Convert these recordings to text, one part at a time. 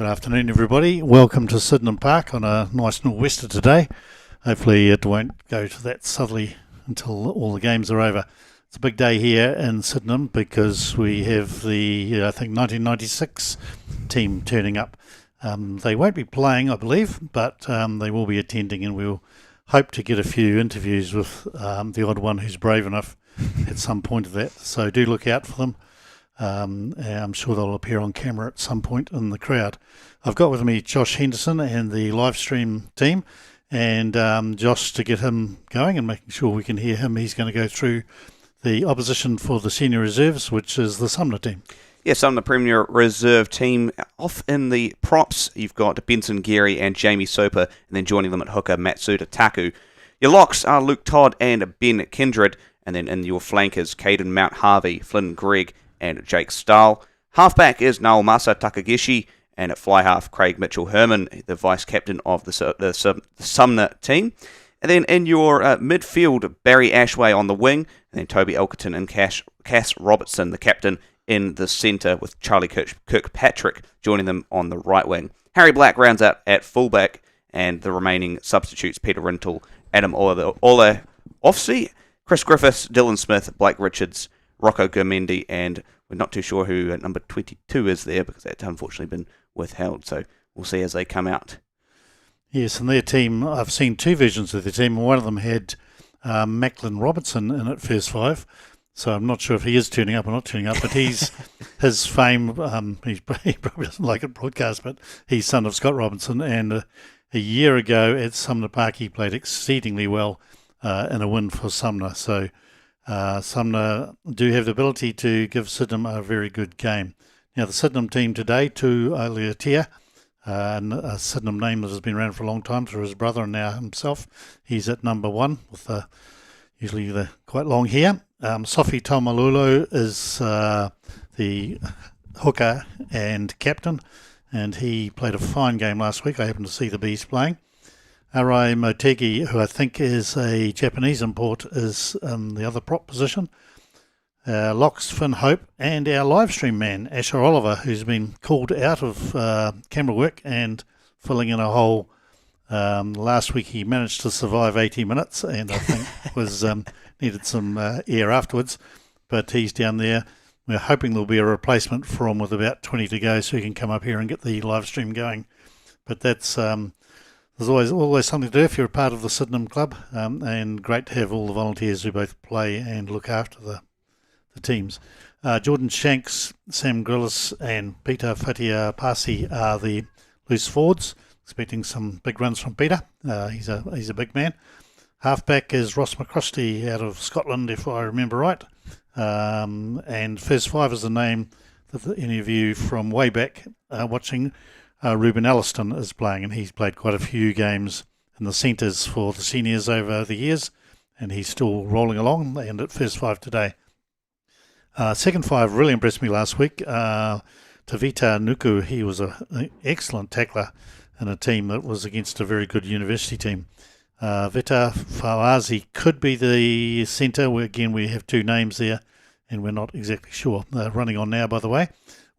Good afternoon, everybody. Welcome to Sydenham Park on a nice nor'wester today. Hopefully it won't go to that southerly until all the games are over. It's a big day here in Sydenham because we have the, 1996 team turning up. They won't be playing, I believe, but they will be attending, and we'll hope to get a few interviews with the odd one who's brave enough at some point of that. So do look out for them. I'm sure they'll appear on camera at some point in the crowd. I've got with me Josh Henderson and the LIVESTREAM team, and Josh, to get him going and making sure we can hear him, he's going to go through the opposition for the senior reserves, which is the Sumner team. Yes, I'm the Premier Reserve team. Off in the props, you've got Benson Gary and Jamie Soper, and then joining them at hooker, Matsuda Taku. Your locks are Luke Todd and Ben Kindred, and then in your flankers, Caden Mount Harvey, Flynn Gregg, and Jake Stahl. Halfback is Naomasa Takagishi, and at fly half, Craig Mitchell-Herman, the vice-captain of the Sumner team. And then in your midfield, Barry Ashway on the wing, and then Toby Elkerton and Cass Robertson, the captain, in the centre, with Charlie Kirkpatrick joining them on the right wing. Harry Black rounds out at fullback, and the remaining substitutes, Peter Rintle, Adam Ola Offsey, Chris Griffiths, Dylan Smith, Blake Richards, Rocco Gurmendi, and we're not too sure who number 22 is there because that's unfortunately been withheld. So we'll see as they come out. Yes, and their team, I've seen two versions of their team. One of them had Macklin Robertson in at first five, so I'm not sure if he is turning up or not turning up, but his fame, he probably doesn't like it broadcast, but he's son of Scott Robinson, and a year ago at Sumner Park he played exceedingly well in a win for Sumner. So Sumner do have the ability to give Sydenham a very good game. Now, the Sydenham team today, Tu Aliatia, a Sydenham name that has been around for a long time through his brother and now himself. He's at number one with usually the quite long hair. Sophie Tomalolo is the hooker and captain, and he played a fine game last week. I happened to see the Bees playing. Arai Motegi, who I think is a Japanese import, is in the other prop position. Locks, Finn Hope, and our LIVESTREAM man, Asher Olliver, who's been called out of camera work and filling in a hole. Last week he managed to survive 80 minutes and I think was needed some air afterwards, but he's down there. We're hoping there'll be a replacement for him with about 20 to go so he can come up here and get the LIVESTREAM going. But that's... there's always something to do if you're a part of the Sydenham Club, and great to have all the volunteers who both play and look after the teams. Jordan Shanks, Sam Grillis and Peter Fatia Pasi are the loose forwards, expecting some big runs from Peter. He's a big man. Halfback is Ross McCrosty out of Scotland, if I remember right. And first five is a name that any of you from way back watching Ruben Alliston is playing, and he's played quite a few games in the centres for the seniors over the years, and he's still rolling along and at first five today. Second five really impressed me last week. Tavita Nuku, he was an excellent tackler in a team that was against a very good university team. Vita Fawazi could be the centre. Again, we have two names there, and we're not exactly sure. They're running on now, by the way.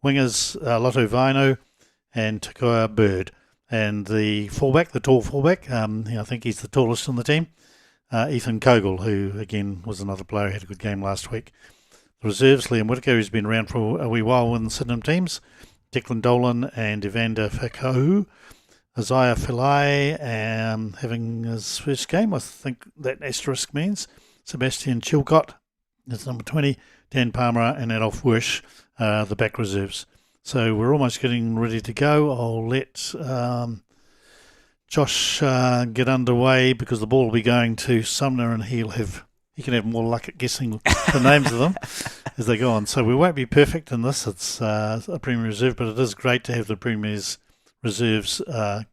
Wingers, Lotto Vino and Takoa Bird. And the fullback, the tall fullback, I think he's the tallest in the team, Ethan Kogel, who, again, was another player who had a good game last week. The reserves, Liam Whitaker, who's been around for a wee while in the Sydenham teams, Declan Dolan and Evander Fakahu. Isaiah Filai having his first game, I think that asterisk means. Sebastian Chilcott is number 20, Dan Palmer and Adolf Wersch, the back reserves. So we're almost getting ready to go. I'll let Josh get underway because the ball will be going to Sumner, and he can have more luck at guessing the names of them as they go on. So we won't be perfect in this. It's a Premier Reserve, but it is great to have the Premier's Reserves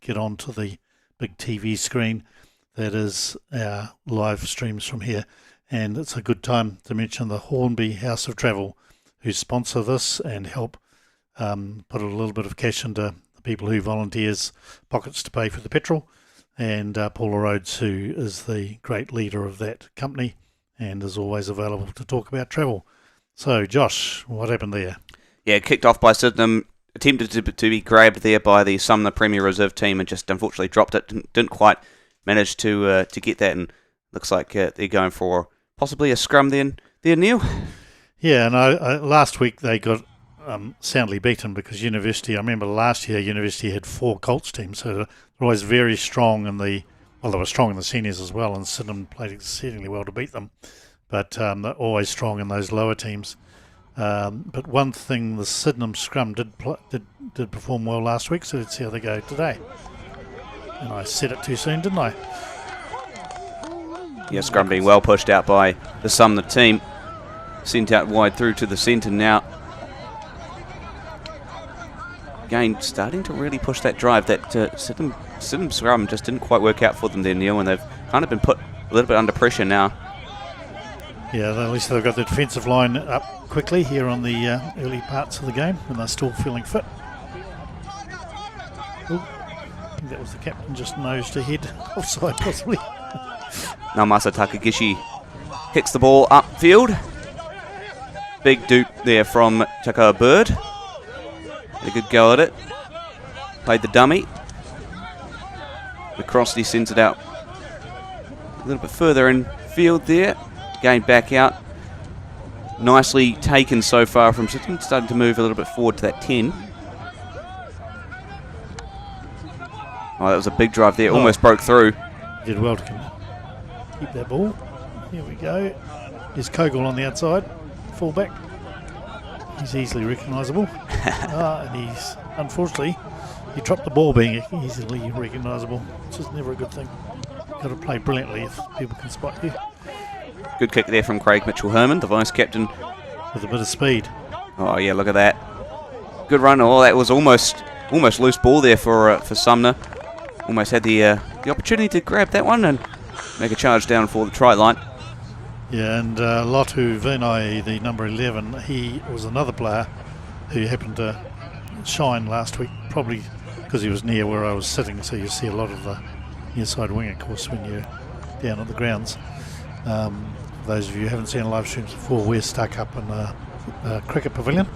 get onto the big TV screen that is our live streams from here. And it's a good time to mention the Hornby House of Travel, who sponsor this and help put a little bit of cash into the people who volunteers' pockets to pay for the petrol. And Paula Rhodes, who is the great leader of that company and is always available to talk about travel. So, Josh, what happened there? Yeah, kicked off by Sydenham. attempted to be grabbed there by the Sumner Premier Reserve team and just unfortunately dropped it. Didn't quite manage to get that, and looks like they're going for possibly a scrum then. There, Neil? Yeah, and last week they got soundly beaten because University, I remember last year University had 4 Colts teams, so they're always very strong in the, well, they were strong in the seniors as well, and Sydenham played exceedingly well to beat them, but they're always strong in those lower teams. But one thing, the Sydenham scrum did perform well last week, so let's see how they go today. And I said it too soon, didn't I? Yeah, scrum being well pushed out by the Sumner team. Sent out wide through to the centre now. Again, starting to really push that drive. That Sydenham scrum just didn't quite work out for them there, Neil, and they've kind of been put a little bit under pressure now. Yeah, at least they've got the defensive line up quickly here on the early parts of the game, and they're still feeling fit. Ooh, I think that was the captain just nosed ahead, offside possibly. Naomasa Takagishi kicks the ball upfield. Big dupe there from Chaka Bird. Had a good go at it. Played the dummy. The Crossley sends it out a little bit further in field there. Again back out. Nicely taken so far from Sydenham. Starting to move a little bit forward to that 10. Oh, that was a big drive there. Almost broke through. Did well to keep that ball. Here we go. There's Kogel on the outside. Fullback. He's easily recognisable. And he's, unfortunately, he dropped the ball being easily recognisable, which is never a good thing. You've got to play brilliantly if people can spot you. Good kick there from Craig Mitchell-Herman, the vice-captain. With a bit of speed. Oh, yeah, look at that. Good run. Oh, that was almost loose ball there for Sumner. Almost had the opportunity to grab that one and make a charge down for the try line. Yeah, and Lotu Vinay, the number 11, he was another player who happened to shine last week, probably because he was near where I was sitting, so you see a lot of the near side wing, of course, when you're down at the grounds. For those of you who haven't seen live streams before, we're stuck up in a cricket pavilion,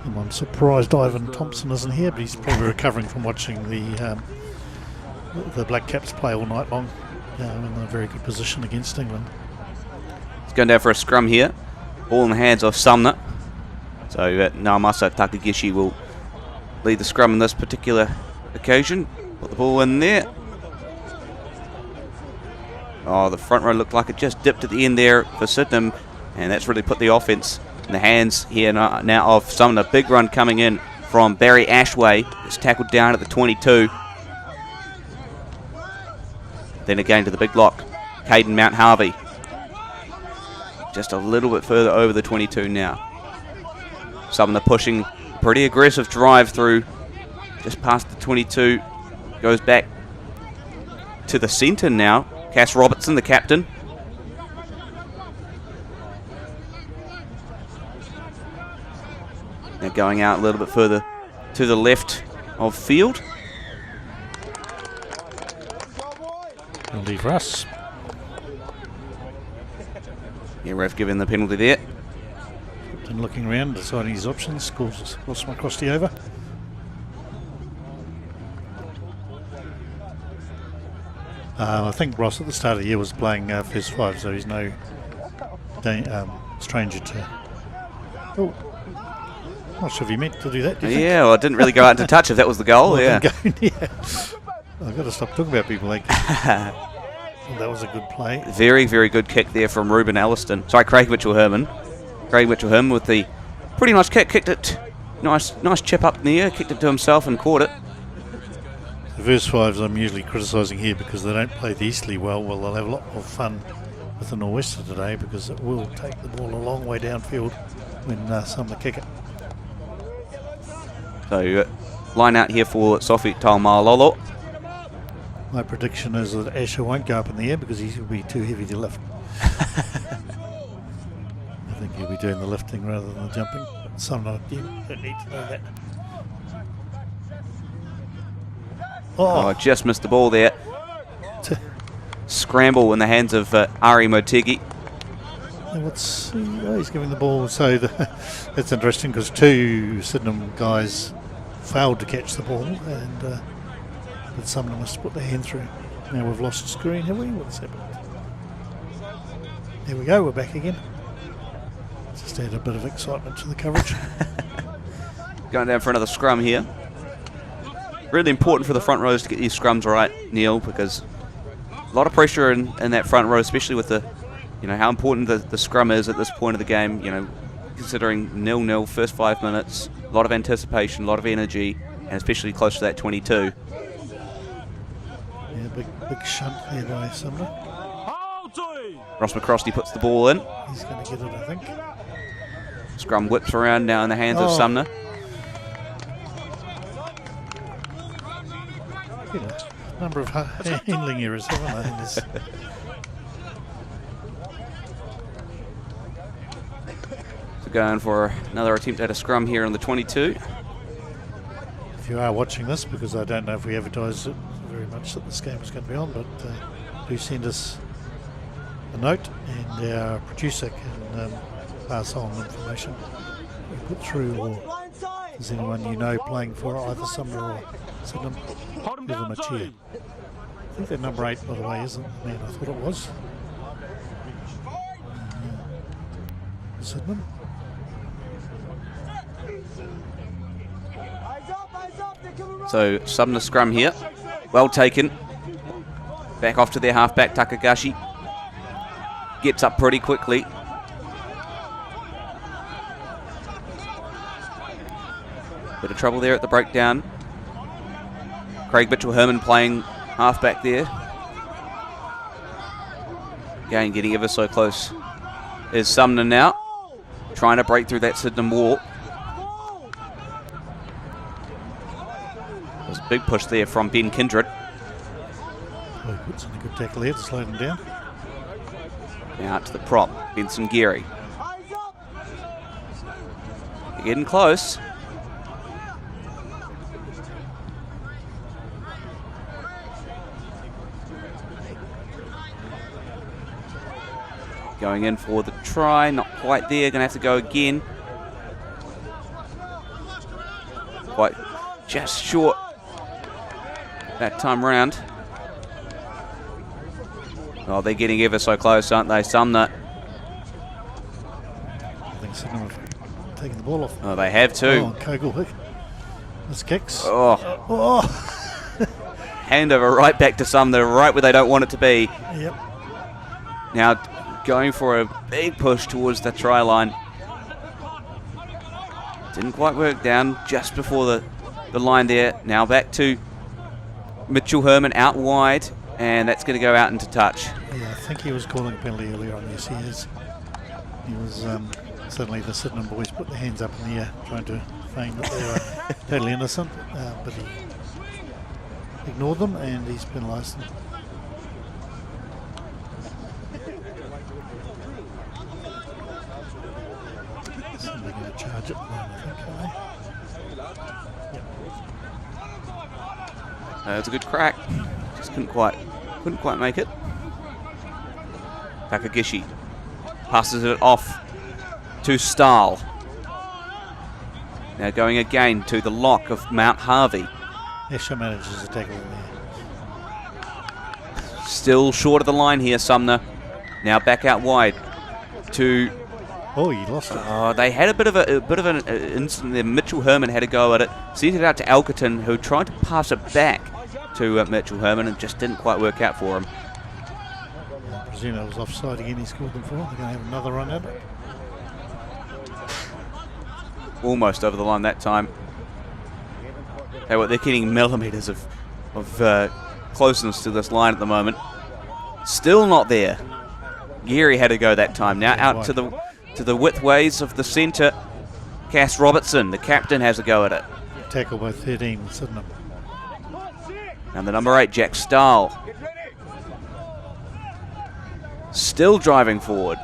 and I'm surprised Ivan Thompson isn't here, but he's probably recovering from watching the Black Caps play all night long in a very good position against England. Going down for a scrum here. Ball in the hands of Sumner. So Naomasa Takagishi will lead the scrum in this particular occasion. Put the ball in there. Oh, the front row looked like it just dipped at the end there for Sydenham, and that's really put the offence in the hands here now of Sumner. Big run coming in from Barry Ashway. It's tackled down at the 22. Then again to the big lock, Caden Mount Harvey. Just a little bit further over the 22 now. Sumner pushing pretty aggressive drive through just past the 22. Goes back to the centre now. Cass Robertson, the captain. Now going out a little bit further to the left of field. Penalty for us. Yeah, ref giving the penalty there. Captain looking around, deciding his options, scores across the over. I think Ross at the start of the year was playing first 5, so he's no stranger to... Oh, not sure if he meant to do that, yeah, well, I didn't really go out to touch if that was the goal, well, yeah. I've got to stop talking about people like that. Well, that was a good play. Very, very good kick there from Ruben Alliston. Sorry, Craig Mitchell-Herman. Craig Mitchell-Herman with the pretty nice kick. Kicked it. Nice chip up in the air. Kicked it to himself and caught it. The verse 5s I'm usually criticising here because they don't play the Eastleigh well. Well, they'll have a lot more fun with the Nor'Wester today because it will take the ball a long way downfield when Sumner kick it. So, line out here for Sophie Taumalolo. My prediction is that Asher won't go up in the air because he will be too heavy to lift. I think he'll be doing the lifting rather than the jumping. But some of you don't need to know that. Oh, just missed the ball there. Scramble in the hands of Ari Motegi. He's giving the ball. So that's interesting because 2 Sydenham guys failed to catch the ball, and but Sumner must have put their hand through. Now we've lost the screen, have we? What's happened? There we go, we're back again. Just add a bit of excitement to the coverage. Going down for another scrum here. Really important for the front rows to get these scrums right, Neil, because a lot of pressure in that front row, especially with the, how important the scrum is at this point of the game. Considering 0-0 first 5 minutes, a lot of anticipation, a lot of energy, and especially close to that 22. Yeah, big shunt there by Sumner. Ross McCrosty puts the ball in. He's going to get it, I think. Scrum whips around now in the hands of Sumner. A number of handling errors, haven't they? So going for another attempt at a scrum here on the 22. If you are watching this, because I don't know if we advertised it very much that this game was going to be on, but do send us a note, and our producer can pass on information we put through, or if there's anyone playing for either Sumner or Sydenham, give them a cheer. I think they're number 8, by the way, isn't the man I thought it was. Sydenham. So Sumner scrum here, well taken. Back off to their halfback Takagashi. Gets up pretty quickly. Bit of trouble there at the breakdown. Craig Mitchell-Herman playing halfback there. Again, getting ever so close is Sumner now. Trying to break through that Sydenham wall. There's a big push there from Ben Kindred. Oh, he puts in a good tackle there to slow them down. Now out to the prop, Benson Geary. They're getting close. Going in for the try, not quite there, going to have to go again. Quite just short that time round. Oh, they're getting ever so close, aren't they, Sumner? I think Sumner have taken the ball off. Oh, they have too. Oh, Kogel. This kicks. Oh. Handover right back to Sumner, right where they don't want it to be. Yep. Now going for a big push towards the try line. Didn't quite work down just before the line there. Now back to Mitchell-Herman out wide, and that's going to go out into touch. Yeah, I think he was calling a penalty earlier on. Yes, he is. He was suddenly the Sydenham boys put their hands up in the air, trying to feign that they were totally innocent, but he ignored them, and he's penalised them. They're going to charge it, I think, are they? Yep. That's a good crack. Just couldn't quite make it. Takagishi passes it off to Stahl. Now going again to the lock of Mount Harvey. Asher manages to tackle him there. Still short of the line here, Sumner. Now back out wide to. Oh, he lost it. Oh, they had a bit of an incident there. Mitchell-Herman had a go at it. Sent it out to Elkerton, who tried to pass it back to Mitchell-Herman and just didn't quite work out for him. I presume it was offside again. He scored them for. They're going to have another run at it. Almost over the line that time. They're getting millimetres of closeness to this line at the moment. Still not there. Geary had to go that time. Now out to the widthways of the centre. Cass Robertson, the captain, has a go at it. Tackle by 13, Sydenham. And the number 8, Jack Stahl. Still driving forward.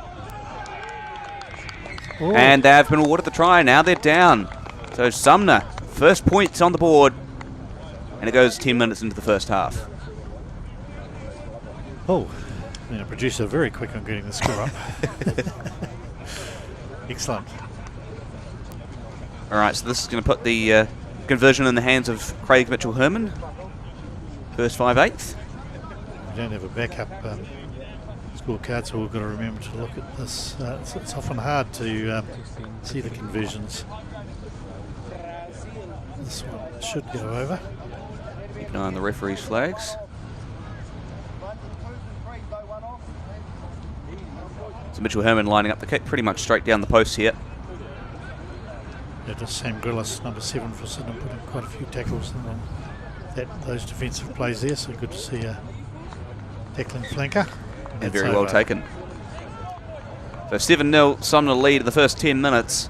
Oh. And they've been awarded the try. Now they're down. So Sumner, first points on the board. And it goes 10 minutes into the first half. Oh, producer very quick on getting the score up. Excellent. All right, so this is going to put the conversion in the hands of Craig Mitchell-Herman. First 5/8. We don't have a backup scorecard, so we've got to remember to look at this. It's often hard to see the conversions. This one should go over. Keep an eye on the referee's flags. So Mitchell-Herman lining up the kick pretty much straight down the post here. Yeah, just Sam Grillis, number 7 for Sydenham, put in quite a few tackles on those defensive plays there, so good to see a tackling flanker. And very well taken. So 7-0, Sumner lead in the first 10 minutes.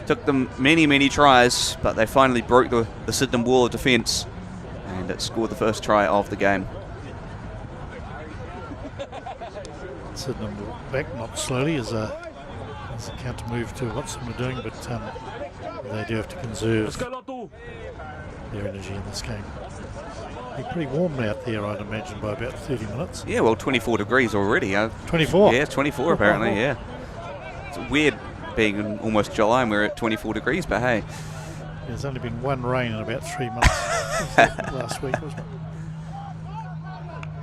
Took them many, many tries, but they finally broke the Sydenham wall of defence and it scored the first try of the game. Sydenham back, not slowly, as a counter move to what Sumner are doing, but they do have to conserve their energy in this game. It'll be pretty warm out there, I'd imagine, by about 30 minutes. Yeah, well, 24 degrees already. 24? Yeah, it's 24 apparently, yeah. It's weird being in almost July and we're at 24 degrees, but hey. There's only been one rain in about 3 months. Last week, wasn't it?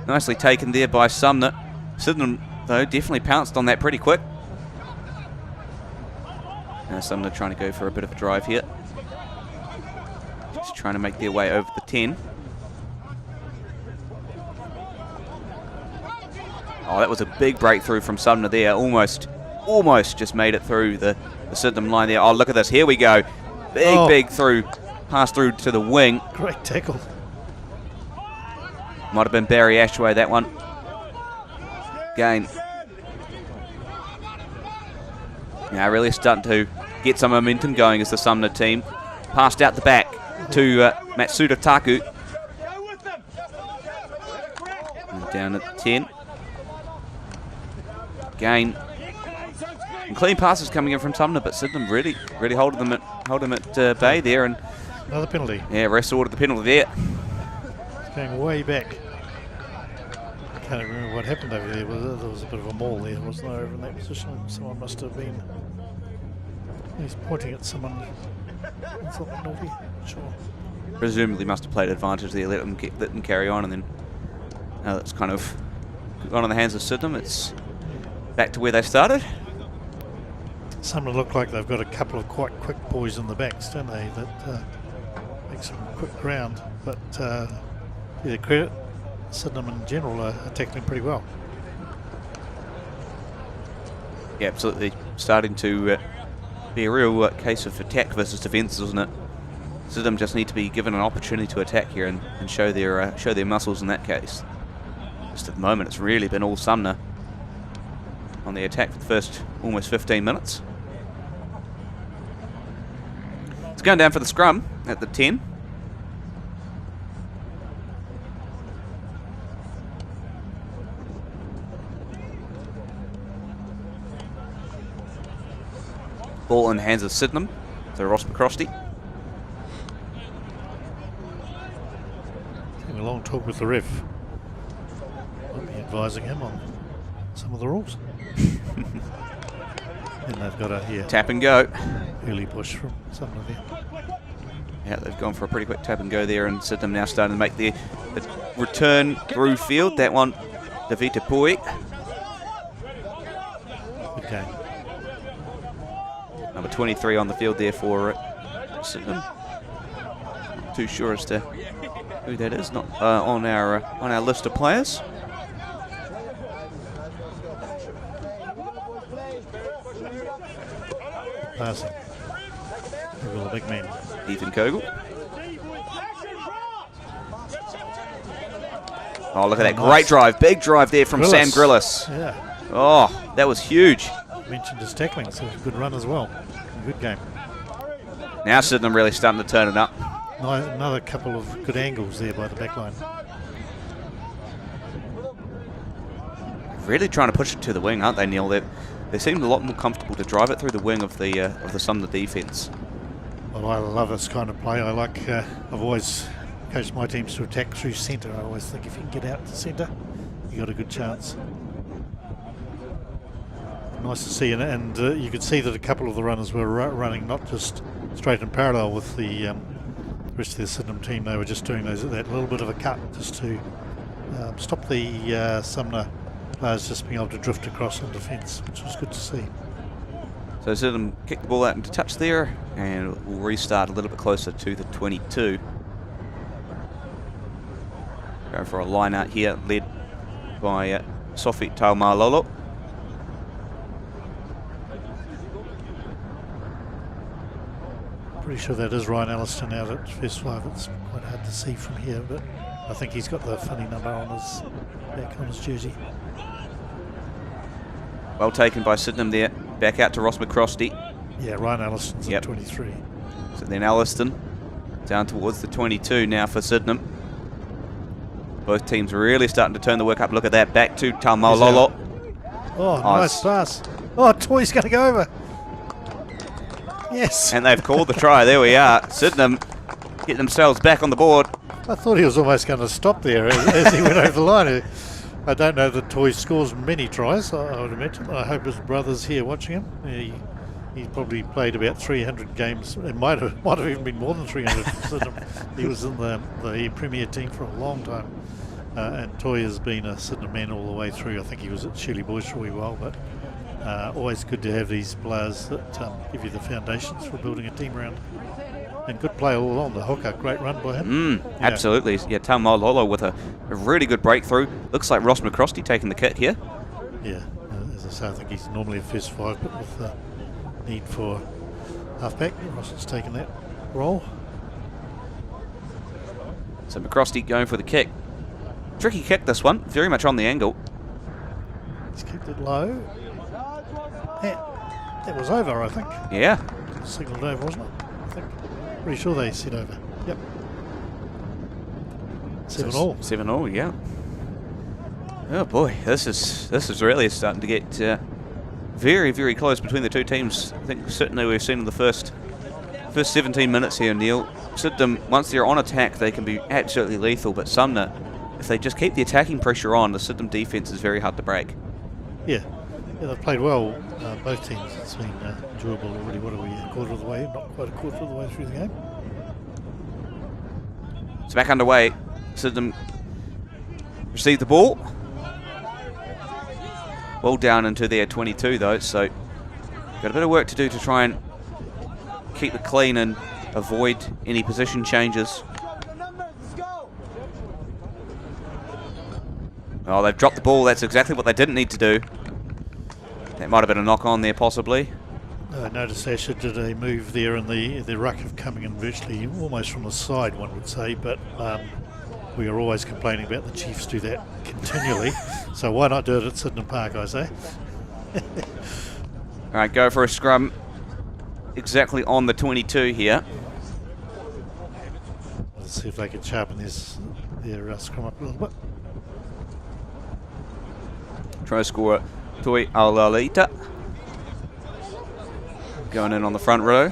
Nicely taken there by Sumner. Sydenham, though, definitely pounced on that pretty quick. Now Sumner trying to go for a bit of a drive here. Just trying to make their way over the 10. Oh, that was a big breakthrough from Sumner there. Almost just made it through the Sydenham line there. Oh, look at this. Here we go. Big through. Pass through to the wing. Great tackle. Might have been Barry Ashway, that one. Again. Now really starting to get some momentum going as the Sumner team. Passed out the back to Matsuda Taku. And down at 10. Again. And clean passes coming in from Sumner, but Sydenham really holding them at bay there. And another penalty. Yeah, rest ordered the penalty there. It's going way back. I can't remember what happened over there. There was a bit of a maul there, wasn't there, over in that position? Someone must have been. He's pointing at someone. Something naughty. Sure. Presumably must have played advantage there, let them carry on, and then now that's kind of gone in the hands of Sydenham. It's back to where they started. Some look like they've got a couple of quite quick boys in the backs, don't they? That make some quick ground. But to their credit, Sydenham in general are tackling pretty well. Yeah, absolutely. Starting to be a real case of attack versus defence, isn't it? Sydenham just need to be given an opportunity to attack here and show their muscles in that case. Just at the moment, it's really been all Sumner on the attack for the first almost 15 minutes. It's going down for the scrum at the 10. Ball in the hands of Sydenham, so Ross McCrosty. Having a long talk with the ref. Might be advising him on some of the rules. And they've got a tap and go. Early push from Sumner there. Yeah, they've gone for a pretty quick tap and go there, and Sydenham now starting to make the return through field. That one, Davita Pui. Good game. Number 23 on the field there for Sydenham. Not too sure as to who that is. Not on our list of players. Passing. The big man. Ethan Kogel. Oh, look at that. Nice. Great drive. Big drive there from Sam Grillis. Yeah. Oh, that was huge. Mentioned his tackling, so a good run as well. A good game. Now Sydenham really starting to turn it up. Another couple of good angles there by the back line. Really trying to push it to the wing, aren't they, Neil? They seemed a lot more comfortable to drive it through the wing of the Sumner defence. Well, I love this kind of play. I like. I've always coached my teams to attack through centre. I always think if you can get out to centre, you got a good chance. Nice to see, and you could see that a couple of the runners were running not just straight and parallel with the the rest of the Sydenham team, they were just doing that little bit of a cut just to stop the Sumner players just being able to drift across in defence, which was good to see. So Sydenham kick the ball out into touch there, and we'll restart a little bit closer to the 22. Going for a line out here, led by Sophie Taumalolo. Pretty sure that is Ryan Alliston out at first 5. It's quite hard to see from here, but I think he's got the funny number on his back on his jersey. Well taken by Sydenham there. Back out to Ross McCrosty. Yeah, Ryan Alliston's at 23. So then Alliston down towards the 22 now for Sydenham. Both teams really starting to turn the work up. Look at that. Back to Taumalolo. Oh, nice pass. Oh, Toy's going to go over. Yes. And they've called the try. There we are. Sydenham get themselves back on the board. I thought he was almost going to stop there as he went over the line. I don't know that Toy scores many tries, I would imagine. I hope his brother's here watching him. He probably played about 300 games. It might have even been more than 300 for Sydenham. He was in the Premier team for a long time. And Toy has been a Sydenham man all the way through. I think he was at Shirley Boys for a wee while, but always good to have these players that give you the foundations for building a team around. And good play all along. The hooker, great run by him. Yeah. Absolutely. Yeah, Taumalolo with a really good breakthrough. Looks like Ross McCrosty taking the kick here. Yeah, as I say, I think he's normally a first 5, but with the need for halfback, Ross has taken that role. So McCrosty going for the kick. Tricky kick this one, very much on the angle. He's kicked it low. That was over, I think. Yeah. Signalled over, wasn't it? I think. Pretty sure they said over. Yep. 7-all. 7-all, yeah. Oh boy, this is really starting to get very, very close between the two teams. I think certainly we've seen in the first 17 minutes here, Neil. Sydenham, once they're on attack, they can be absolutely lethal, but Sumner, if they just keep the attacking pressure on, the Sydenham defence is very hard to break. Yeah, they've played well, both teams. It's been enjoyable already. What are we, a quarter of the way? Not quite a quarter of the way through the game. It's back underway. Sydenham receive the ball. Well down into their 22 though, so got a bit of work to do to try and keep it clean and avoid any position changes. Oh, they've dropped the ball. That's exactly what they didn't need to do. That might have been a knock on there possibly. I noticed Asher did a move there in the ruck of coming in virtually almost from the side, one would say, but we are always complaining about the Chiefs do that continually. So why not do it at Sydenham Park, I say? All right, go for a scrum exactly on the 22 here. Let's see if they can sharpen their scrum up a little bit. Try to score Toi Aulalita. Going in on the front row.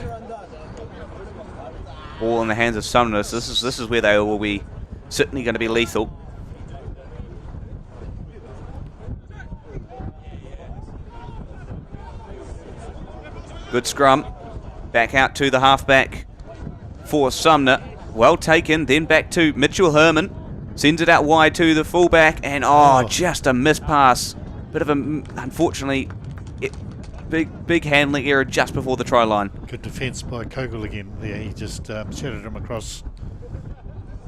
All in the hands of Sumner. So this is where they will be certainly going to be lethal. Good scrum. Back out to the halfback for Sumner. Well taken. Then back to Mitchell Herman. Sends it out wide to the fullback. And just a miss pass. Bit of a, unfortunately, big handling error just before the try line. Good defence by Kogel again. Yeah, he just shouted him across.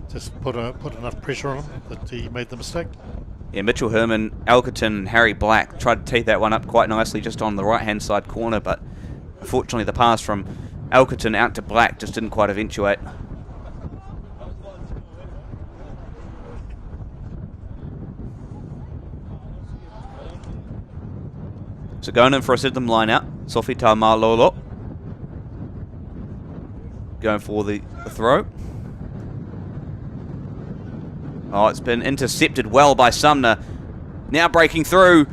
Just put enough pressure on him that he made the mistake. Yeah, Mitchell Herman, Elkerton and Harry Black tried to tee that one up quite nicely just on the right-hand side corner, but unfortunately the pass from Elkerton out to Black just didn't quite eventuate. So going in for a Sydenham line out, Sophie Taumalolo. Going for the throw. Oh, it's been intercepted well by Sumner. Now breaking through.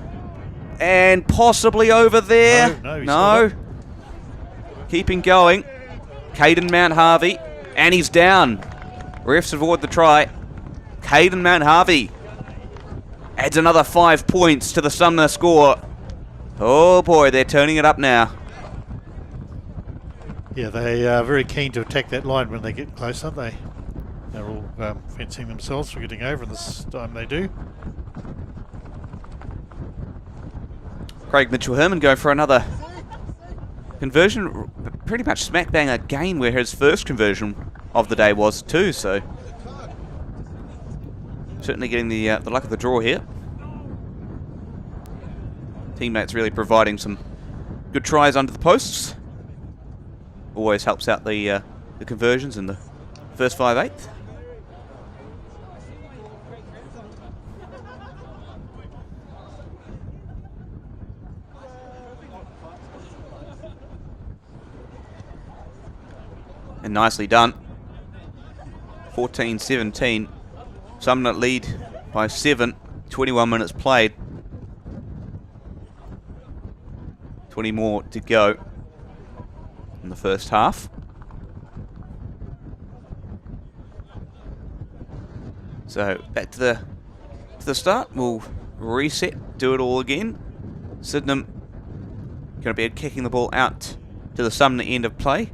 And possibly over there. No. Keeping going. Caden Mount Harvey. And he's down. Refs avoid the try. Caden Mount Harvey adds another 5 points to the Sumner score. Oh boy, they're turning it up now. Yeah, they are very keen to attack that line when they get close, aren't they? They're all fencing themselves for getting over, and this time they do. Craig Mitchell-Herman go for another conversion, pretty much smack bang again where his first conversion of the day was too, so certainly getting the luck of the draw here. Teammates really providing some good tries under the posts. Always helps out the conversions in the first 5/8. And nicely done. 14-17. Sumner lead by 7. 21 minutes played. 20 more to go in the first half. So back to the start. We'll reset, do it all again. Sydenham going to be kicking the ball out to the Sumner end of play.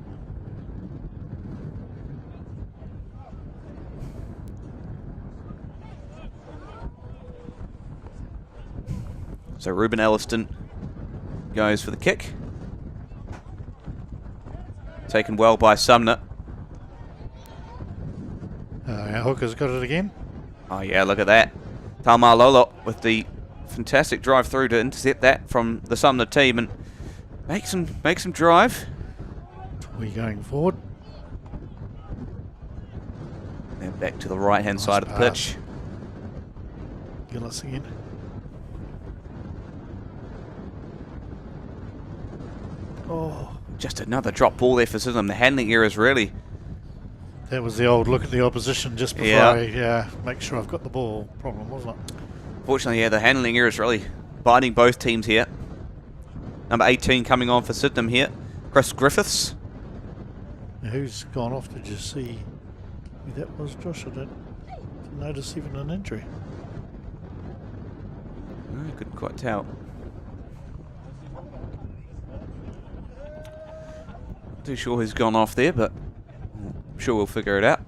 So Ruben Elliston goes for the kick. Taken well by Sumner. Our hooker's got it again. Oh yeah, look at that. Tamar Lolo with the fantastic drive through to intercept that from the Sumner team and make some drive. We're going forward. And back to the right hand side of the pitch. Gillis again. Oh, just another drop ball there for Sydenham. The handling errors really. That was the old look at the opposition just before I make sure I've got the ball problem, wasn't it? Fortunately, yeah, the handling errors really biting both teams here. Number 18 coming on for Sydenham here, Chris Griffiths. Now, who's gone off? Did you see who that was, Josh? I didn't notice even an injury. No, couldn't quite tell. Too sure who's gone off there, but I'm sure we'll figure it out.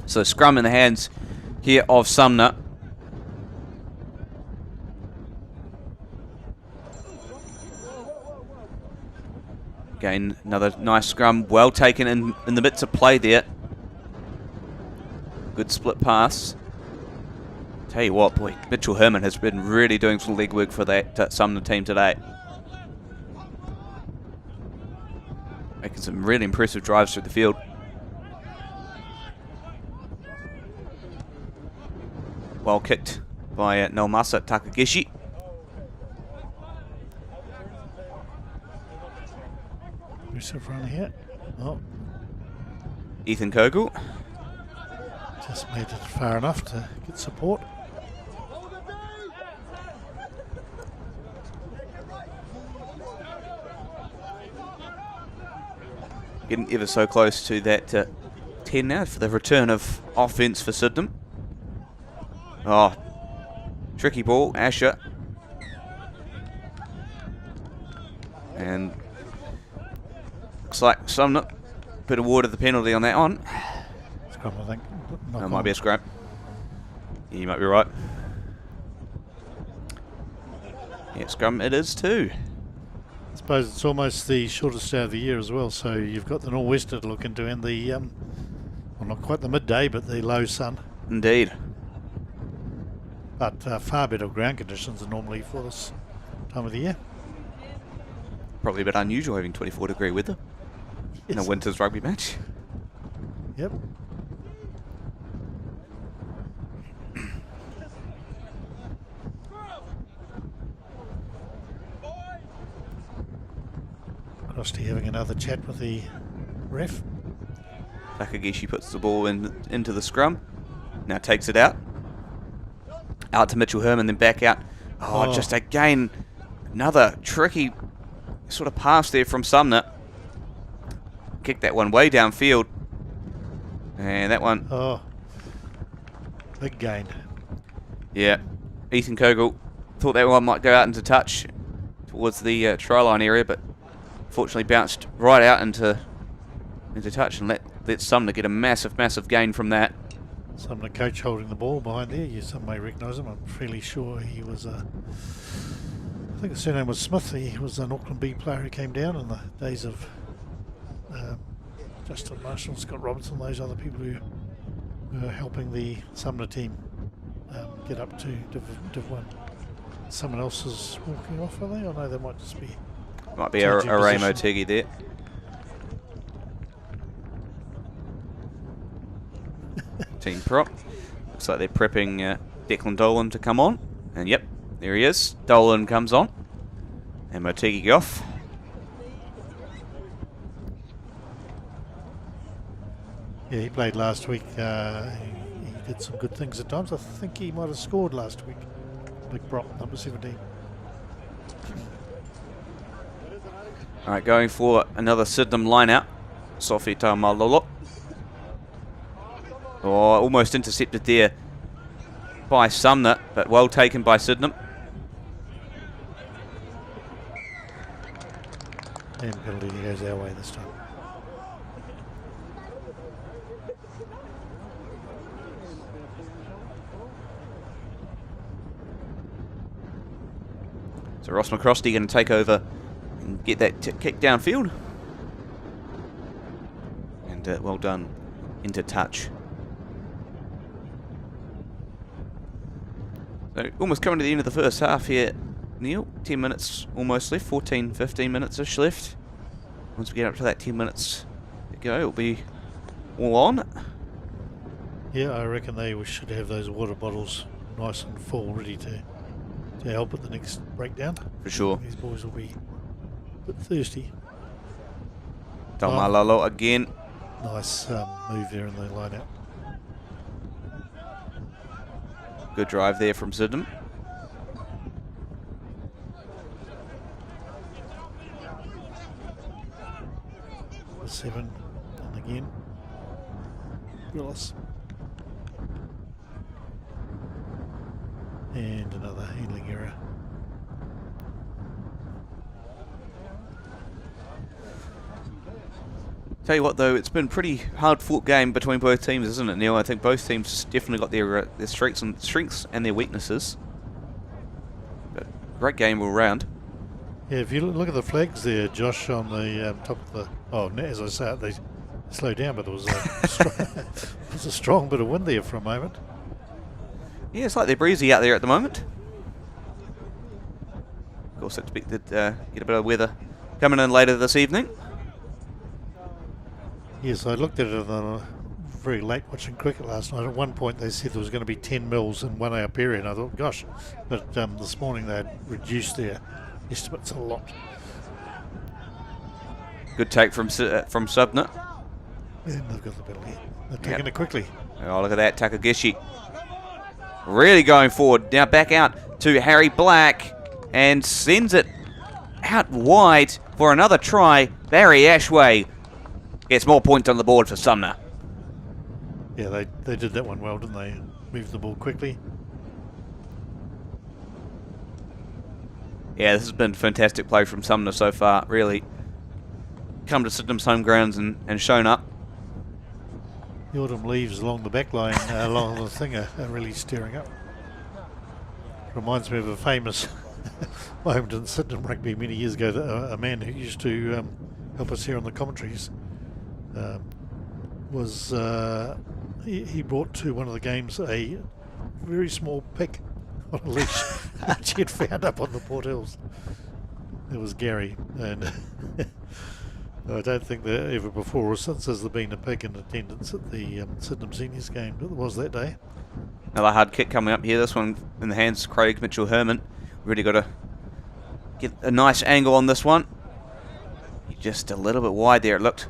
So scrum in the hands here of Sumner. Again, another nice scrum, well taken in the midst of play there. Good split pass. Tell you what, boy, Mitchell-Herman has been really doing some legwork for that Sumner team today. Making some really impressive drives through the field. Well kicked by Nomasa Takagishi. Who's in front here? Oh, Ethan Kogel. just made it far enough to get support. Getting ever so close to that 10 now for the return of offence for Sydenham. Oh, tricky ball, Asher. And looks like Sumner bit awarded the penalty on that one. Scrum, I think. That might be a scrap. Yeah, you might be right. Yeah, scrum it is too. I suppose it's almost the shortest day of the year as well, so you've got the nor'wester to look into and the, well, not quite the midday, but the low sun. Indeed. But far better ground conditions than normally for this time of the year. Probably a bit unusual having 24-degree weather in a winter's rugby match. Yep. Crosty having another chat with the ref. Takagishi puts the ball into the scrum. Now takes it out. Out to Mitchell-Herman, then back out. Oh, just again, another tricky sort of pass there from Sumner. Kicked that one way downfield. And that one... Oh, big gain. Yeah. Ethan Kogel Thought that one might go out into touch towards the try line area, but fortunately bounced right out into touch and let Sumner get a massive gain from that. Sumner coach holding the ball behind there. Some may recognise him. I'm fairly sure he was I think his surname was Smith. He was an Auckland B player who came down in the days of Justin Marshall, Scott Robinson, those other people who were helping the Sumner team get up to Div 1. Someone else is walking off, are they? Or no, they might just be... Might be a Ray Motegi there. Team prop. Looks like they're prepping Declan Dolan to come on. And yep, there he is. Dolan comes on. And Motegi off. Yeah, he played last week. He did some good things at times. I think he might have scored last week. Big prop, number 17. Alright, going for another Sydenham line out. Sofita Malolo. Oh, almost intercepted there by Sumner, but well taken by Sydenham. And penalty goes our way this time. So Ross McCrosty going to take over and get that kick downfield. And well done into touch. So almost coming to the end of the first half here, Neil. 10 minutes almost left, 14, 15 minutes-ish left. Once we get up to that 10 minutes to go, it'll be all on. Yeah, I reckon they should have those water bottles nice and full, ready to help at the next breakdown. For sure. These boys will be a bit thirsty. Dalmalolo again. Nice move there in the line out. Good drive there from Sydenham. The 7, and again. Willis. And another handling error. Tell you what though, it's been a pretty hard fought game between both teams, isn't it, Neil? I think both teams definitely got their strengths and their weaknesses. But great game all round. Yeah, if you look at the flags there, Josh, on the top of the... Oh, as I say, they slowed down, but it was it was a strong bit of wind there for a moment. Yeah, it's like they're breezy out there at the moment. Of course, expected get a bit of weather coming in later this evening. Yes, I looked at it very late watching cricket last night. At one point they said there was going to be 10 mils in 1 hour period. I thought, gosh, but this morning they had reduced their estimates a lot. Good take from Sumner. And they've got the penalty. They're taking it quickly. Oh, look at that, Takagishi. Really going forward. Now back out to Harry Black and sends it out wide for another try. Barry Ashway gets more points on the board for Sumner. Yeah, they did that one well, didn't they? Moved the ball quickly. Yeah, this has been fantastic play from Sumner so far. Really come to Sydenham's home grounds and shown up. The autumn leaves along the back line, along the thing, are really stirring up. Reminds me of a famous moment in Sydenham Rugby many years ago. A man who used to help us here on the commentaries he brought to one of the games a very small pig on a leash which he had found up on the Port Hills. It was Gary, and I don't think that ever before or since has there been a pig in attendance at the Sydenham Seniors game, but there was that day. Another hard kick coming up here, this one in the hands of Craig Mitchell-Herman. Really got to get a nice angle on this one. Just a little bit wide there, it looked.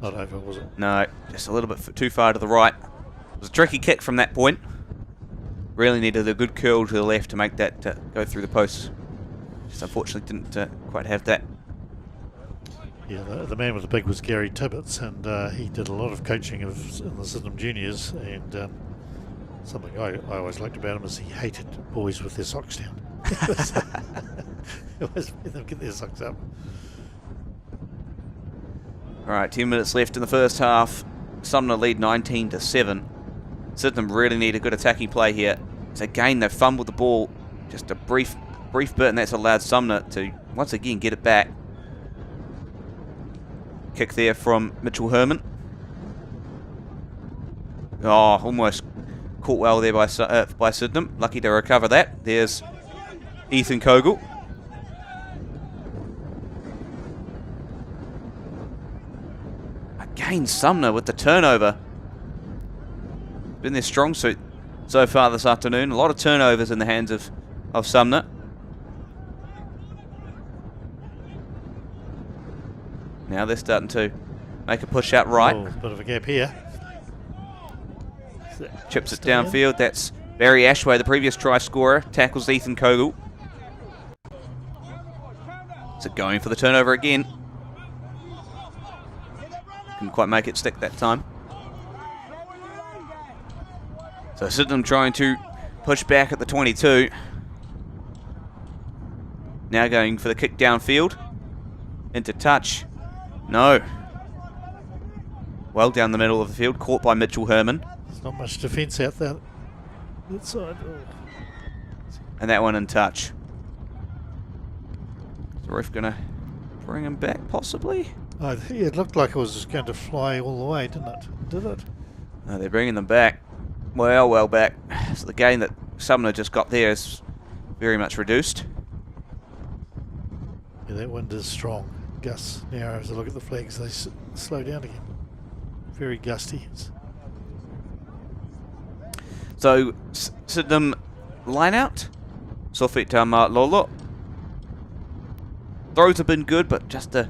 Not over, was it? No, just a little bit too far to the right. It was a tricky kick from that point. Really needed a good curl to the left to make that go through the posts. Just unfortunately didn't quite have that. Yeah, the man with the pig was Gary Tibbetts, and he did a lot of coaching in the Sydenham Juniors, and Something I always liked about him is he hated boys with their socks down. He always made them get their socks up. All right, 10 minutes left in the first half. Sumner lead 19-7. Sydenham really need a good attacking play here. So again, they've fumbled the ball just a brief bit, and that's allowed Sumner to once again get it back. Kick there from Mitchell Herman. Oh, almost caught well there by Sydenham. Lucky to recover that. There's Ethan Kogel. Again, Sumner with the turnover. Been their strong suit so far this afternoon. A lot of turnovers in the hands of Sumner. Now they're starting to make a push out right. Oh, bit of a gap here. Chips it downfield. That's Barry Ashway, the previous try scorer. Tackles Ethan Kogel. So going for the turnover again. Couldn't quite make it stick that time. So Sydenham trying to push back at the 22. Now going for the kick downfield. Into touch. No. Well down the middle of the field. Caught by Mitchell Herman. There's not much defence out there. That side. Oh. And that one in touch. Is the ref going to bring him back possibly? Oh, yeah, it looked like it was just going to fly all the way, didn't it? Did it? No, they're bringing them back. Well back. So the gain that Sumner just got there is very much reduced. Yeah, that wind is strong. Gusts. Now as I look at the flags, they slow down again. Very gusty. So Sydenham line out. Sofit Lolo. Throws have been good, but just the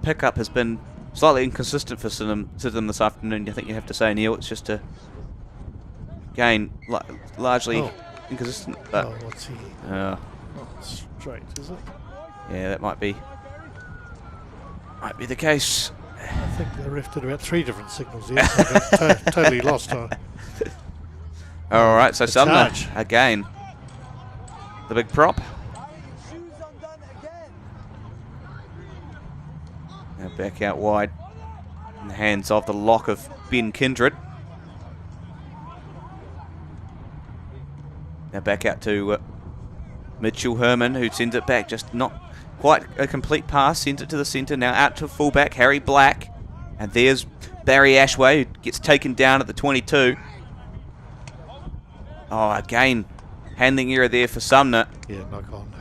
pickup has been slightly inconsistent for Sydenham this afternoon. I think you have to say, Neil. It's just a gain largely inconsistent. But what's he? Not straight, is it? Yeah, that might be the case. I think they ref did about 3 different signals here, so I got totally lost. All right, so Sumner again, the big prop. Now back out wide in the hands of the lock of Ben Kindred. Now back out to Mitchell Herman, who sends it back, just not quite a complete pass, sends it to the centre. Now out to fullback, Harry Black. And there's Barry Ashway, who gets taken down at the 22. Oh, again, handling error there for Sumner. Yeah, knock on.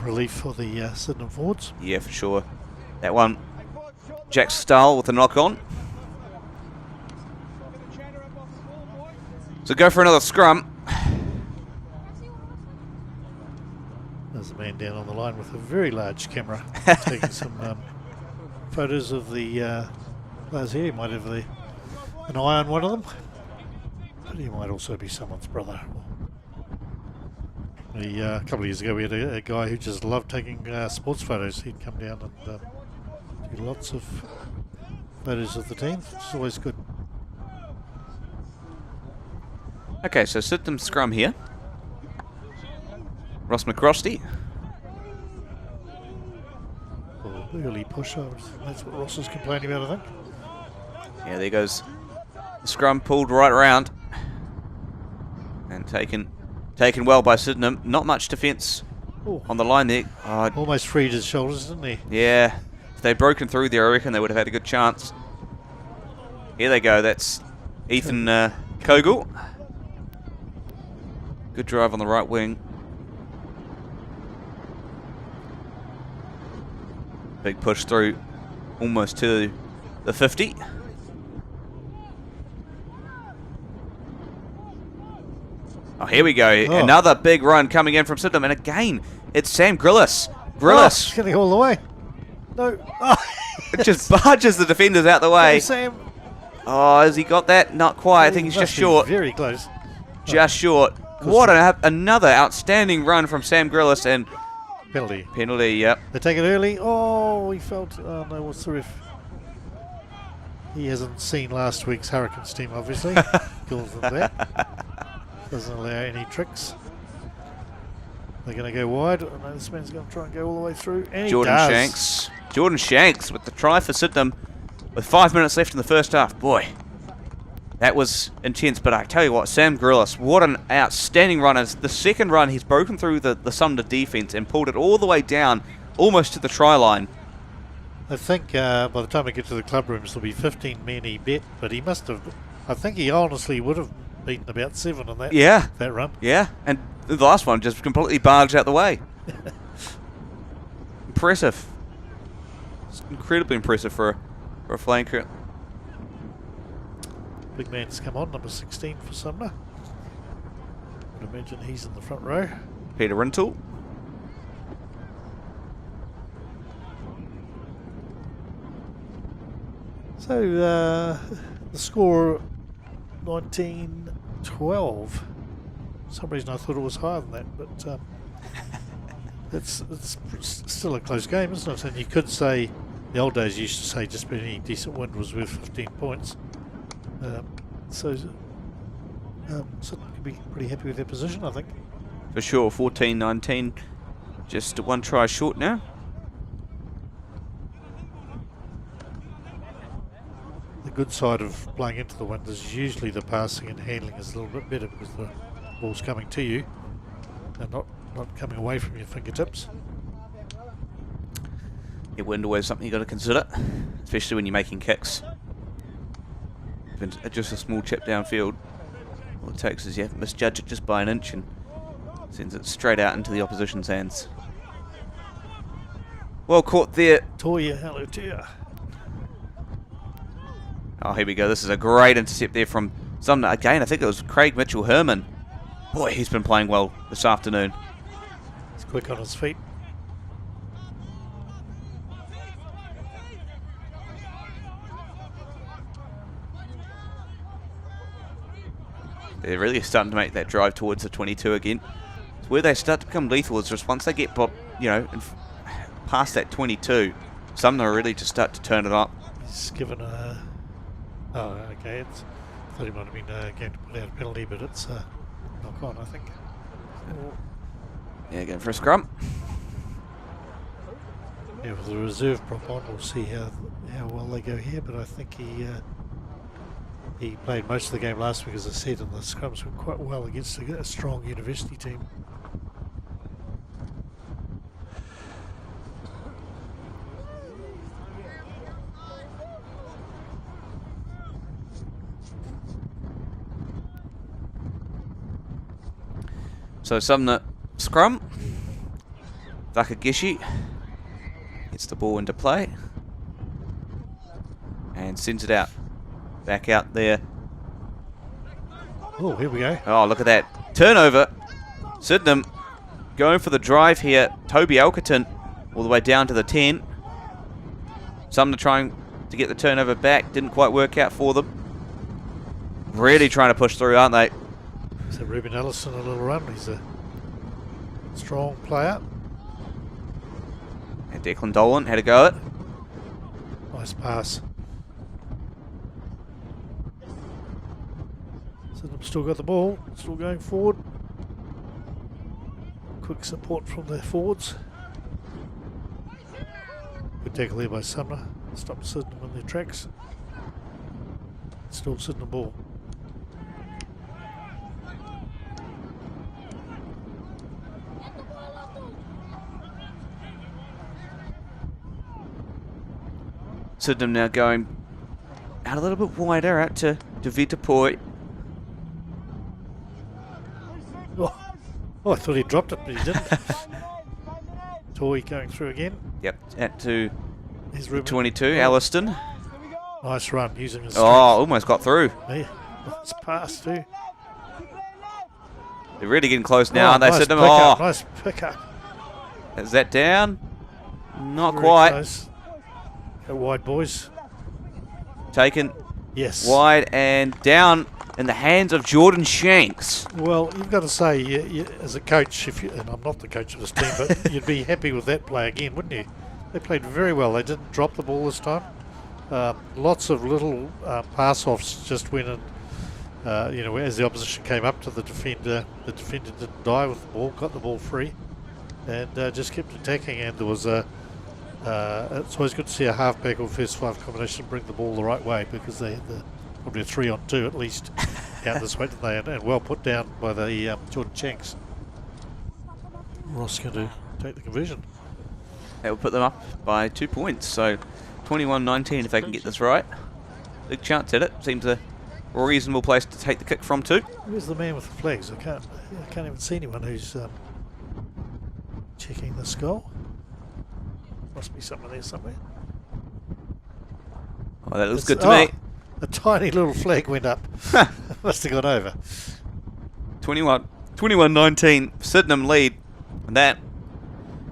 Relief for the Sydenham forwards. Yeah, for sure. That one, Jack Stahl with a knock on. So go for another scrum. There's a man down on the line with a very large camera taking some photos of the players here. He might have an eye on one of them. But he might also be someone's brother. A couple of years ago we had a guy who just loved taking sports photos. He'd come down and do lots of photos of the team, which is always good. Okay, so Sydenham scrum here. Ross McCrosty. Early push, that's what Ross is complaining about, I think. Yeah, there goes the scrum, pulled right around. And taken well by Sydenham. Not much defence on the line there. Oh, almost freed his shoulders, didn't he? Yeah. If they'd broken through there, I reckon they would have had a good chance. Here they go. That's Ethan Kogel. Good drive on the right wing. Big push through almost to the 50. Oh, here we go. Oh. Another big run coming in from Sydenham. And again, it's Sam Grillis. It's getting all the way. No. Oh. It just barges the defenders out the way. Hey, Sam. Oh, has he got that? Not quite. I think he's just short. Very close. Just short. What another outstanding run from Sam Grillis, and Penalty, yep. They take it early. Oh, he felt. Oh no, what's the ref? He hasn't seen last week's Hurricanes team, obviously. Kills them there. Doesn't allow any tricks. They're going to go wide. I know this man's going to try and go all the way through. And Jordan he does. Shanks. Jordan Shanks with the try for Sydenham with 5 minutes left in the first half. Boy, that was intense. But I tell you what, Sam Grillis, what an outstanding run. As the second run, he's broken through the Sumner defence and pulled it all the way down, almost to the try line. I think by the time we get to the club rooms, there'll be 15 men he bet, but he must have. I think he honestly would have beaten about 7 on that run. Yeah, and the last one just completely barged out the way. Impressive. It's incredibly impressive for a flanker. Big man's come on, number 16 for Sumner. I'd imagine he's in the front row. Peter Rintle. So the score 19-12. For some reason I thought it was higher than that, but it's still a close game, isn't it? And you could say, the old days used to say just about any decent win was worth 15 points. So could be pretty happy with their position, I think. For sure, 14-19, just one try short now. The good side of playing into the wind is usually the passing and handling is a little bit better because the ball's coming to you and not coming away from your fingertips. Yeah, wind always something you got to consider, especially when you're making kicks. Even just a small chip downfield, all it takes is you misjudge it just by an inch and sends it straight out into the opposition's hands. Well caught there. Toya, hello to you. Oh, here we go. This is a great intercept there from Sumner. Again, I think it was Craig Mitchell-Herman. Boy, he's been playing well this afternoon. He's quick on his feet. They're really starting to make that drive towards the 22 again. It's where they start to become lethal is just once they get, past that 22, Sumner really just start to turn it up. He's given a... Oh, okay. I thought he might have been going to put out a penalty, but it's knock on, I think. Yeah, going for a scrum. Yeah, with the reserve prop on, we'll see how well they go here, but I think he played most of the game last week, as I said, and the scrums went quite well against a strong university team. So Sumner scrum. Vakagishi gets the ball into play and sends it out. Back out there. Oh, here we go. Oh, look at that. Turnover. Sydenham going for the drive here. Toby Elkerton all the way down to the 10. Sumner trying to get the turnover back. Didn't quite work out for them. Really trying to push through, aren't they? So Ruben Ellison, a little run. He's a strong player. And Declan Dolan had a go at it. Nice pass. Sydenham still got the ball, still going forward. Quick support from their forwards. Good tackle there by Sumner. Stop Sydenham in their tracks. Still Sydenham ball. Sydenham now going out a little bit wider, out to Vitapoi. Oh, I thought he dropped it, but he didn't. Toy going through again. Yep, out to Here's Ruben. 22, Alliston. Nice run, using his Oh, almost got through. Yeah, nice pass too. They're really getting close now, aren't they, nice Sydenham? pickup, Oh, nice pickup. is that down? Not Very quite. close. Go wide, boys. Taken Yes. wide and down in the hands of Jordan Shanks. Well, you've got to say, you, as a coach, and I'm not the coach of this team, but you'd be happy with that play again, wouldn't you? They played very well. They didn't drop the ball this time. Lots of little pass-offs just went in. As the opposition came up to the defender didn't die with the ball, got the ball free, and just kept attacking. And there was it's always good to see a halfback or first five combination bring the ball the right way, because they had probably a 3-on-2 at least out this way, didn't they? And well put down by the Jordan Shanks. Ross going to take the conversion. That will put them up by 2 points. So 21-19 if they can get this right. Big chance at it. Seems a reasonable place to take the kick from too. Where's the man with the flags? I can't even see anyone who's checking this goal. Must be someone there somewhere. Oh, that looks good to me. A tiny little flag went up. Must have gone over. 21-19, Sydenham lead. And that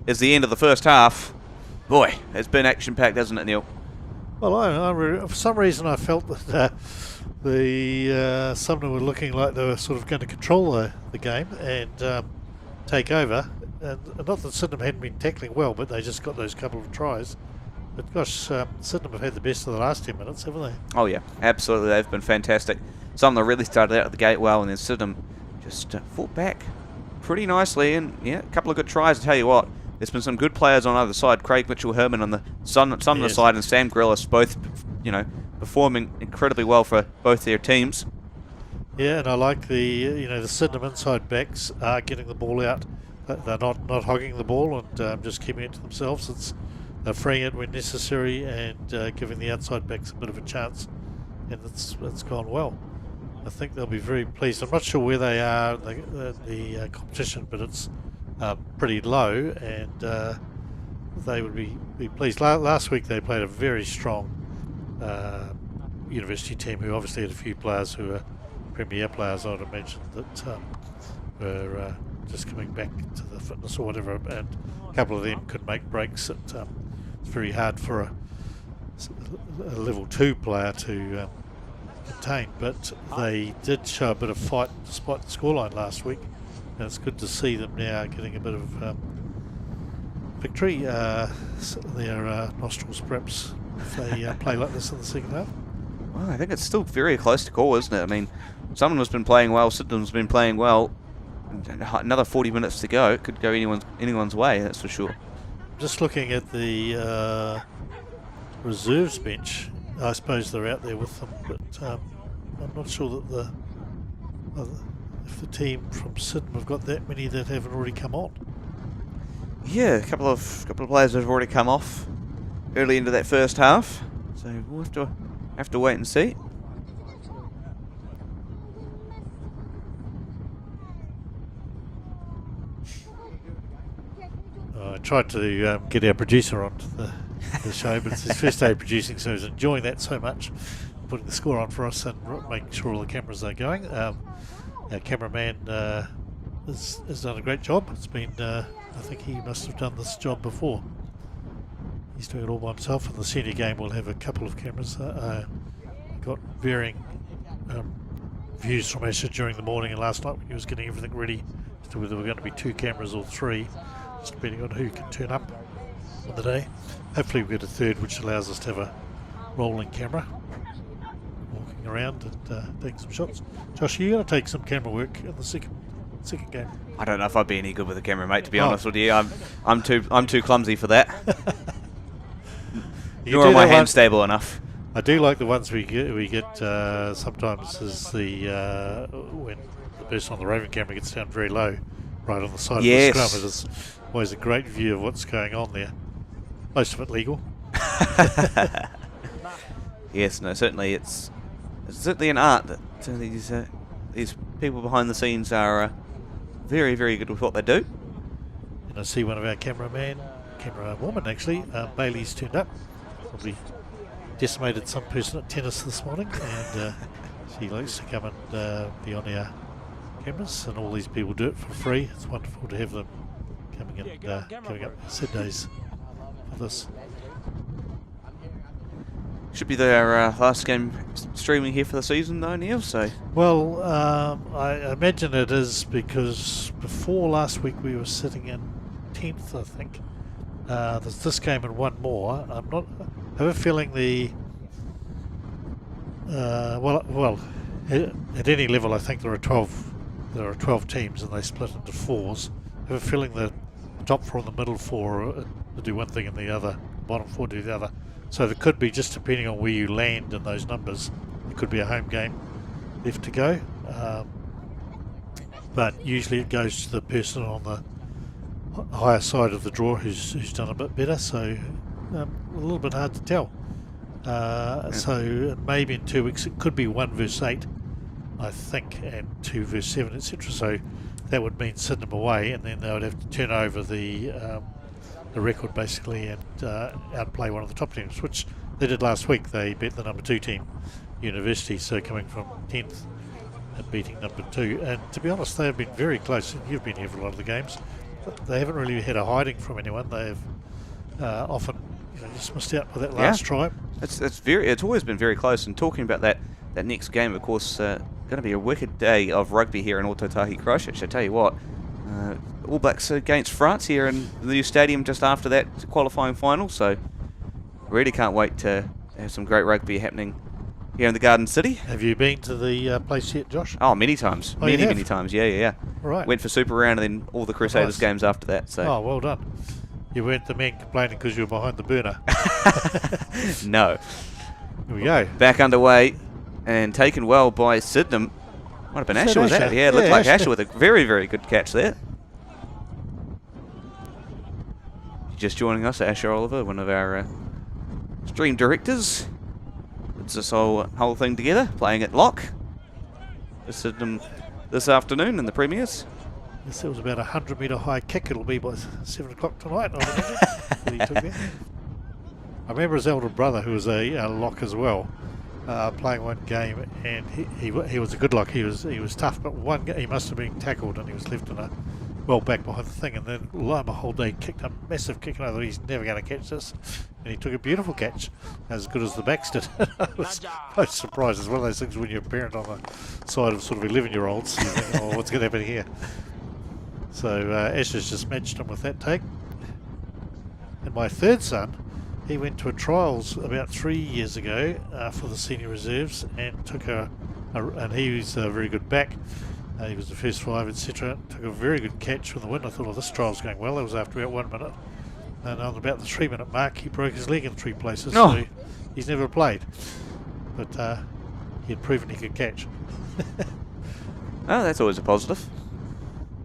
is the end of the first half. Boy, it's been action-packed, hasn't it, Neil? Well, for some reason I felt that the Sumner were looking like they were sort of going to control the game and take over. And not that Sydenham hadn't been tackling well, but they just got those couple of tries. But gosh, Sydenham have had the best of the last 10 minutes, haven't they? Oh yeah, absolutely. They've been fantastic. Sumner really started out at the gate well, and then Sydenham just fought back pretty nicely. And yeah, a couple of good tries. I tell you what, there's been some good players on either side. Craig Mitchell-Herman on the Sumner side, and Sam Grillis both, performing incredibly well for both their teams. Yeah, and I like the Sydenham inside backs are getting the ball out. They're not hogging the ball and just keeping it to themselves. They're freeing it when necessary and giving the outside backs a bit of a chance, and it's gone well. I think they'll be very pleased. I'm not sure where they are in the competition, but it's pretty low, and they would be pleased. Last week they played a very strong university team who obviously had a few players who are Premier players, I would imagine, that were just coming back to the fitness or whatever, and a couple of them could make breaks. It's very hard for a level 2 player to contain, but they did show a bit of fight despite the scoreline last week, and it's good to see them now getting a bit of victory. Their nostrils perhaps if they play like this in the second half. Well, I think it's still very close to call, isn't it? I mean, someone has been playing well, Sydenham's been playing well. Another 40 minutes to go. It could go anyone's way, that's for sure. Just looking at the reserves bench, I suppose they're out there with them, but I'm not sure that if the team from Sydenham have got that many that haven't already come on. Yeah, a couple of players have already come off early into that first half, so we'll have to wait and see. I tried to get our producer onto the show, but it's his first day producing, so he's enjoying that so much, putting the score on for us and making sure all the cameras are going. Our cameraman has done a great job. It's been, I think he must have done this job before. He's doing it all by himself. In the senior game, we'll have a couple of cameras. Got varying views from Asher during the morning, and last night when he was getting everything ready as to whether there were going to be 2 cameras or 3. Depending on who can turn up on the day. Hopefully we get a 3rd, which allows us to have a rolling camera walking around and taking some shots. Josh, are you going to take some camera work in the second game? I don't know if I'd be any good with a camera, mate, to be honest with you. I'm too clumsy for that. Nor are my hands stable enough. I do like the ones we get sometimes is the when the person on the roving camera gets down very low, right on the side of the scrum. It is always a great view of what's going on there. Most of it legal. Yes, no, certainly it's certainly an art that these people behind the scenes are very, very good with what they do. And I see one of our camera woman actually, Bailey's turned up. Probably decimated some person at tennis this morning, and she likes to come and be on our cameras, and all these people do it for free. It's wonderful to have them coming in, coming up Sydney's for this. Should be their last game streaming here for the season, though, Neil. So, well, I imagine it is, because before last week we were sitting in 10th, I think. There's this game and one more. I have a feeling the Well, at any level, I think there are 12. There are 12 teams, and they split into fours. I have a feeling the top four and the middle four do one thing, and the bottom four do the other. So there could be, just depending on where you land in those numbers, there could be a home game left to go. But usually it goes to the person on the higher side of the draw who's done a bit better. So a little bit hard to tell. So maybe in 2 weeks it could be 1 versus 8, I think, and 2 versus 7, etc. So that would mean Sydenham away, and then they would have to turn over the record basically and outplay one of the top teams, which they did last week. They beat the number 2 team, University, so coming from 10th and beating number 2. And to be honest, they have been very close. And you've been here for a lot of the games. But they haven't really had a hiding from anyone. They have often just missed out by that last try. It's always been very close. And talking about that next game, of course, going to be a wicked day of rugby here in Ōtautahi Christchurch. I tell you what, All Blacks against France here in the new stadium just after that qualifying final. So really can't wait to have some great rugby happening here in the Garden City. Have you been to the place yet, Josh? Oh, many times. Oh, many times. Yeah. Right. Went for Super Round and then all the Crusaders games after that. So. Oh, well done. You weren't the man complaining because you were behind the burner. No. Here we go. Back underway and taken well by Sydenham. Might have been Asher with that. Yeah, it looked like Asher with a very, very good catch there. Just joining us, Asher Olliver, one of our stream directors. Puts this whole thing together, playing at lock for Sydenham this afternoon in the Premiers. Yes, it was about a 100-metre high kick. It'll be by 7 o'clock tonight, I imagine, that he took there. I remember his elder brother, who was a lock as well, playing one game, and he was a good lock. He was tough, but he must have been tackled, and he was left in a well back behind the thing, and then lo and behold, they kicked a massive kick, and I thought he's never going to catch this, and he took a beautiful catch, as good as the backs did. I was surprised. It's one of those things when you're a parent on the side of sort of 11-year-olds, you think, oh, what's going to happen here? So Asher's just matched him with that take. And my third son, he went to a trials about 3 years ago for the senior reserves, and took and he was a very good back. He was the first 5, etc. Took a very good catch from the wind. I thought, oh, this trial's going well. It was after about 1 minute. And on about the 3-minute mark, he broke his leg in 3 places. Oh. So he's never played. But he had proven he could catch. Oh, that's always a positive.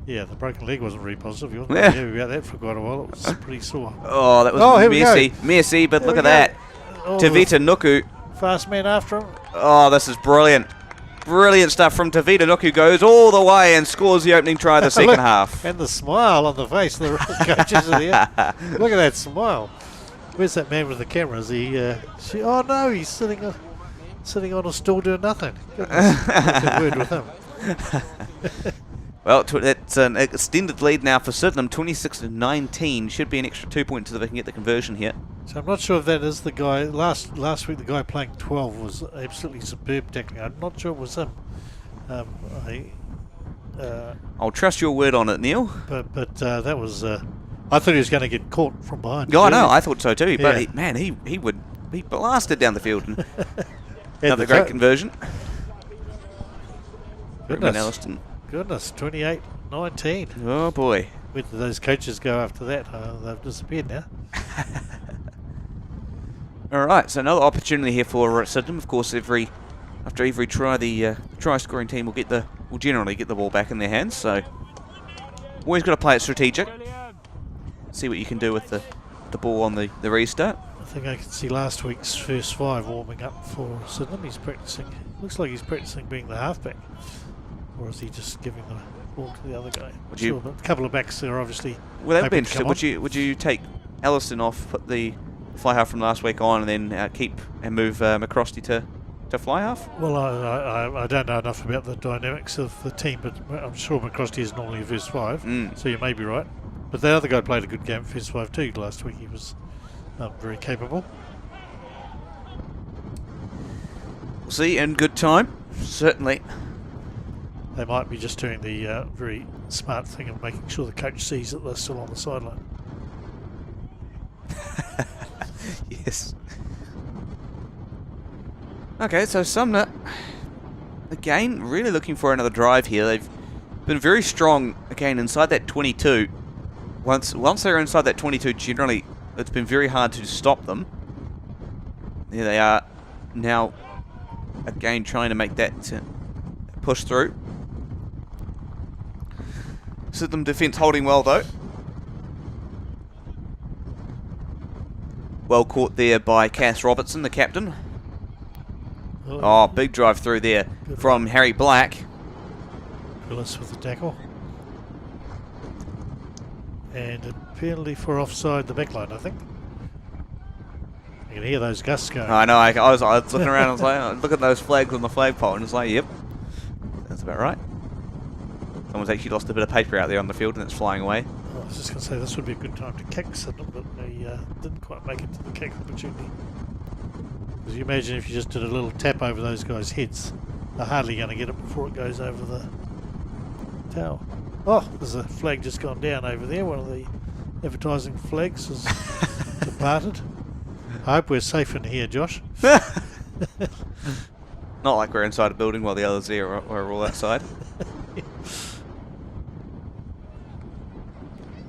Yeah, the broken leg wasn't really positive. He wasn't happy about that for quite a while. It was pretty sore. Oh, that was messy, but look at that. Oh, Tavita Nuku. Fast man after him. Oh, this is brilliant. Brilliant stuff from Tavita Nuku. Goes all the way and scores the opening try of the second half. And the smile on the face of the coaches are there. Look at that smile. Where's that man with the camera? Is he? Oh no, he's sitting on a stool doing nothing. Goodness, a word with him. Well, that's an extended lead now for Sydenham, 26-19. Should be an extra 2 points if they can get the conversion here. So I'm not sure if that is the guy. Last week, the guy playing 12 was absolutely superb tackling. I'm not sure it was him. I'll trust your word on it, Neil. But that was. I thought he was going to get caught from behind. Yeah, I know. I thought so too. But he would be blasted down the field. And another great conversion. Goodness, 28-19. Oh boy. Where did those coaches go after that? They've disappeared now. Alright, so another opportunity here for Sydenham. Of course, after every try, the try scoring team will generally get the ball back in their hands, so always got to play it strategic. See what you can do with the ball on the restart. I think I can see last week's first 5 warming up for Sydenham. He's practicing. Looks like he's practicing being the halfback. Or is he just giving the ball to the other guy? But a couple of backs are obviously. Well, that would be interesting. Would you take Alliston off, put the fly half from last week on, and then keep and move McCrosty to fly half? Well, I don't know enough about the dynamics of the team, but I'm sure McCrosty is normally a first 5, so you may be right. But the other guy played a good game first 5 too last week. He was very capable. We'll see in good time, certainly. They might be just doing the very smart thing of making sure the coach sees that they're still on the sideline. Yes. Okay, so Sumner, again, really looking for another drive here. They've been very strong, again, inside that 22. Once they're inside that 22, generally, it's been very hard to stop them. There they are now, again, trying to make that push through. Sydenham defence holding well, though. Well caught there by Cass Robertson, the captain. Oh, big drive through there from Harry Black. Willis with the tackle. And a penalty for offside the backline, I think. You can hear those gusts going. I know, I was looking around and I was like, look at those flags on the flagpole, and it's like, yep, that's about right. Someone's actually lost a bit of paper out there on the field and it's flying away. I was just going to say this would be a good time to kick Sydenham, but they didn't quite make it to the kick opportunity. Because you imagine if you just did a little tap over those guys' heads, they're hardly going to get it before it goes over the towel. Oh, there's a flag just gone down over there. One of the advertising flags has departed. I hope we're safe in here, Josh. Not like we're inside a building while the others there are all outside.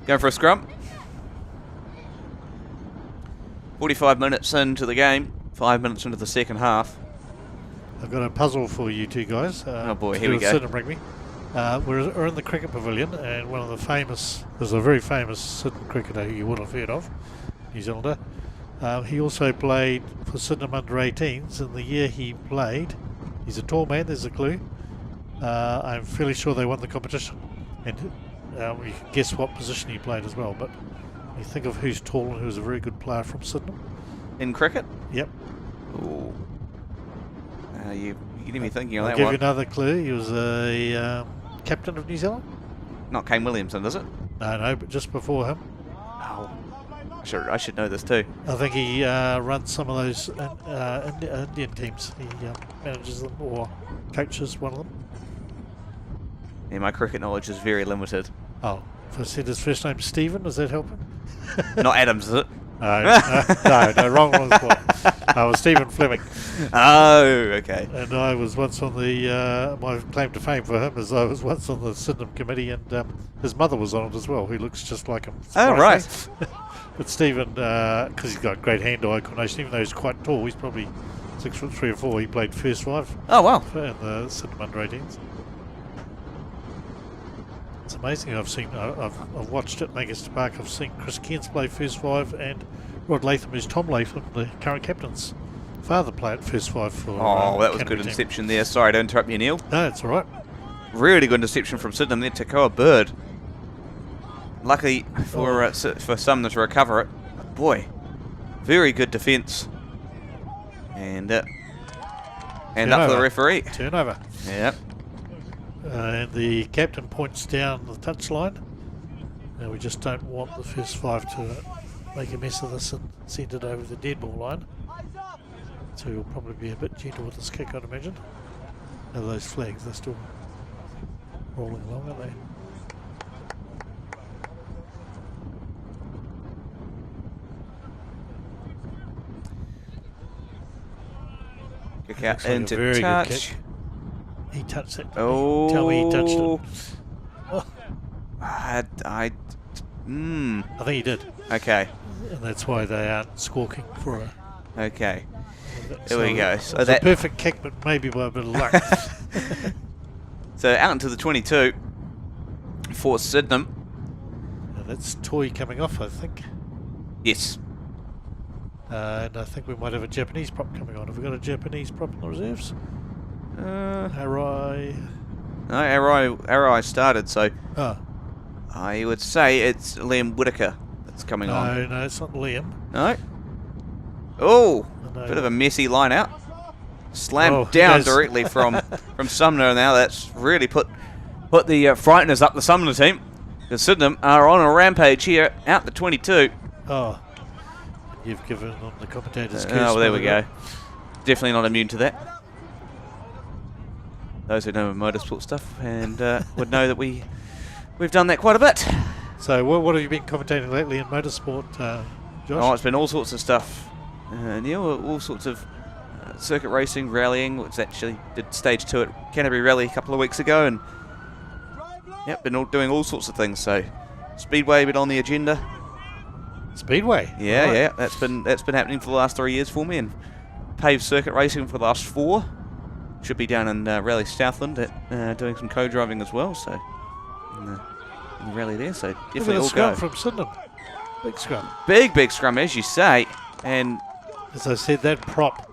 Going for a scrum. 45 minutes into the game. 5 minutes into the second half. I've got a puzzle for you two guys. Oh boy, here we go. Sydenham Rugby. We're in the cricket pavilion, and one of the famous, there's a very famous Sydenham cricketer who you would have heard of, New Zealander. He also played for Sydenham under-18s, and the year he played, he's a tall man, there's a clue. I'm fairly sure they won the competition, and you can guess what position he played as well, but you think of who's tall and who's a very good player from Sydenham. In cricket? Yep. Ooh. You're getting me thinking on I'll that give one. you another clue. He was a captain of New Zealand. Not Kane Williamson, is it? No, but just before him. Oh, I should know this too. I think he runs some of those Indian teams. He manages them or coaches one of them. Yeah, my cricket knowledge is very limited. Oh, if I said his first name Stephen, does that help him? Not Adams, is it? No, wrong one. I was Stephen Fleming. Oh, okay. And I was once on the, my claim to fame for him is I was once on the Sydenham committee, and his mother was on it as well, who looks just like him. Oh, right. But Stephen, because he's got great hand-eye coordination, even though he's quite tall, he's probably 6'3" or 4", he played first five. Oh, wow. In the Sydenham under-18s. It's amazing. I've watched it, Lancaster Park. I've seen Chris Cairns play first five, and Rod Latham, who's Tom Latham, the current captain's father, played first five for. Oh, that was Canterbury good team. interception there. Sorry to interrupt you, Neil. No, it's all right. Really good interception from Sydenham there. Takoa Bird. Luckily for Sumner to recover it. But boy, very good defence. And up for the referee. Turnover. Yep. And the captain points down the touchline. And we just don't want the first five to make a mess of this and send it over the dead ball line. So we'll probably be a bit gentle with this kick, I'd imagine. Now those flags, they're still rolling along, aren't they? Kick out Looks like a into very good touch. kick. He touched it. Oh. Tell me he touched it. Oh, I I think he did. Okay. And that's why they aren't squawking for a... Okay. There we go. So It's a perfect kick, but maybe by a bit of luck. So out into the 22 for Sydenham. And that's Toy coming off, I think. Yes. And I think we might have a Japanese prop coming on. Have we got a Japanese prop in the reserves? Harai. No, Arai started, so Oh. I would say it's Liam Whitaker that's coming on. No, it's not Liam. No? Oh, No. bit of a messy line out. Slammed Oh, down yes. directly from Sumner now. That's really put the frighteners up the Sumner team. Because Sydenham are on a rampage here out the 22. Oh. You've given them the commentator's curse. Oh, well, there by we the go. way. Definitely not immune to that. Those who know motorsport stuff and would know that we've done that quite a bit. So what have you been commentating lately in motorsport, Josh? Oh, it's been all sorts of stuff, Neil. All sorts of circuit racing, rallying. Was actually did stage 2 at Canterbury Rally a couple of weeks ago, and yep, been doing all sorts of things. So Speedway been on the agenda. Speedway. Yeah, right. yeah, that's been happening for the last 3 years for me, and paved circuit racing for the last 4. Should be down in Rally Southland at, doing some co-driving as well. So in the rally there, so definitely all go. From Sydenham. Big scrum. Big scrum, as you say, and as I said, that prop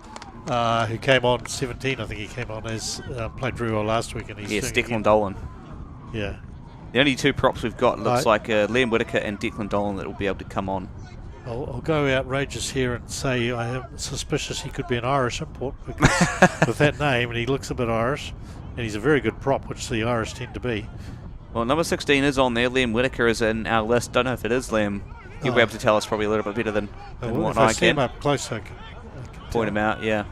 who came on 17, I think he came on as played very well last week, and he's Declan Dolan. Yeah. The only 2 props we've got looks like Liam Whitaker and Declan Dolan that will be able to come on. I'll go outrageous here and say I am suspicious he could be an Irish import because with that name, and he looks a bit Irish, and he's a very good prop, which the Irish tend to be. Well, number 16 is on there. Liam Whitaker is in our list. Don't know if it is Liam. He'll be able to tell us probably a little bit better than what I can. See him up close, I can point him out, yeah.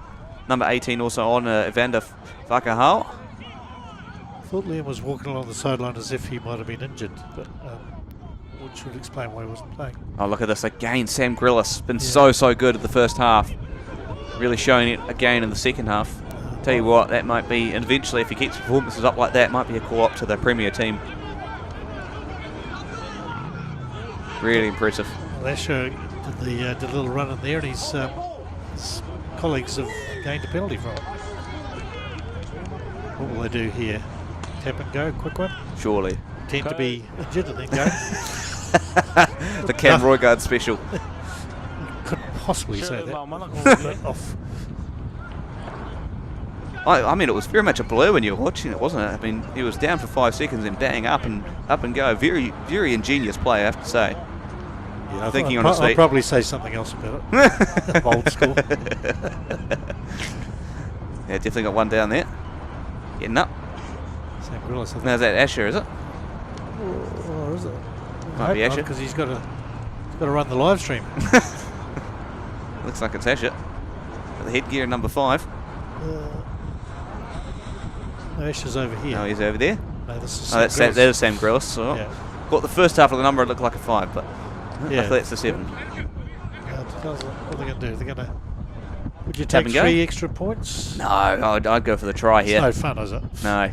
Number 18 also on, Evander Whakahau. I thought Liam was walking along the sideline as if he might have been injured, but which would explain why he wasn't playing. Oh, look at this again. Sam Grillis been so good at the first half. Really showing it again in the second half. Tell you what, that might be, and eventually if he keeps performances up like that, might be a call-up to the Premier team. Really impressive. Well, Asher did a little run in there, and his colleagues have gained a penalty from it. What will they do here? Tap and go, quick one? Surely. Tend to be injured and then go. The Cam Roygaard special. Couldn't possibly say that. Off. I mean, it was very much a blur when you were watching it, wasn't it? I mean, he was down for 5 seconds and bang, up and go. Very, very ingenious play, I have to say. Yeah, Thinking on his feet. I'll probably say something else about it. Old school. Yeah, definitely got one down there. Getting up. Sam Grillis. Now is that Asher, is it? Or is it? Might be Asher. Because he's got to run the live stream. Looks like it's Asher. Got the headgear number 5. No, Asher's over here. No, he's over there. No, this is that is Sam Grillis. So yeah. Got the first half of the number, it looked like a 5, but yeah. luckily it's a 7. What are they going to do? They're going to. Would you Tap take and 3 go? extra points? No, I'd go for the try here. It's no fun, is it? No.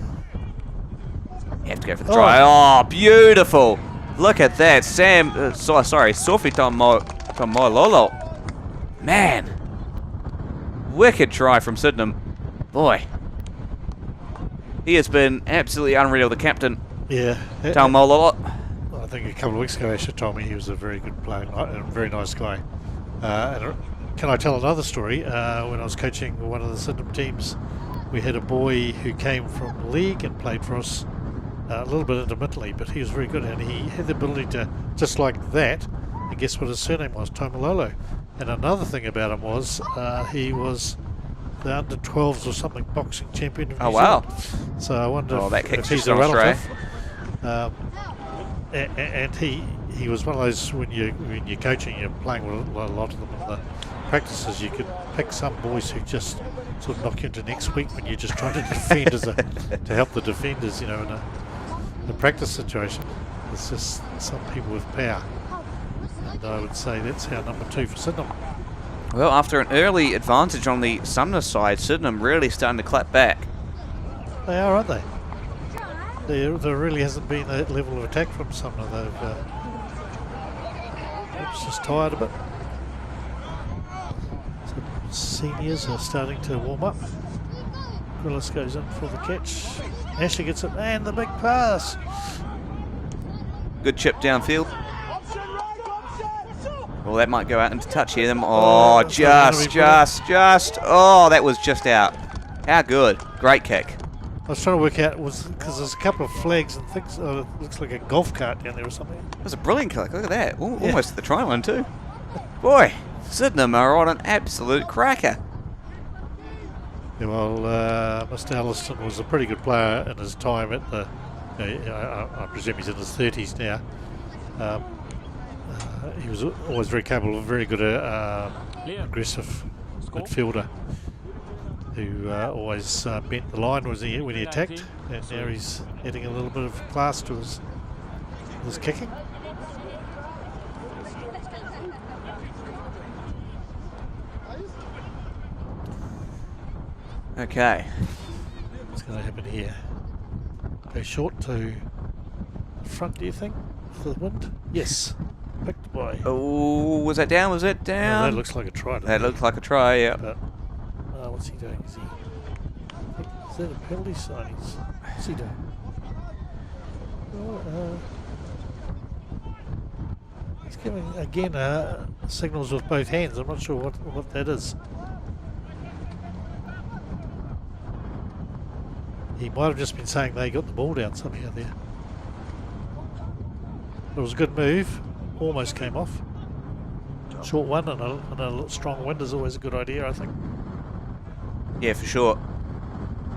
You have to go for the try. Oh, beautiful! Look at that, Sam. Sorry, Sophie Lolo. Man, wicked try from Sydenham. Boy, he has been absolutely unreal. The captain. Yeah. Taumololo. I think a couple of weeks ago, Asher told me he was a very good player and a very nice guy. Can I tell another story? When I was coaching one of the Sydenham teams, we had a boy who came from league and played for us a little bit intermittently, but he was very good, and he had the ability to, just like that, and guess what his surname was? Tomalolo. And another thing about him was he was the under-12s or something boxing champion of New Zealand. So I wonder if he's a relative. And he was one of those, when you're coaching, you're playing with a lot of them in the practices, you could pick some boys who just sort of knock you into next week when you're just trying to defend to help the defenders, in a practice situation. It's just some people with power. And I would say that's our number 2 for Sydenham. Well, after an early advantage on the Sumner side, Sydenham really starting to clap back. They are, aren't they? There really hasn't been that level of attack from Sumner. They've perhaps just tired a bit. So seniors are starting to warm up. Grillis goes in for the catch. Asher gets it, and the big pass. Good chip downfield. Well, that might go out into touch here. Just. Oh, that was just out. How good. Great kick. I was trying to work out, because there's a couple of flags and things. It looks like a golf cart down there or something. It was a brilliant kick. Look at that. Almost to the try line too. Boy, Sydenham are on an absolute cracker. Yeah, well, Mr. Alliston was a pretty good player in his time at the. I presume he's in his 30s now. He was always very capable, very good, aggressive midfielder who always bent the line when he attacked, and now he's adding a little bit of class to his kicking. Okay. What's going to happen here? Go short to the front, do you think? For the wind? Yes. Picked by. Oh, was that down? Was it down? Oh, that looks like a try. That looked like a try, yeah. But what's he doing? Is that a penalty sign? What's he doing? He's giving again signals with both hands. I'm not sure what that is. He might have just been saying they got the ball down somehow there. It was a good move. Almost came off. Short one and a strong wind is always a good idea, I think. Yeah, for sure.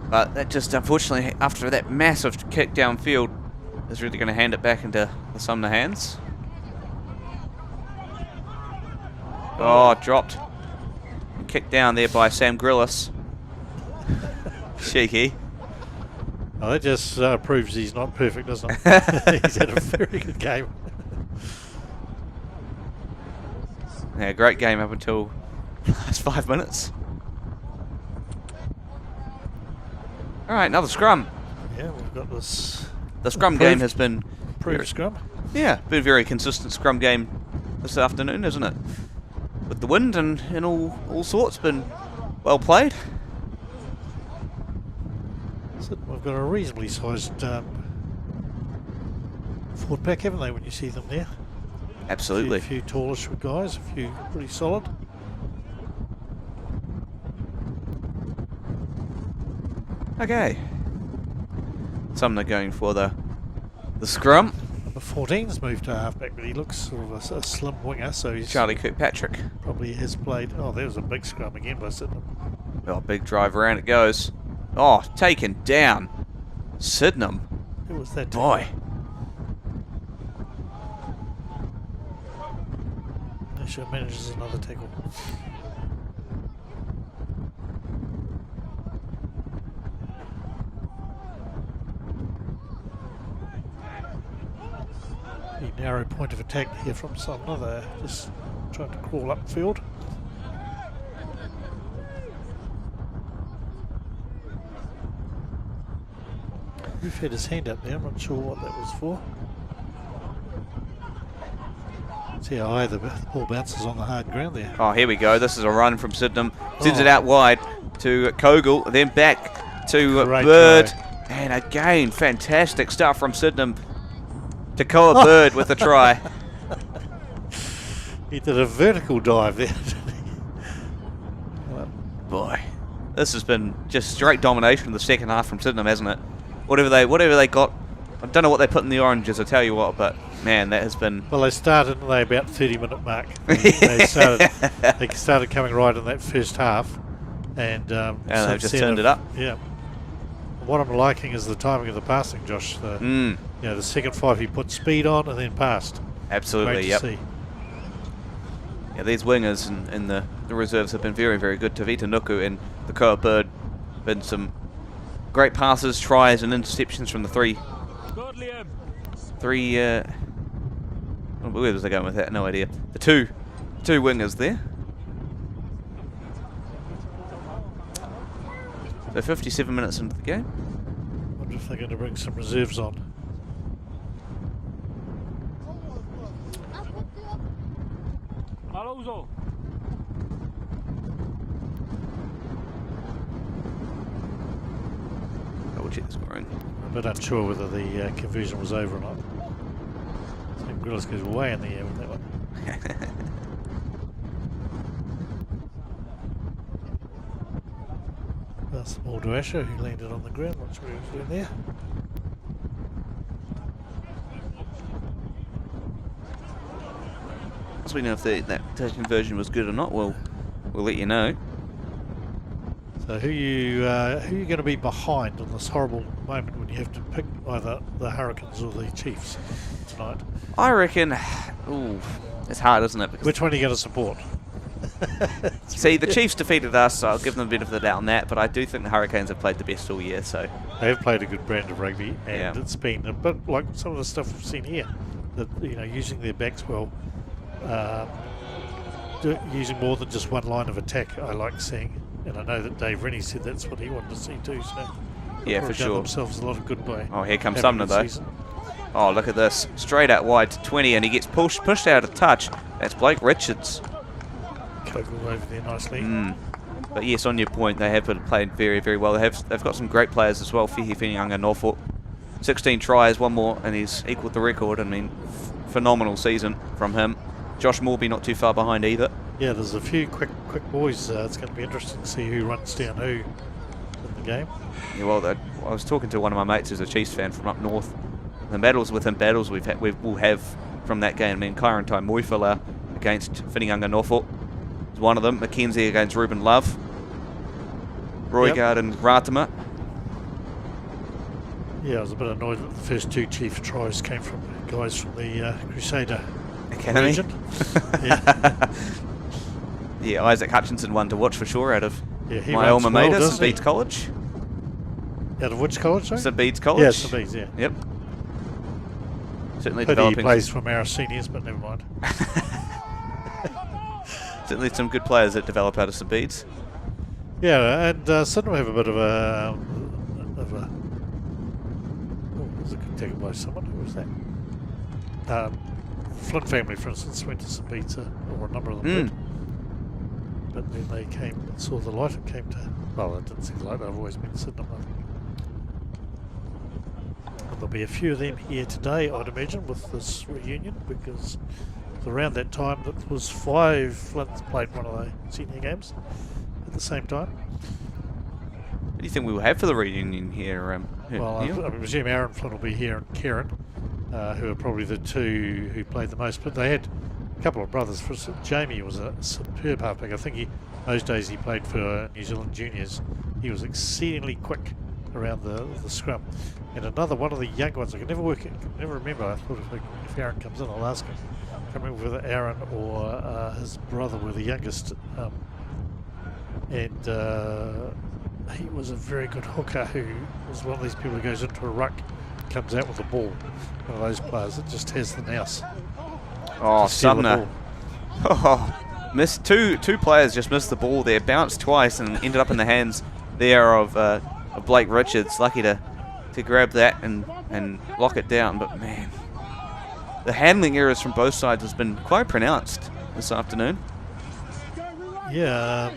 But that just, unfortunately, after that massive kick downfield, is really going to hand it back into the Sumner hands. Oh, dropped. Kicked down there by Sam Grillis. Cheeky. Oh, that just proves he's not perfect, doesn't it? He's had a very good game. Yeah, great game up until the last 5 minutes. Alright, another scrum. Yeah, we've got this. The scrum game has been... Improved scrum. Yeah, been a very consistent scrum game this afternoon, isn't it? With the wind and all sorts, been well played. So we've got a reasonably sized forward pack, haven't they, when you see them there? Absolutely. A few tallish guys, a few pretty solid. Okay. Sumner going for the scrum. Number 14's moved to halfback, but he looks sort of a slim winger, so he's Charlie Kirkpatrick. probably has played. Oh, there was a big scrum again by Sydenham. Oh, big drive around it goes. Oh, taken down. Sydenham. Who was that? Boy. Asher manages another tackle. A narrow point of attack here from Sumner. They're just trying to crawl upfield. We've had his hand up there. I'm not sure what that was for. See how high the ball bounces on the hard ground there. Oh, here we go. This is a run from Sydenham. Sends it out wide to Kogel, then back to Great Bird. try. And again, fantastic stuff from Sydenham. Takoa Bird with the try. He did a vertical dive there. Boy, this has been just straight domination in the second half from Sydenham, hasn't it? Whatever they got, I don't know what they put in the oranges, I tell you what, but man, that has been... Well, they started about 30-minute mark. They started coming right in that first half, and they've just turned it up. Yeah. What I'm liking is the timing of the passing, Josh. You know, the second five he put speed on and then passed. Absolutely, Great to yep. see. Yeah, these wingers in the reserves have been very, very good. Tavita Nuku and the Koa Bird. Been some great passes, tries, and interceptions from the three. Where was I going with that? No idea. The two wingers there. So 57 minutes into the game. I wonder if they're going to bring some reserves on. I will check the scoring. I'm a bit unsure whether the conversion was over or not. So Grillis goes way in the air with that one. Pass the ball to Asher, who landed on the ground. Not sure what he was doing there. Once we know if that conversion was good or not, we'll let you know. So who you going to be behind on this horrible moment when you have to pick either the Hurricanes or the Chiefs tonight? I reckon. Ooh, it's hard, isn't it? Because which one are you going to support? see, the Chiefs defeated us, so I'll give them a bit of the doubt on that. But I do think the Hurricanes have played the best all year. So they have played a good brand of rugby, and yeah. It's been a bit like some of the stuff we've seen here. That using their backs well. using more than just one line of attack, I like seeing. And I know that Dave Rennie said that's what he wanted to see too. So Yeah, for sure. Themselves a lot of good by. Oh, here comes Sumner though. Season. Oh, look at this. Straight out wide to 20, and he gets pushed out of touch. That's Blake Richards. Kogel over there nicely. But yes, on your point, they have played very, very well. They've got some great players as well. Whihi Whinianga Norfolk, 16 tries, one more, and he's equalled the record. I mean, phenomenal season from him. Josh Morby not too far behind either. Yeah, there's a few quick boys. It's going to be interesting to see who runs down who in the game. Yeah, well, I was talking to one of my mates who's a Chiefs fan from up north. The battles within battles we'll have from that game. I mean, Kairantai Moifala against Whinianga Norfolk is one of them. Mackenzie against Ruben Love. Roigard and Ratama. Yeah, I was a bit annoyed that the first 2 Chief tries came from guys from the Crusader Academy. region. Yeah. Yeah, Isaac Hutchinson one to watch for sure out of He my runs alma well, mater, doesn't St he? Bede's College. Out of which college, sorry? St Bede's College. Yeah, St Bede's, yeah. Yep. Certainly Pity he developing. plays from our seniors, but never mind. Certainly some good players that develop out of St Bede's. Yeah, and Sydenham have a bit of a was a good tackle by someone. Who was that? Flynn family, for instance, went to St Bede's, or a number of them did. But then they came and saw the light and came to, well, it didn't see the light, they've always been Sydenham. There'll be a few of them here today, I'd imagine, with this reunion, because around that time that was 5 Flynn's played one of the senior games at the same time. What do you think we will have for the reunion here? Well, I presume Aaron Flynn will be here and Kieran, who are probably the 2 who played the most, but they had a couple of brothers. For Jamie was a superb halfback. I think those days he played for New Zealand juniors. He was exceedingly quick around the scrum. And another one of the young ones, I can never remember. I thought if Aaron comes in, I'll ask him. I can't remember whether Aaron or his brother were the youngest. He was a very good hooker who was one of these people who goes into a ruck, comes out with the ball. One of those players that just has the nous. Oh, Sumner. Oh, missed two players just missed the ball there, bounced twice and ended up in the hands there of Blake Richards. Lucky to grab that and lock it down, but man, the handling errors from both sides has been quite pronounced this afternoon. Yeah,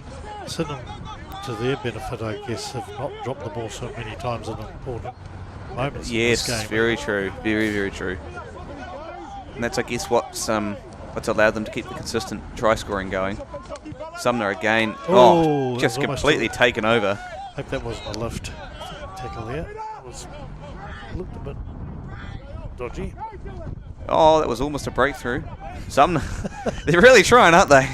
Sydenham, to their benefit, I guess, have not dropped the ball so many times in important moments. Yes, in this game. very true, very, very true. And that's, I guess, what's allowed them to keep the consistent try scoring going. Sumner again, just completely taken over. I hope that wasn't a lift tackle there. Looked a bit dodgy. Oh, that was almost a breakthrough. Sumner, they're really trying, aren't they?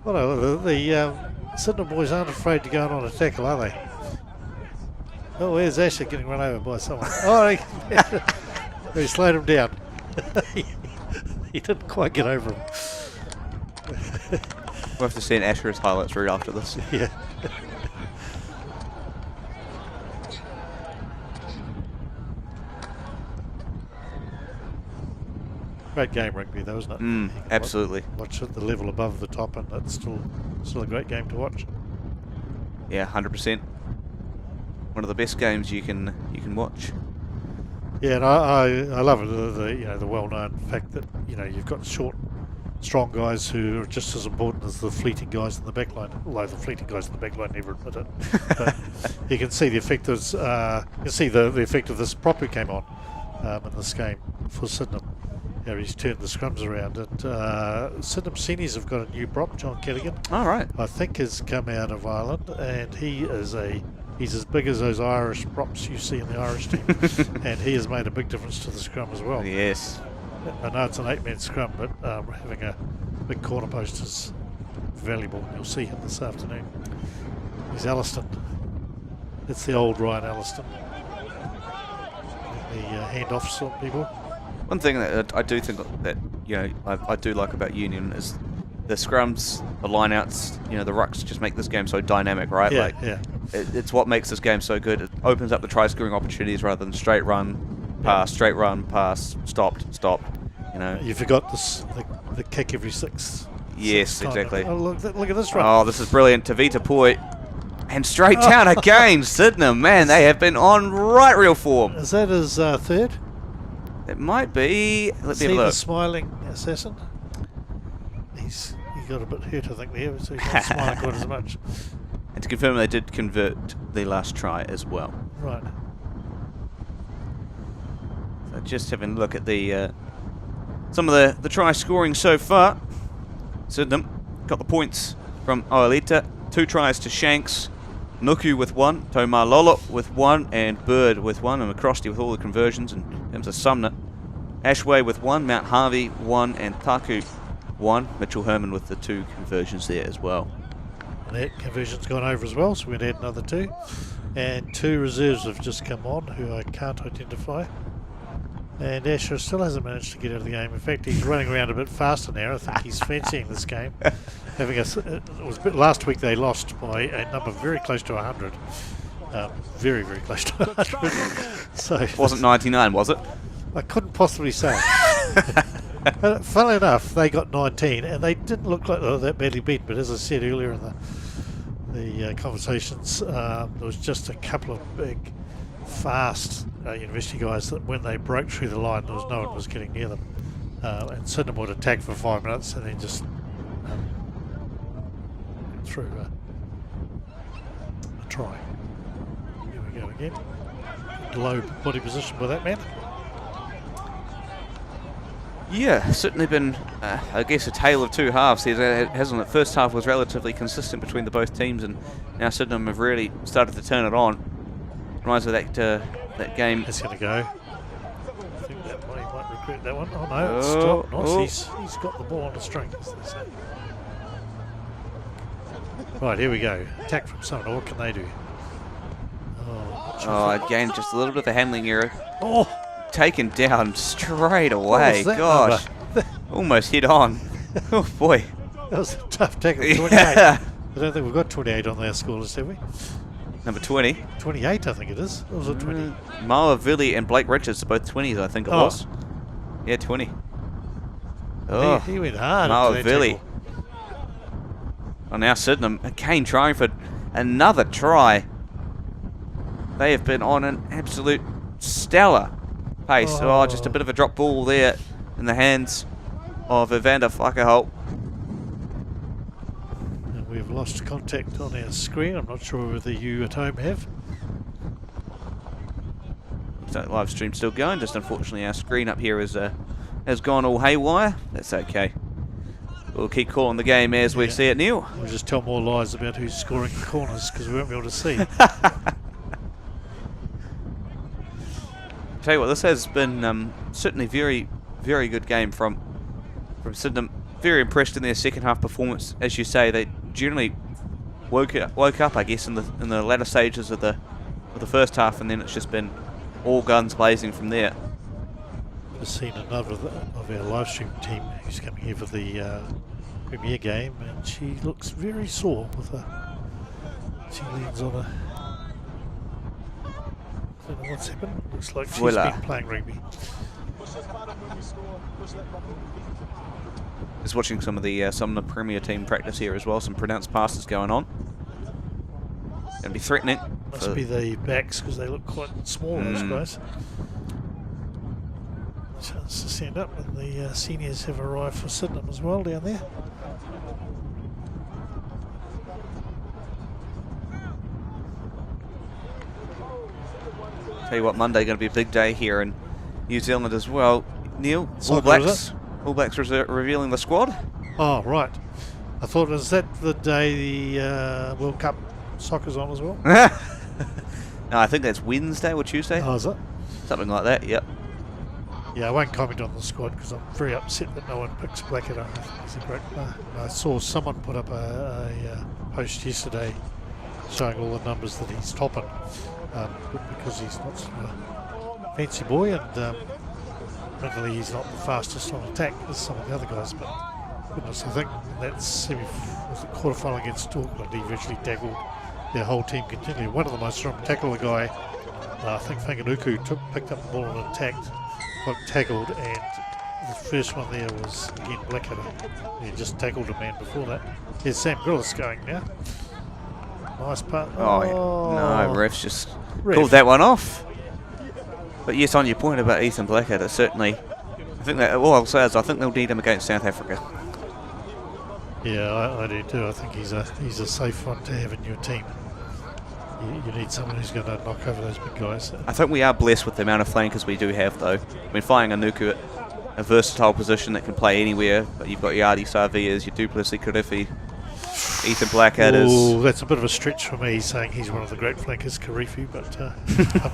Well, no, the Sydenham boys aren't afraid to go on a tackle, are they? Oh, there's Asher getting run over by someone. Oh, he slowed him down. He didn't quite get over him. We'll have to send Asher's highlights right after this. Yeah. Great game rugby though, isn't it? Absolutely. Watch at the level above the top, and it's still a great game to watch. Yeah, 100%. One of the best games you can watch. Yeah, and I love it. The well-known fact that you've got short, strong guys who are just as important as the fleeting guys in the back line. Although the fleeting guys in the back line never admit it. But you can see the effect of the effect of this prop who came on in this game for Sydenham. He's turned the scrums around, and Sydenham seniors have got a new prop, John Kelligan. All right. I think has come out of Ireland, and he's as big as those Irish props you see in the Irish team, and he has made a big difference to the scrum as well. Yes. I know it's an 8-man scrum, but having a big corner post is valuable. You'll see him this afternoon. He's Alliston. It's the old Ryan Alliston. The handoffs on people. One thing that I do think that I do like about Union is the scrums, the lineouts, the rucks just make this game so dynamic, right? Yeah. It's what makes this game so good. It opens up the try scoring opportunities rather than straight run, pass, straight run, pass, stop. You forgot the kick every 6. Yes, exactly. Oh, look at this run. Oh, this is brilliant. Tavita Poi. And straight down again, Sydenham. Man, they have been on right real form. Is that his third? It might be. Let's See have a the look. smiling assassin? He got a bit hurt, I think, there, so he's not smiling quite as much. And to confirm, they did convert the last try as well. Right. So just having a look at the some of the try scoring so far. Sydenham got the points from Oaleta. 2 tries to Shanks. Nuku with 1, Tomar Lolo with 1, and Bird with 1, and McCrosty with all the conversions in terms of Sumner. Ashway with 1, Mount Harvey 1, and Taku 1. Mitchell Herman with the 2 conversions there as well. And that conversion's gone over as well, so we're going to add another 2. And 2 reserves have just come on, who I can't identify. And Asher still hasn't managed to get out of the game. In fact, he's running around a bit faster now. I think he's fancying this game. Last week they lost by a number very close to 100. Very, very close to 100. So It wasn't 99, was it? I couldn't possibly say. Funnily enough, they got 19, and they didn't look like they were that badly beaten. But as I said earlier in the conversations, there was just a couple of big, fast university guys that when they broke through the line, there was no one was getting near them. And Sydenham would attack for 5 minutes and then just through a try. Here we go again. Low body position by that man. Yeah, certainly been, I guess, a tale of 2 halves here, hasn't it? First half was relatively consistent between the both teams, and now Sydenham have really started to turn it on. Reminds me of that game. It's going to go. I think that he might regret that one. Oh no, it's stopped. Nice. He's got the ball on the string, as they say. Right, here we go. Attack from Sumner. What can they do? Again, just a little bit of a handling error. Oh! Taken down straight away. That Gosh. Almost hit on. Oh boy. That was a tough tackle. 28. Yeah. I don't think we've got 28 on our score list, have we? Number 20. 28, I think it is. Or was it 20? Mara Villi and Blake Richards are both 20s, I think it was. Yeah, 20. Oh, He went hard. Mara Villi. Oh, now Sydenham again trying for another try. They have been on an absolute stellar pace. Oh, just a bit of a drop ball there in the hands of Evander Whakaholt. And we've lost contact on our screen. I'm not sure whether you at home have. So live stream still going. Just unfortunately our screen up here has gone all haywire. That's okay. We'll keep calling the game as we see it, Neil. We'll just tell more lies about who's scoring the corners because we won't be able to see. Tell you what, this has been certainly very, very good game from Sydenham. Very impressed in their second half performance. As you say, they generally woke up, I guess, in the latter stages of the first half, and then it's just been all guns blazing from there. I've seen another of our live stream team who's coming here for the Premier game, and she looks very sore with she leans on a. I don't know what's happened. Looks like she's been playing rugby. Just watching some of the Premier team practice here as well. Some pronounced passes going on. Going to be threatening. Must be the backs because they look quite small, those guys. Chance to stand up, and the seniors have arrived for Sydenham as well down there. Tell you what, Monday going to be a big day here in New Zealand as well. Neil, So All Blacks revealing the squad. Oh, right. I thought, is that the day the World Cup soccer's on as well? No, I think that's Wednesday or Tuesday. Oh, is it? Something like that, yep. Yeah, I won't comment on the squad because I'm very upset that no one picks Blackett. I think he's a great player. I saw someone put up a post yesterday showing all the numbers that he's topping, but because he's not sort of a fancy boy, and mentally he's not the fastest on attack as some of the other guys. But goodness, I think that was the quarterfinal against Auckland, he virtually tackled their whole team continually. One of the most strong tackler guy, I think Whanganuku picked up the ball and attacked, got tackled, and The first one there was, again, Blackadder. He just tackled a man before that. Here's Sam Grillis going now. Nice putt. Oh, no, ref's just Ref. called that one off. But yes, on your point about Ethan Blackadder, certainly, I think that, all I'll say is I think they'll need him against South Africa. Yeah, I do too. I think he's a safe one to have in your team. You need someone who's going to knock over those big guys. I think we are blessed with the amount of flankers we do have, though. I mean, flying a Nuku at a versatile position that can play anywhere, but you've got your Artie Savias, your Duplessis Karifi, Ethan Blackadders. Oh, that's a bit of a stretch for me, saying he's one of the great flankers, Karifi, but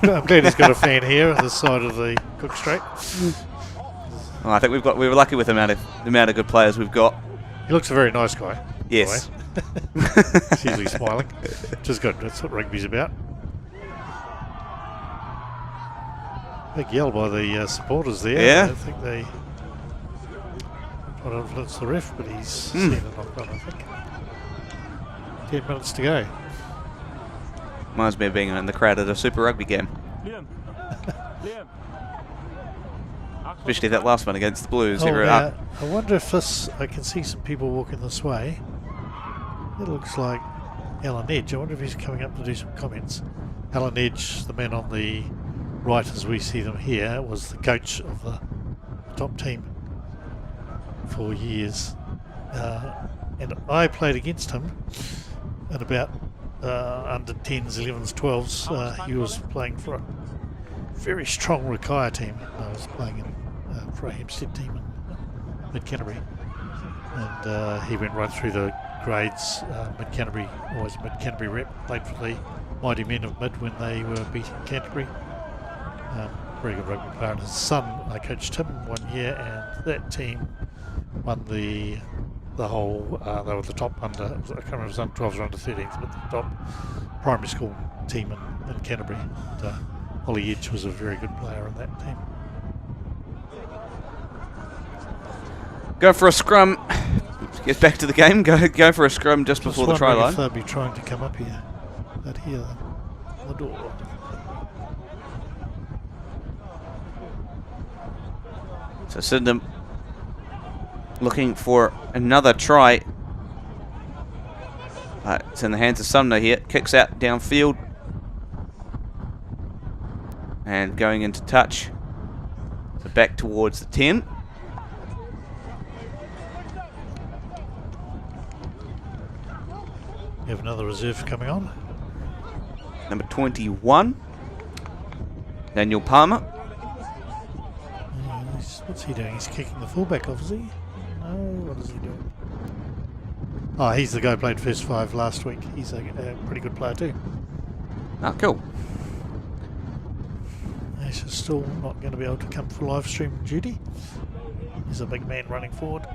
I'm glad he's got a fan here on this side of the Cook Strait. Well, I think we were lucky with the amount of good players we've got. He looks a very nice guy. Yes. He's usually smiling, which is good. That's what rugby's about. Big yell by the supporters there. Yeah. I think they trying to influence the ref, but he's seen a knock on, I think. 10 minutes to go. Reminds me of being in the crowd at a Super Rugby game. Especially that last one against the Blues. Oh, now, I wonder if this, I can see some people walking this way. It looks like Alan Edge. I wonder if he's coming up to do some comments. Alan Edge, the man on the right as we see them here, was the coach of the top team for years. And I played against him at about under 10s, 11s, 12s. He was playing for a very strong Rakaia team. I was playing for a Hampstead team in Mid-Canterbury. And he went right through the grades. Mid-Canterbury, always a Mid-Canterbury rep, played for the Mighty Men of Mid when they were beating Canterbury. Very good rugby player. And his son, I coached him 1 year, and that team won the whole, they were the top under, I can't remember if it was under 12s or under 13s, but the top primary school team in Canterbury. And, Ollie Edge was a very good player on that team. Go for a scrum. Get back to the game. Go for a scrum just before the try line. They'll be trying to come up here. But here, the door. So Sydenham looking for another try. It's in the hands of Sumner here. Kicks out downfield. And going into touch. So back towards the 10. We have another reserve coming on. Number 21. Daniel Palmer. What's he doing? He's kicking the fullback off, is he? No, what is he doing? Oh, he's the guy who played first five last week. He's a pretty good player too. Ah, cool. Asher's still not going to be able to come for live stream duty. He's a big man running forward.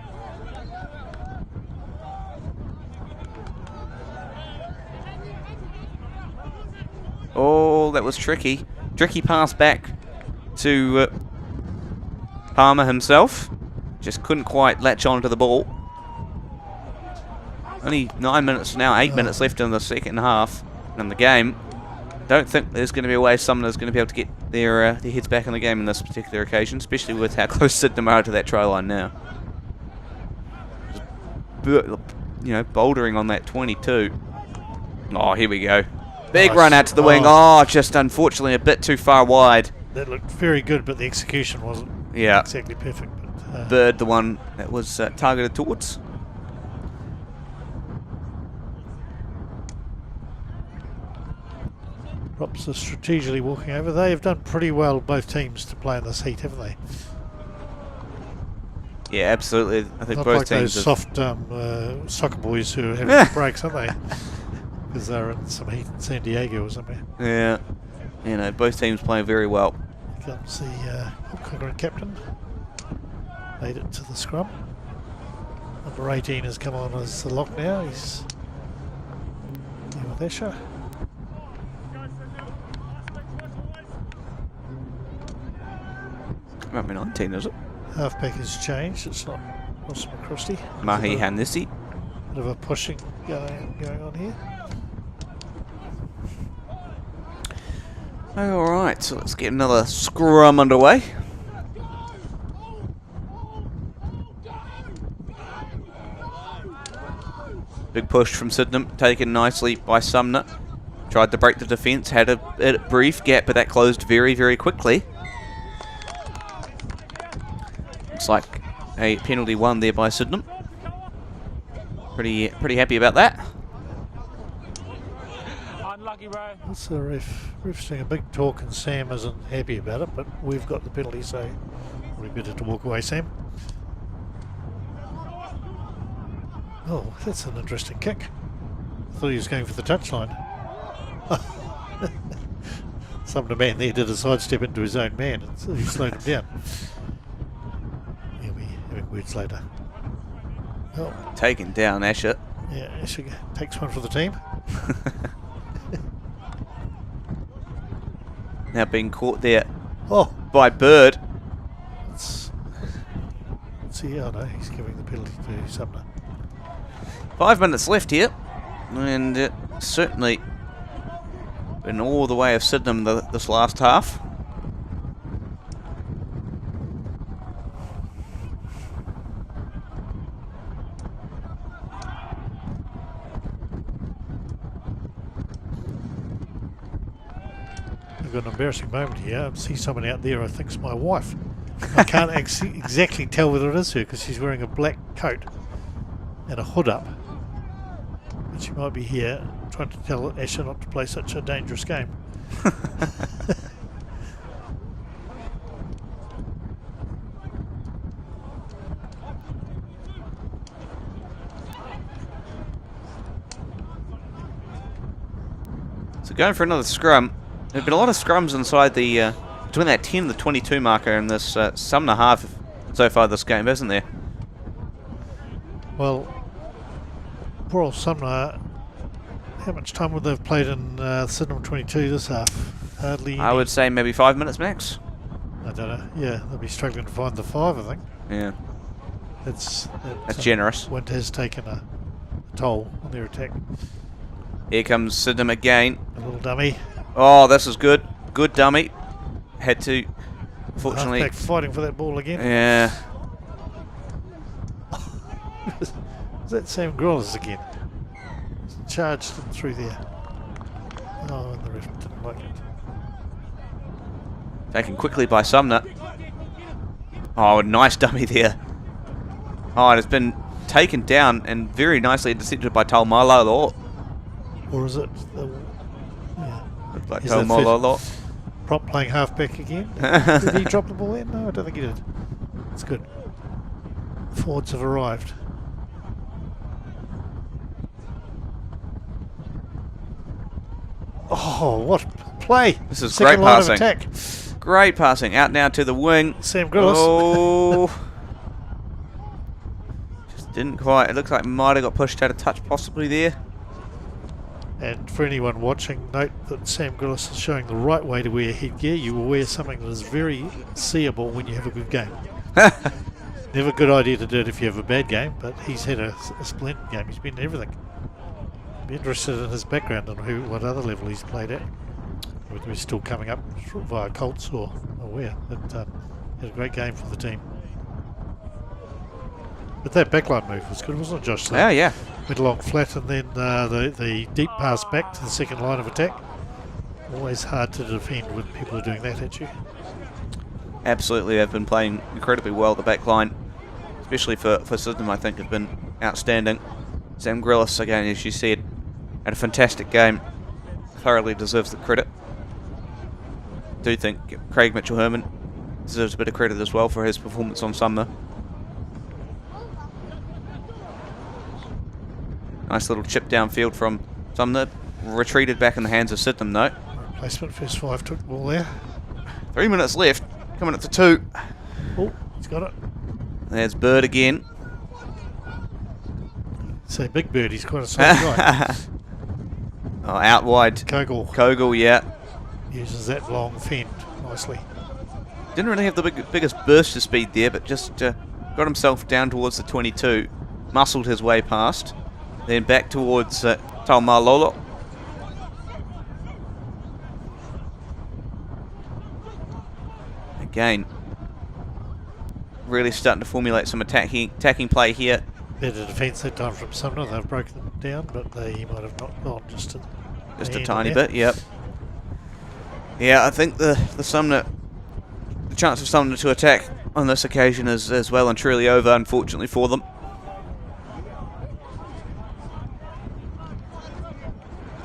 Oh, that was tricky. Tricky pass back to Palmer himself. Just couldn't quite latch onto the ball. Only 9 minutes now, 8 minutes left in the second half in the game. Don't think there's going to be a way Sumner's going to be able to get their heads back in the game in this particular occasion, especially with how close Sydenham are to that try line now. You know, bouldering on that 22. Oh, here we go. Big Nice. run out to the wing. Oh, just unfortunately a bit too far wide. That looked very good, but the execution wasn't exactly perfect. But, Bird, the one that was targeted towards. Props are strategically walking over. They have done pretty well, both teams, to play in this heat, haven't they? Yeah, absolutely. I think Not both like teams those have, soft soccer boys who are having breaks, aren't they? Because they're in some heat in San Diego or somewhere. yeah, you know, both teams playing very well. Here comes the Hawk captain. Made it to the scrum. Number 18 has come on as the lock now. He's there with Asher. Might be 19, is it? Halfback has changed. It's not Ross McCrusty. Mahi Hanisi. Bit of a pushing going on here. Alright, so let's get another scrum underway. Big push from Sydenham, taken nicely by Sumner. Tried to break the defence, had a brief gap, but that closed very, very quickly. Looks like a penalty won there by Sydenham. Pretty happy about that. Unlucky, bro. That's the ref's doing a big talk, and Sam isn't happy about it, but we've got the penalty, so probably better to walk away, Sam. Oh, that's an interesting kick. I thought he was going for the touchline. Some man there did a sidestep into his own man, and so he slowed him down. He'll be having words later. Oh, Taken down, Asher. yeah, Asher takes one for the team. Now being caught there Oh, by Bird. let's see. Oh no, he's giving the penalty to Sumner. 5 minutes left here, and it certainly been all the way of Sydenham this last half. I've got an embarrassing moment here. I see someone out there I think's my wife. I can't exactly tell whether it is her because she's wearing a black coat and a hood up. But she might be here trying to tell Asher not to play such a dangerous game. So going for another scrum. There've been a lot of scrums inside the between that 10 and the 22 marker in this Sumner half so far this game, hasn't there? Well, poor old Sumner, how much time would they have played in Sydenham 22 this half? Hardly I any. would say maybe 5 minutes max. I don't know. Yeah, they'll be struggling to find the 5, I think. Yeah, That's generous. Winter has taken a toll on their attack. Here comes Sydenham again. A little dummy. Oh, this is good. Good dummy. Had to, fortunately. Halfback fighting for that ball again. Yeah. Is that Sam Grillis again? Charged him through there. Oh, and the ref didn't like it. Taken quickly by Sumner. Oh, nice dummy there. Oh, it has been taken down and very nicely intercepted by Taumalo. Or is it the... Yeah. Like Is that Taumalo. Prop playing halfback again? Did he drop the ball in? No, I don't think he did. It's good. Forwards have arrived. Oh, what play! This is Second great line passing. of attack. Great passing. Out now to the wing. Sam Grillis. Oh. Just didn't quite. It looks like might have got pushed out of touch possibly there. And for anyone watching, note that Sam Grillis is showing the right way to wear headgear. You will wear something that is very seeable when you have a good game. Never a good idea to do it if you have a bad game, but he's had a splendid game. He's been in everything. Be interested in his background and what other level he's played at. Whether he's still coming up via Colts or where. But had a great game for the team. But that backline move was good, wasn't it, Josh? Yeah, yeah. Went along flat and then the deep pass back to the second line of attack. Always hard to defend when people are doing that at you. Absolutely, they've been playing incredibly well. The back line, especially for Sydenham, I think, have been outstanding. Sam Grillis, again, as you said, had a fantastic game. Thoroughly deserves the credit. Do think Craig Mitchell-Herman deserves a bit of credit as well for his performance on Sumner. Nice little chip downfield from Sumner. Retreated back in the hands of Sydenham, though. Replacement, first 5 took the ball there. 3 minutes left. Coming up to 2. Oh, he's got it. There's Bird again. So Big Bird, he's quite a solid guy. Oh, out wide. Kogel Yeah. uses that long fend nicely. Didn't really have the biggest burst of speed there, but just got himself down towards the 22. Muscled his way past. Then back towards Taumalolo. Again, really starting to formulate some attacking play here. better defence that time from Sumner. They've broken them down, but he might have not gone just a tiny bit. Yep. Yeah, I think the chance of Sumner to attack on this occasion is well and truly over, unfortunately for them.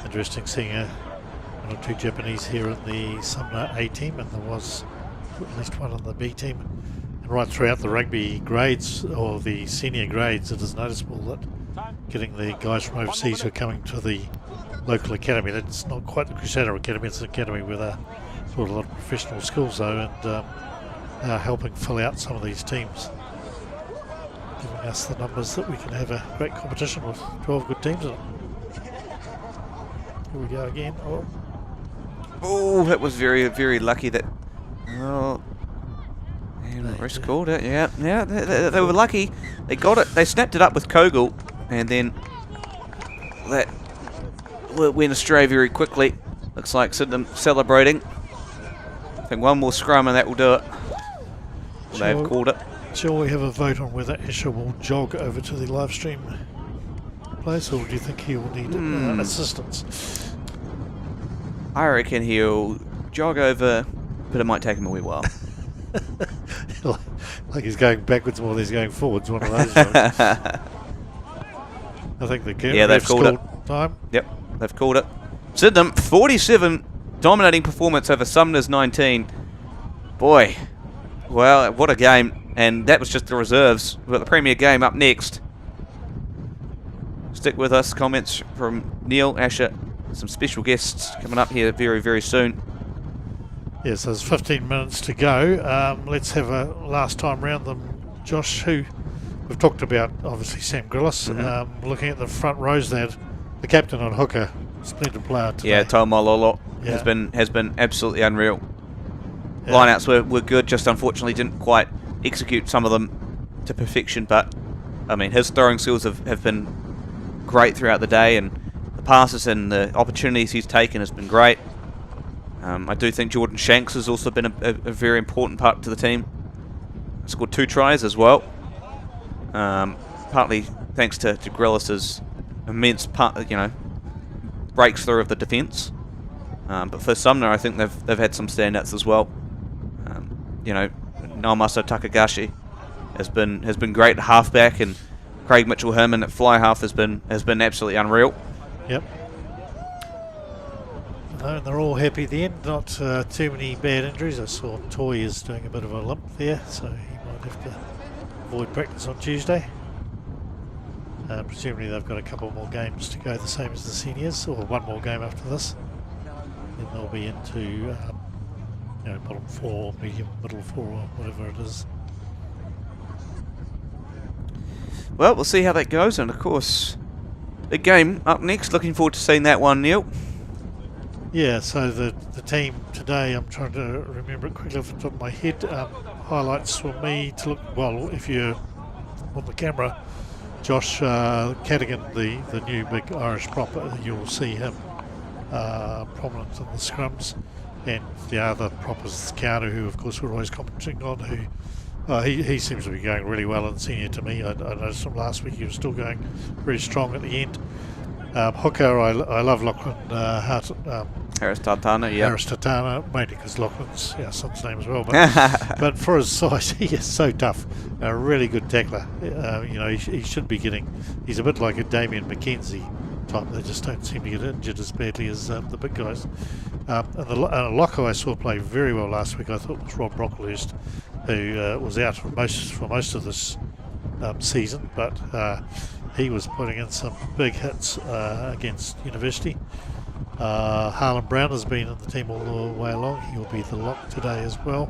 Interesting seeing one or two Japanese here in the Sumner A team, and there was at least one on the B team. And right throughout the rugby grades, or the senior grades, it is noticeable that getting the guys from overseas who are coming to the local academy, it's not quite the Crusader Academy, it's an academy with a sort of a lot of professional skills though, and helping fill out some of these teams, giving us the numbers that we can have a great competition with 12 good teams in it. Here we go again. Oh, that was very, very lucky that. Oh, and Rest called it. Yeah, they were lucky. They got it. They snapped it up with Kogel, and then that went astray very quickly. Looks like Sydenham celebrating. I think one more scrum and that will do it. They've called it. Shall we have a vote on whether Asher will jog over to the live stream place, or do you think he will need assistance? I reckon he'll jog over, but it might take him a wee while. Like he's going backwards more than he's going forwards, one of those jogs. I think they've called it. Time. Yep, they've called it. Sydenham, 47, dominating performance over Sumner's 19. Boy, well, what a game. And that was just the reserves. We've got the Premier game up next. Stick with us. Comments from Neil, Asher, some special guests coming up here very, very soon. Yes, there's 15 minutes to go. Let's have a last time round them, Josh, who we've talked about, obviously Sam Grillis. Looking at the front rows there, the captain on hooker, splendid player today. Yeah, Taumalolo has been absolutely unreal. Yeah. Lineouts were good, just unfortunately didn't quite execute some of them to perfection, but I mean his throwing skills have been great throughout the day, and the passes and the opportunities he's taken has been great. I do think Jordan Shanks has also been a very important part to the team. Scored 2 tries as well, partly thanks to Grillis's immense breaks through of the defence. But for Sumner, I think they've had some standouts as well. Naomaso Takagashi has been great at halfback, and Craig Mitchell-Herman at fly half has been absolutely unreal. Yep. And they're all happy at the end. Not too mmany bad injuries. I saw Toy is doing a bit of a limp there, so he might have to avoid practice on Tuesday. Presumably they've got a couple more games to go, the same as the seniors, or one more game after this. Then they'll be into bottom 4, medium, middle 4, or whatever it is. Well, we'll see how that goes, and of course, big game up next. Looking forward to seeing that one, Neil. Yeah, so the team today, I'm trying to remember it quickly off the top of my head. Highlights for me to look, well, if you're on the camera, Josh Cadigan, the new big Irish prop, you'll see him prominent in the scrums. And the other prop is Keanu, who of course we're always commenting on, who he seems to be going really well in senior to me. I noticed him last week, he was still going very strong at the end. Hooker, I love Lachlan Harris Tartana, yeah. Harris Tartana, mainly because Lachlan's our son's name as well. But for his size, he is so tough. A really good tackler. He should be getting. He's a bit like a Damien McKenzie type. They just don't seem to get injured as badly as the big guys. And the locker I saw play very well last week, I thought, was Rob Brocklehurst, who was out for most of this season, but he was putting in some big hits against University. Harlan Brown has been in the team all the way along. He will be the lock today as well.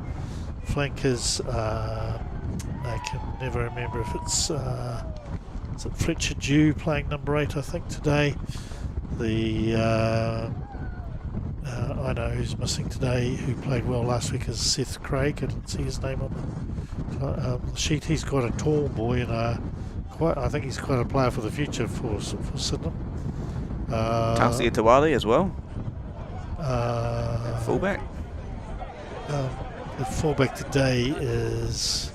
Flankers, I can never remember if it's is it Fletcher Dew playing number 8, I think, today. I know who's missing today, who played well last week, is Seth Craig. I didn't see his name on the sheet. He's quite a tall boy, and I think he's quite a player for the future for Sydenham. Tarsi Tawali as well. Fullback. The fullback today is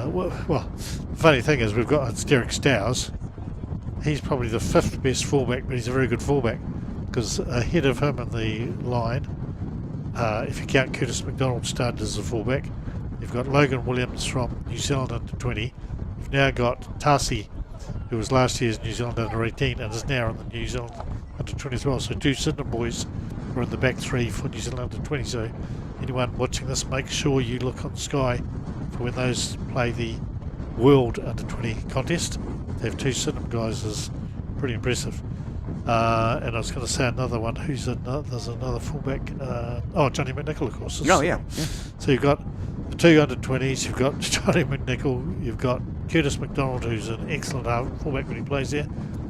well, the funny thing is we've got Derek Stowers. He's probably the 5th best fullback, but he's a very good fullback because ahead of him in the line, if you count Curtis McDonald started as a fullback, you've got Logan Williams from New Zealand under 20. You've now got Tarsi, who was last year's New Zealand under 18 and is now in the New Zealand under 20 as well. So 2 Sydenham boys are in the back 3 for New Zealand under 20. So anyone watching this, make sure you look on Sky for when those play the World under 20 contest. They have 2 Sydenham guys is pretty impressive. And I was going to say another one. There's another fullback. Johnny McNichol, of course. Yeah. So you've got the 2 under 20s. You've got Johnny McNichol. You've got Curtis McDonald, who's an excellent fullback when he plays there,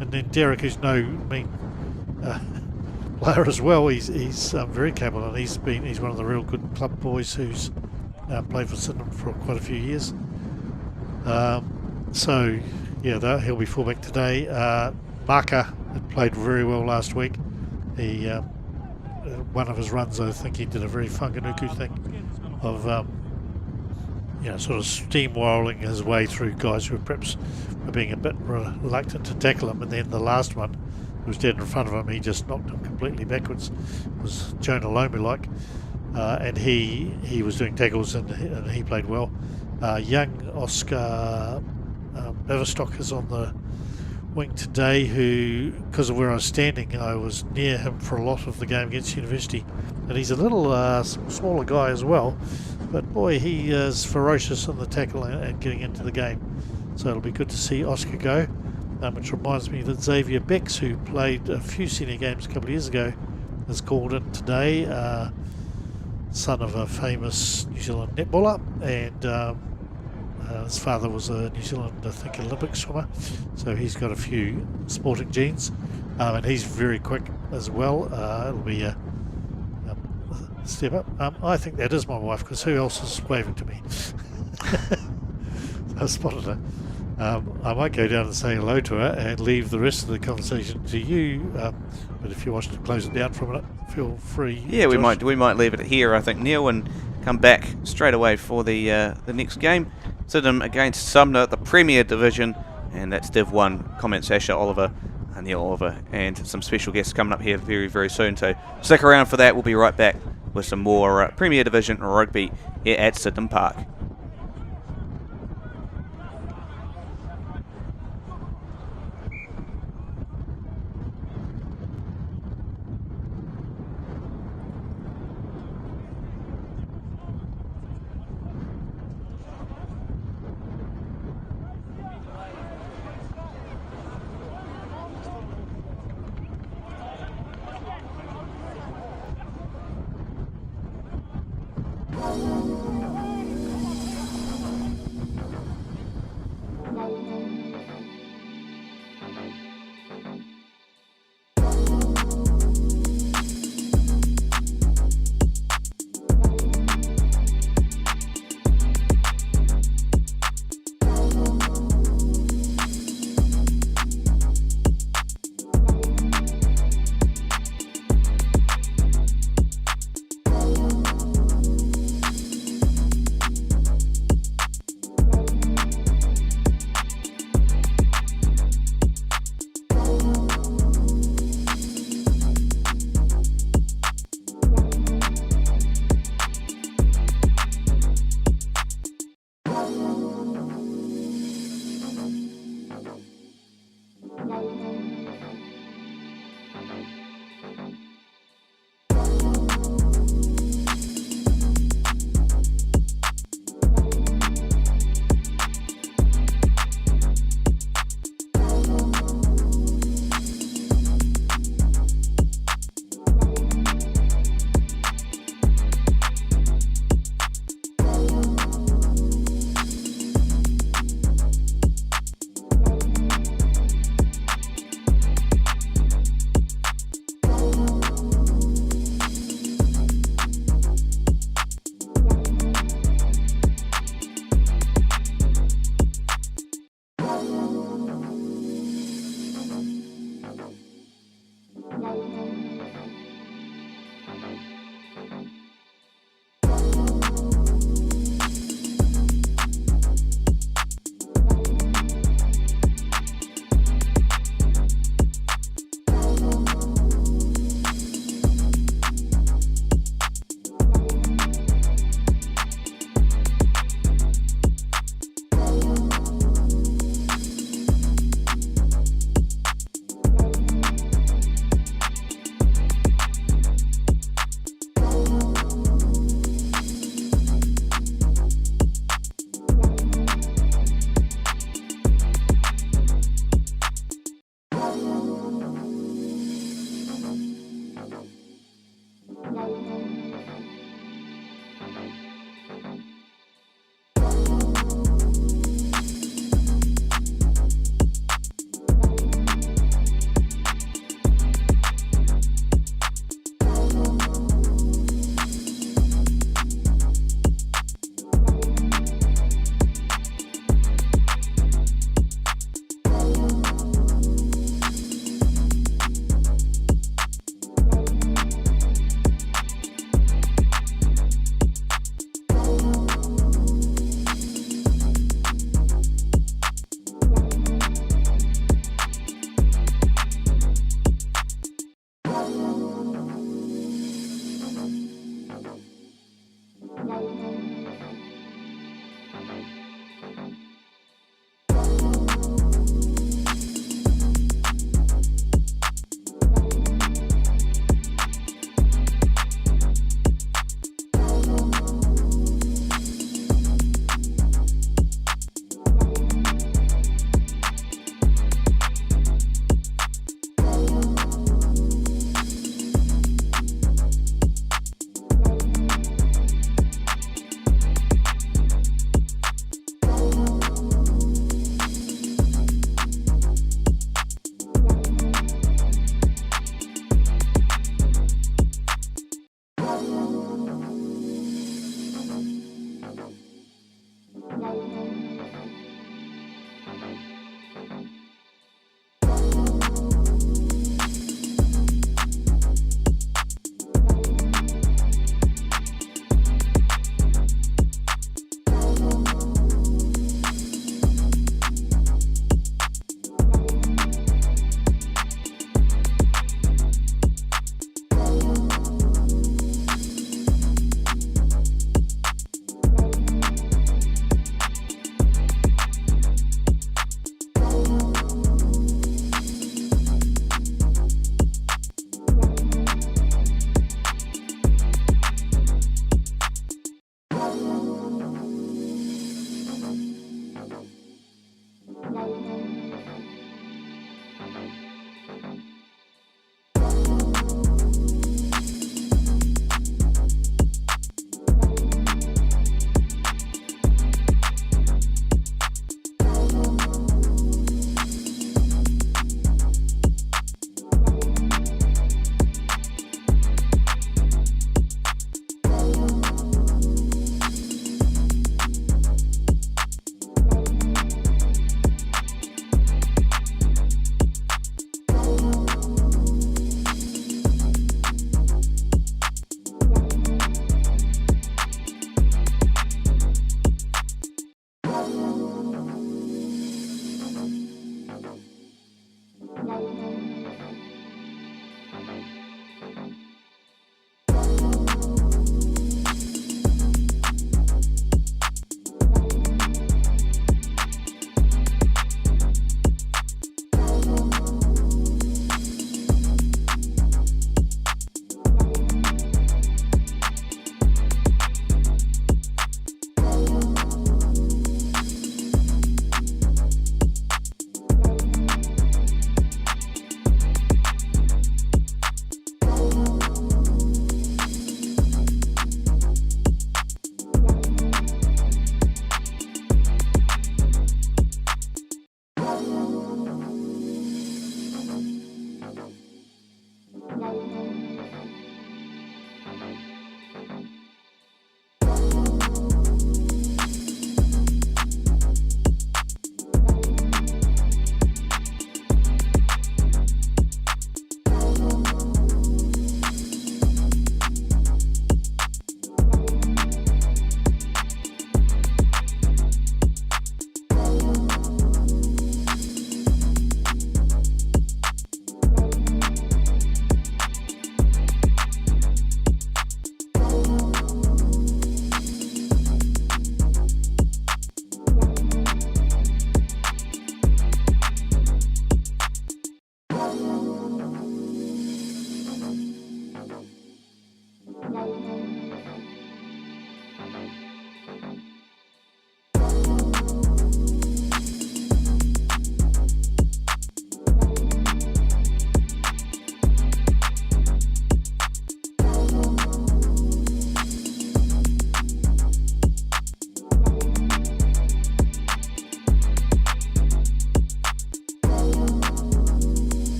and then Derek, who's no mean player as well. He's very capable, and he's one of the real good club boys who's played for Sydenham for quite a few years. He'll be fullback today. Maka had played very well last week. He one of his runs, I think he did a very whanganuku thing of sort of steamrolling his way through guys who perhaps were being a bit reluctant to tackle him, and then the last one, who was dead in front of him, he just knocked him completely backwards. It was Jonah Lomu-like, and he was doing tackles and he played well. Young Oscar Baverstock is on the wing today, who, because of where I was standing, I was near him for a lot of the game against University, and he's a little smaller guy as well, but boy, he is ferocious in the tackle and getting into the game. So it'll be good to see Oscar go, which reminds me that Xavier Becks, who played a few senior games a couple of years ago, is called in today, son of a famous New Zealand netballer, and his father was a New Zealand, I think, Olympic swimmer, so he's got a few sporting genes, and he's very quick as well. It'll be a step up. I think that is my wife, because who else is waving to me? I spotted her. I might go down and say hello to her and leave the rest of the conversation to you, but if you want to close it down for a minute, feel free. Yeah, Josh. we might leave it here, I think, Neil, and come back straight away for the next game. Sydenham against Sumner, the Premier Division, and that's Div 1. Comments Asher Olliver, Neil Oliver, and some special guests coming up here very, very soon. So stick around for that. We'll be right back with some more Premier Division rugby here at Sydenham Park.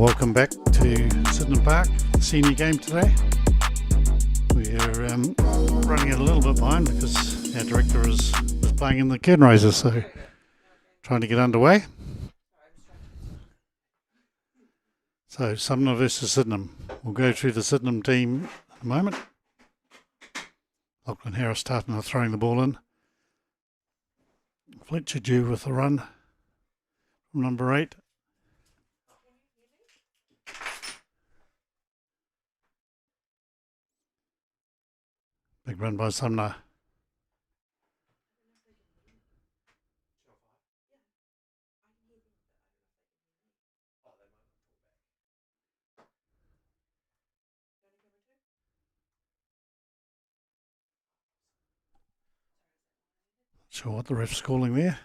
Welcome back to Sydenham Park, the senior game today. We're running it a little bit behind because our director was playing in the curtain raiser, so trying to get underway. So Sumner versus Sydenham. We'll go through the Sydenham team in a moment. Lachlan Harris starting off throwing the ball in. Fletcher due with the run from number 8. Big run by Sumner. Not sure what the ref's calling there.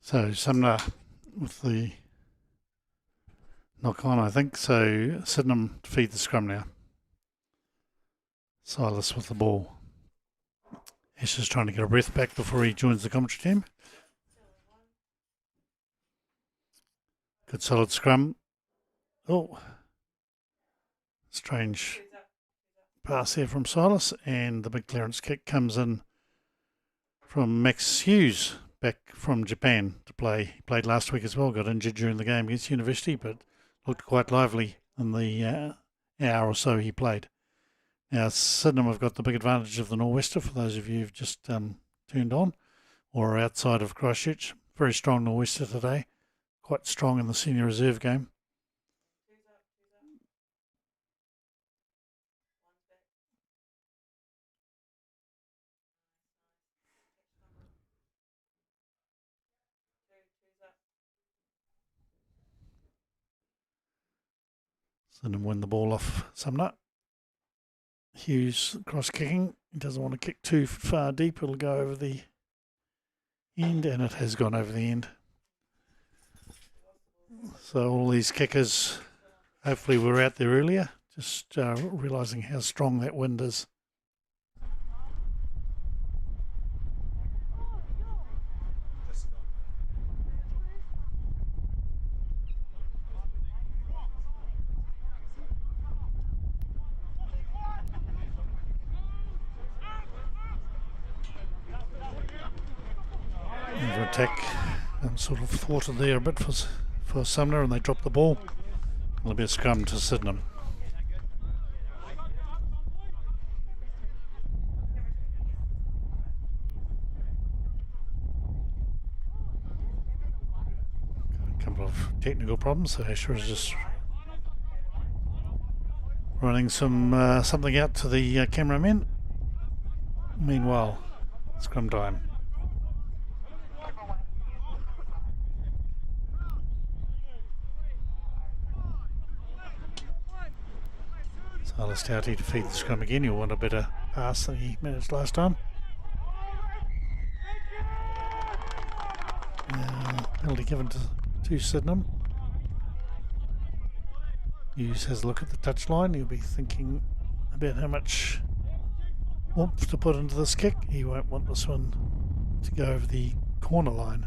So Sumner with the knock on, I think. So Sydenham to feed the scrum now. Silas with the ball. Asher's trying to get a breath back before he joins the commentary team. Good solid scrum. Oh, strange pass here from Silas, and the big clearance kick comes in from Max Hughes, back from Japan to play. He played last week as well, got injured during the game against University, but looked quite lively in the hour or so he played. Now, Sydenham have got the big advantage of the nor'wester, for those of you who've just turned on, or are outside of Christchurch. Very strong nor'wester today, quite strong in the senior reserve game. Sydenham win the ball off Sumner. Hughes cross kicking. He doesn't want to kick too far deep. It'll go over the end, and it has gone over the end. So all these kickers, hopefully were out there earlier, just realising how strong that wind is. Attack sort of thwarted there a bit for Sumner, and they dropped the ball. It'll be a scrum to Sydenham. A couple of technical problems, so Asher is just running something out to the cameramen. Meanwhile, scrum time. Silas Doughty to feed the scrum again. He'll want a better pass than he managed last time. Penalty given to Sydenham. Hughes has a look at the touchline. He'll be thinking about how much oomph to put into this kick. He won't want this one to go over the corner line.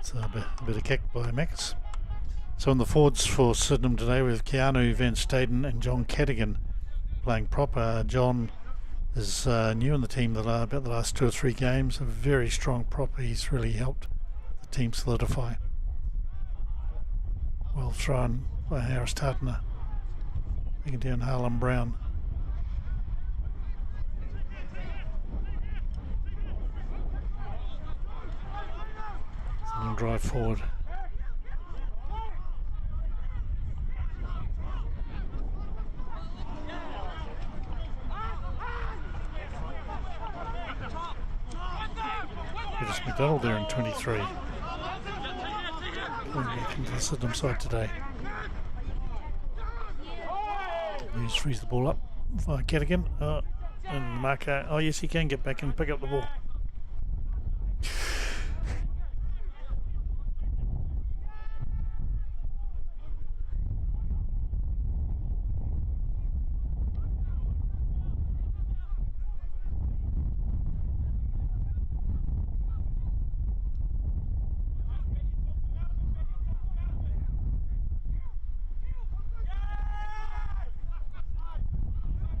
So a bit of kick by Max. So on the forwards for Sydenham today, we have Keanu Van Staden and John Cadigan playing proper. John is new in the team about the last 2 or 3 games. A very strong prop. He's really helped the team solidify. Well thrown by Harris Tartner. Bringing down Harlan Brown. And drive forward. Curtis McDonald there in 23. Going back into the Sydenham side today. just freeze the ball up via Cadigan. And the marker. Oh, yes, he can get back and pick up the ball.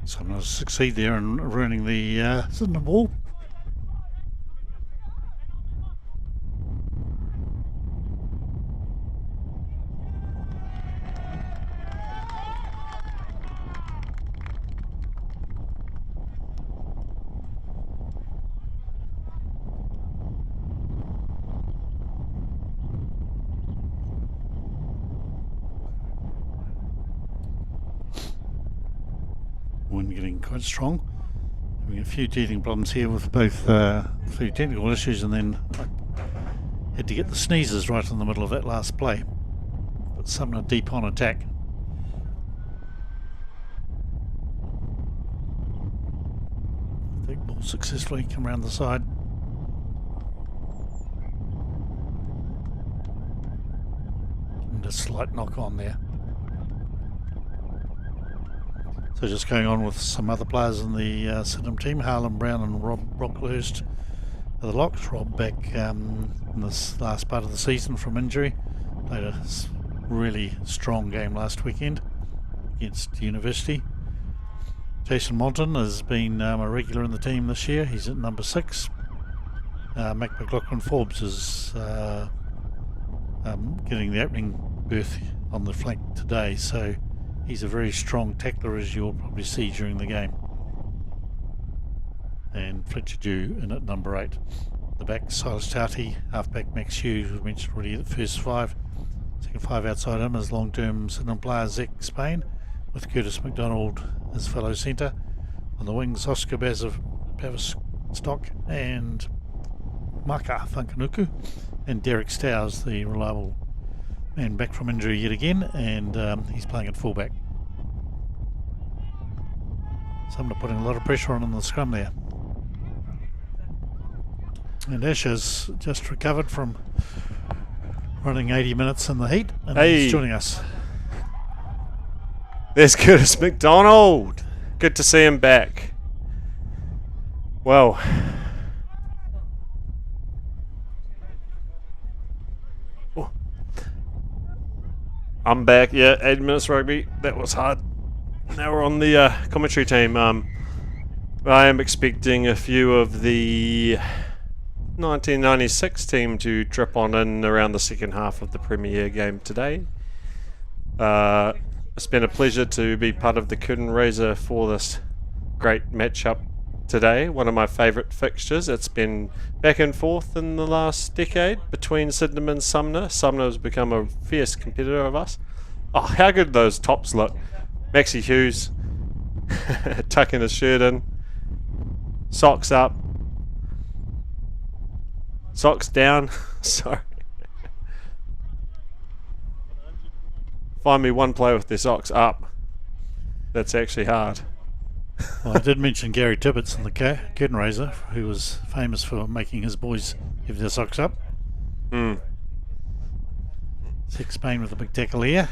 Someone will succeed there in ruining the Sydenham ball. Wind getting quite strong. Having a few teething problems here with both a few technical issues, and then I had to get the sneezes right in the middle of that last play. But Sumner deep on attack. Take ball successfully, come around the side. And a slight knock on there. So just going on with some other players in the Sydenham team, Harlan Brown and Rob Brocklehurst are the locks. Rob back in this last part of the season from injury. Played a really strong game last weekend against University. Jason Monton has been a regular in the team this year. He's at number 6. Mac McLaughlin Forbes is getting the opening berth on the flank today, so he's a very strong tackler, as you'll probably see during the game. And Fletcher Dew in at number 8. The back, Silas Tauti, halfback Max Hughes, who we mentioned already at the first 5. Second 5 outside him is long-term Sydenham player Zach Spain, with Curtis McDonald as fellow centre. On the wings, Oscar Bavistock and Maka Whankanuku, and Derek Stowers, the reliable man back from injury yet again, and he's playing at fullback. Sumner putting a lot of pressure on the scrum there. And Asher's just recovered from running 80 minutes in the heat, and he's joining us. There's Curtis McDonald. Good to see him back. Well, I'm back. Yeah, 80 minutes rugby. That was hard. Now we're on the commentary team. I am expecting a few of the 1996 team to trip on in around the second half of the Premier game today. It's been a pleasure to be part of the curtain raiser for this great matchup today. One of my favourite fixtures. It's been back and forth in the last decade between Sydenham and Sumner. Sumner has become a fierce competitor of us. Oh, how good those tops look. Maxie Hughes tucking his shirt in. Socks up. Socks down. Sorry. Find me one player with their socks up. That's actually hard. Well, I did mention Gary Tibbetts in the curtain raiser, who was famous for making his boys have their socks up. Zach Spain with a big tackle here,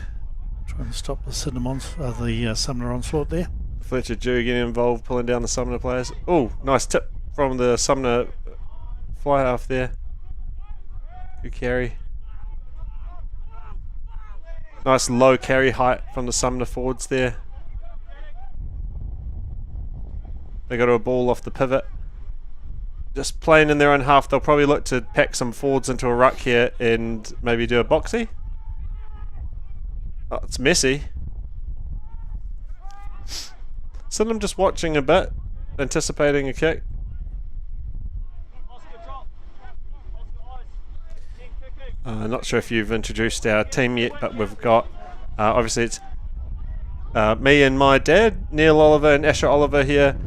trying to stop the Sumner onslaught there. Fletcher Dew getting involved, pulling down the Sumner players. Oh, nice tip from the Sumner fly half there. Good carry. Nice low carry height from the Sumner forwards there. They got a ball off the pivot. Just playing in their own half. They'll probably look to pack some forwards into a ruck here and maybe do a boxy. Oh, it's messy. Sydenham just watching a bit, anticipating a kick. Not sure if you've introduced our team yet, but we've got, obviously it's me and my dad, Neil Oliver and Asher Olliver here,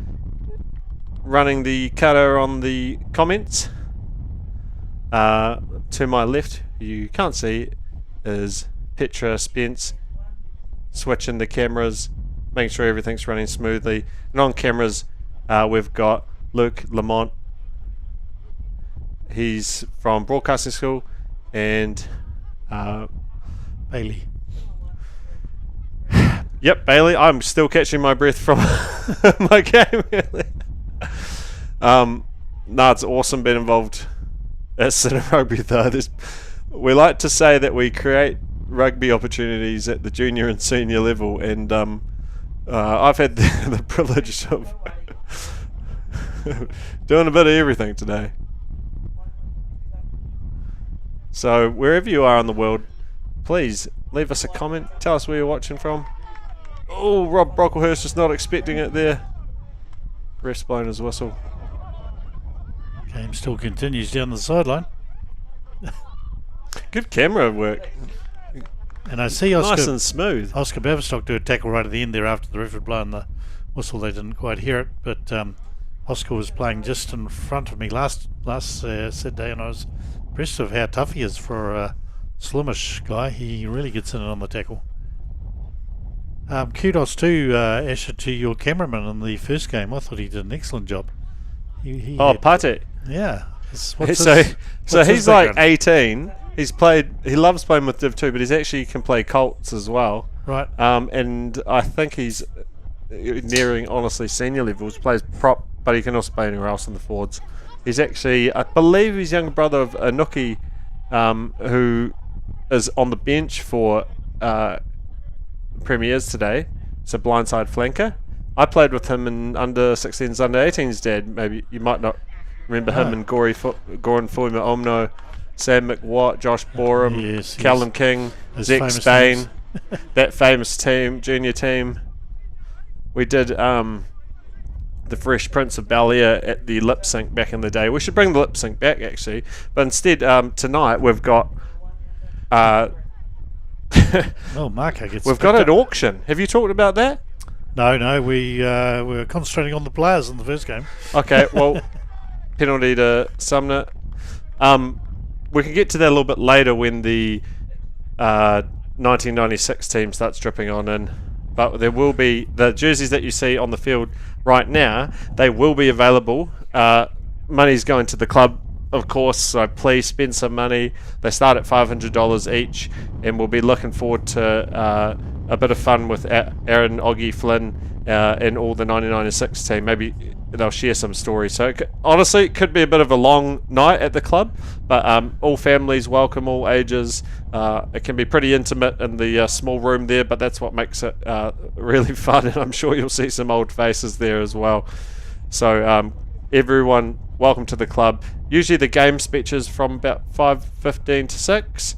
running the cutter on the comments. To my left, you can't see, is Petra Spence switching the cameras making sure everything's running smoothly. And on cameras, we've got Luke Lamont. He's from Broadcasting School, and Bailey. Yep, Bailey. I'm still catching my breath from my game. No, it's awesome being involved at Sydenham Rugby, though. We like to say that we create rugby opportunities at the junior and senior level, and I've had the privilege of doing a bit of everything today. So wherever you are in the world, please leave us a comment. Tell us where you're watching from. Oh, Rob Brocklehurst is not expecting it there. Ref's blown his whistle. Game still continues down the sideline. Good camera work. And I see Nice and smooth. Oscar Baverstock do a tackle right at the end there after the ref had blown the whistle. They didn't quite hear it, but Oscar was playing just in front of me last Saturday, and I was impressed of how tough he is for a slimish guy. He really gets in on the tackle. Kudos to Asher, to your cameraman in the first game. I thought he did an excellent job. Pate. Yeah. So he's like 18. He loves playing with Div 2, but he's actually can play Colts as well. Right. And I think he's nearing, honestly, senior levels. Plays prop, but he can also play anywhere else in the forwards. He's actually, I believe, he's younger brother of Anuki, who is on the bench for Premiers today. It's a blindside flanker. I played with him in under 16s, under 18s, Dad. Maybe you might not remember him and Goran Fuima Omno, Sam McWatt, Josh Borum, Callum King, Zach Spain, that famous team, junior team. We did the Fresh Prince of Bel-Air at the lip sync back in the day. We should bring the lip sync back, actually. But instead, tonight we've got Marco gets. We've got an auction. Have you talked about that? No, we were concentrating on the players in the first game. Okay, well, penalty to Sumner. We can get to that a little bit later when the 1996 team starts dripping on in. But there will be the jerseys that you see on the field right now. They will be available. Money's going to the club, of course, so please spend some money. They start at $500 each, and we'll be looking forward to a bit of fun with Aaron, Oggy, Flynn, and all the 1996 team. Maybe they'll share some stories. So honestly, it could be a bit of a long night at the club, but all families welcome, all ages. It can be pretty intimate in the small room there, but that's what makes it really fun, and I'm sure you'll see some old faces there as well. So everyone, welcome to the club. Usually the game speeches from about 5:15 to 6,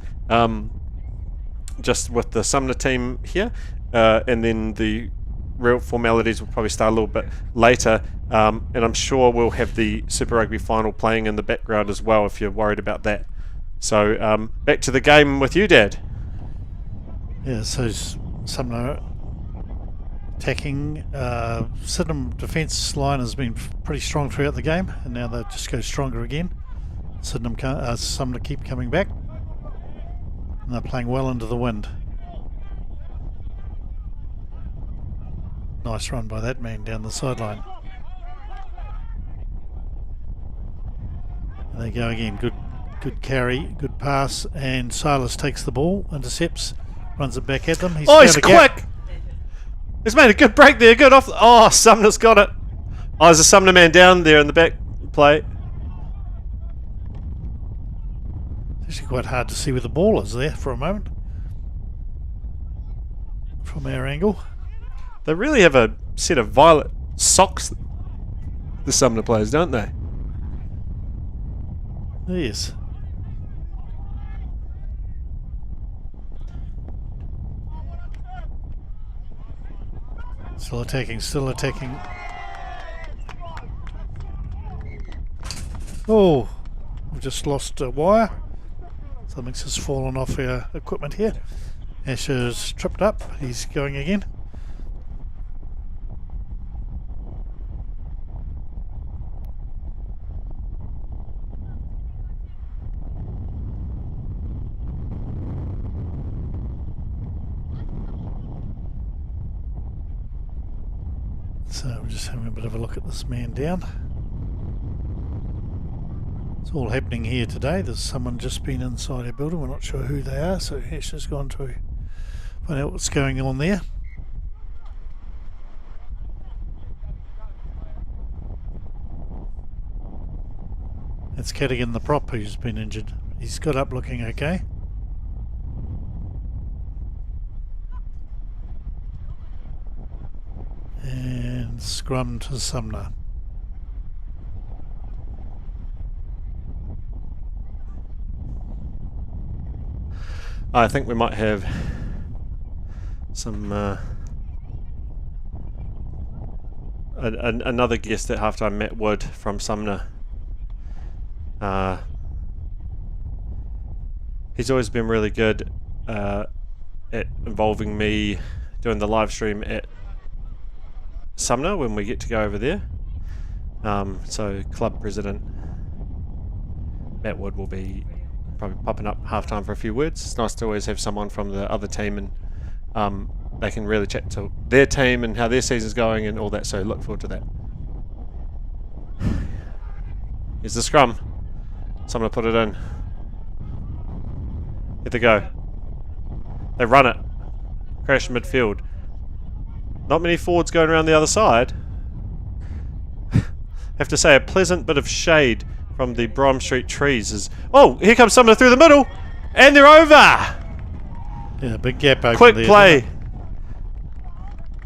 just with the Sumner team here, and then the real formalities will probably start a little bit later, and I'm sure we'll have the Super Rugby final playing in the background as well if you're worried about that. So back to the game with you, Dad. Yeah, so Sumner attacking. Sydenham defence line has been pretty strong throughout the game, and now they just go stronger again. Sumner keep coming back, and they're playing well into the wind. Nice run by that man down the sideline. And they go again. Good carry, good pass, and Silas takes the ball, intercepts, runs it back at them. He's quick! He's made a good break there, good off. Oh, Sumner's got it. Oh, there's a Sumner man down there in the back play. It's actually quite hard to see where the ball is there for a moment from our angle. They really have a set of violet socks, the Sumner players, don't they? Yes. Still attacking. Oh, we've just lost a wire. Something's just fallen off our equipment here. Asher's tripped up. He's going again. So we're just having a bit of a look at this man down. It's all happening here today. There's someone just been inside our building. We're not sure who they are, so Asher's gone to find out what's going on there. It's Cadigan the prop who's been injured. He's got up looking okay. And scrum to Sumner. I think we might have some another guest at halftime, Matt Wood from Sumner. He's always been really good at involving me doing the live stream at Sumner when we get to go over there. So club president Matt Wood will be probably popping up halftime for a few words. It's nice to always have someone from the other team, and they can really chat to their team and how their season's going and all that, so look forward to that. Here's the scrum. Someone put it in. Here they go. They run it. Crash midfield. Not many forwards going around the other side. Have to say, a pleasant bit of shade from the Brom Street trees is... Oh, here comes Sumner through the middle! And they're over! Yeah, big gap open Quick there, play.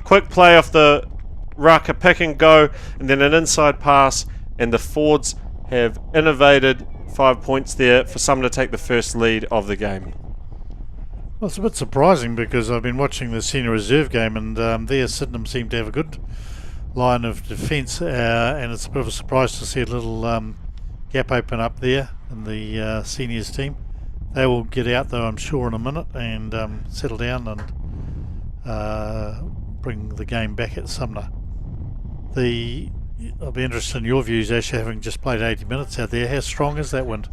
Quick play off the ruck, a pick and go, and then an inside pass, and the Fords have innovated 5 points there for Sumner to take the first lead of the game. Well, it's a bit surprising because I've been watching the senior reserve game, and there Sydenham seemed to have a good line of defence, and it's a bit of a surprise to see a little gap open up there in the seniors team. They will get out though, I'm sure, in a minute and settle down and bring the game back at Sumner. I'll be interested in your views, Asher, having just played 80 minutes out there. How strong is that wind?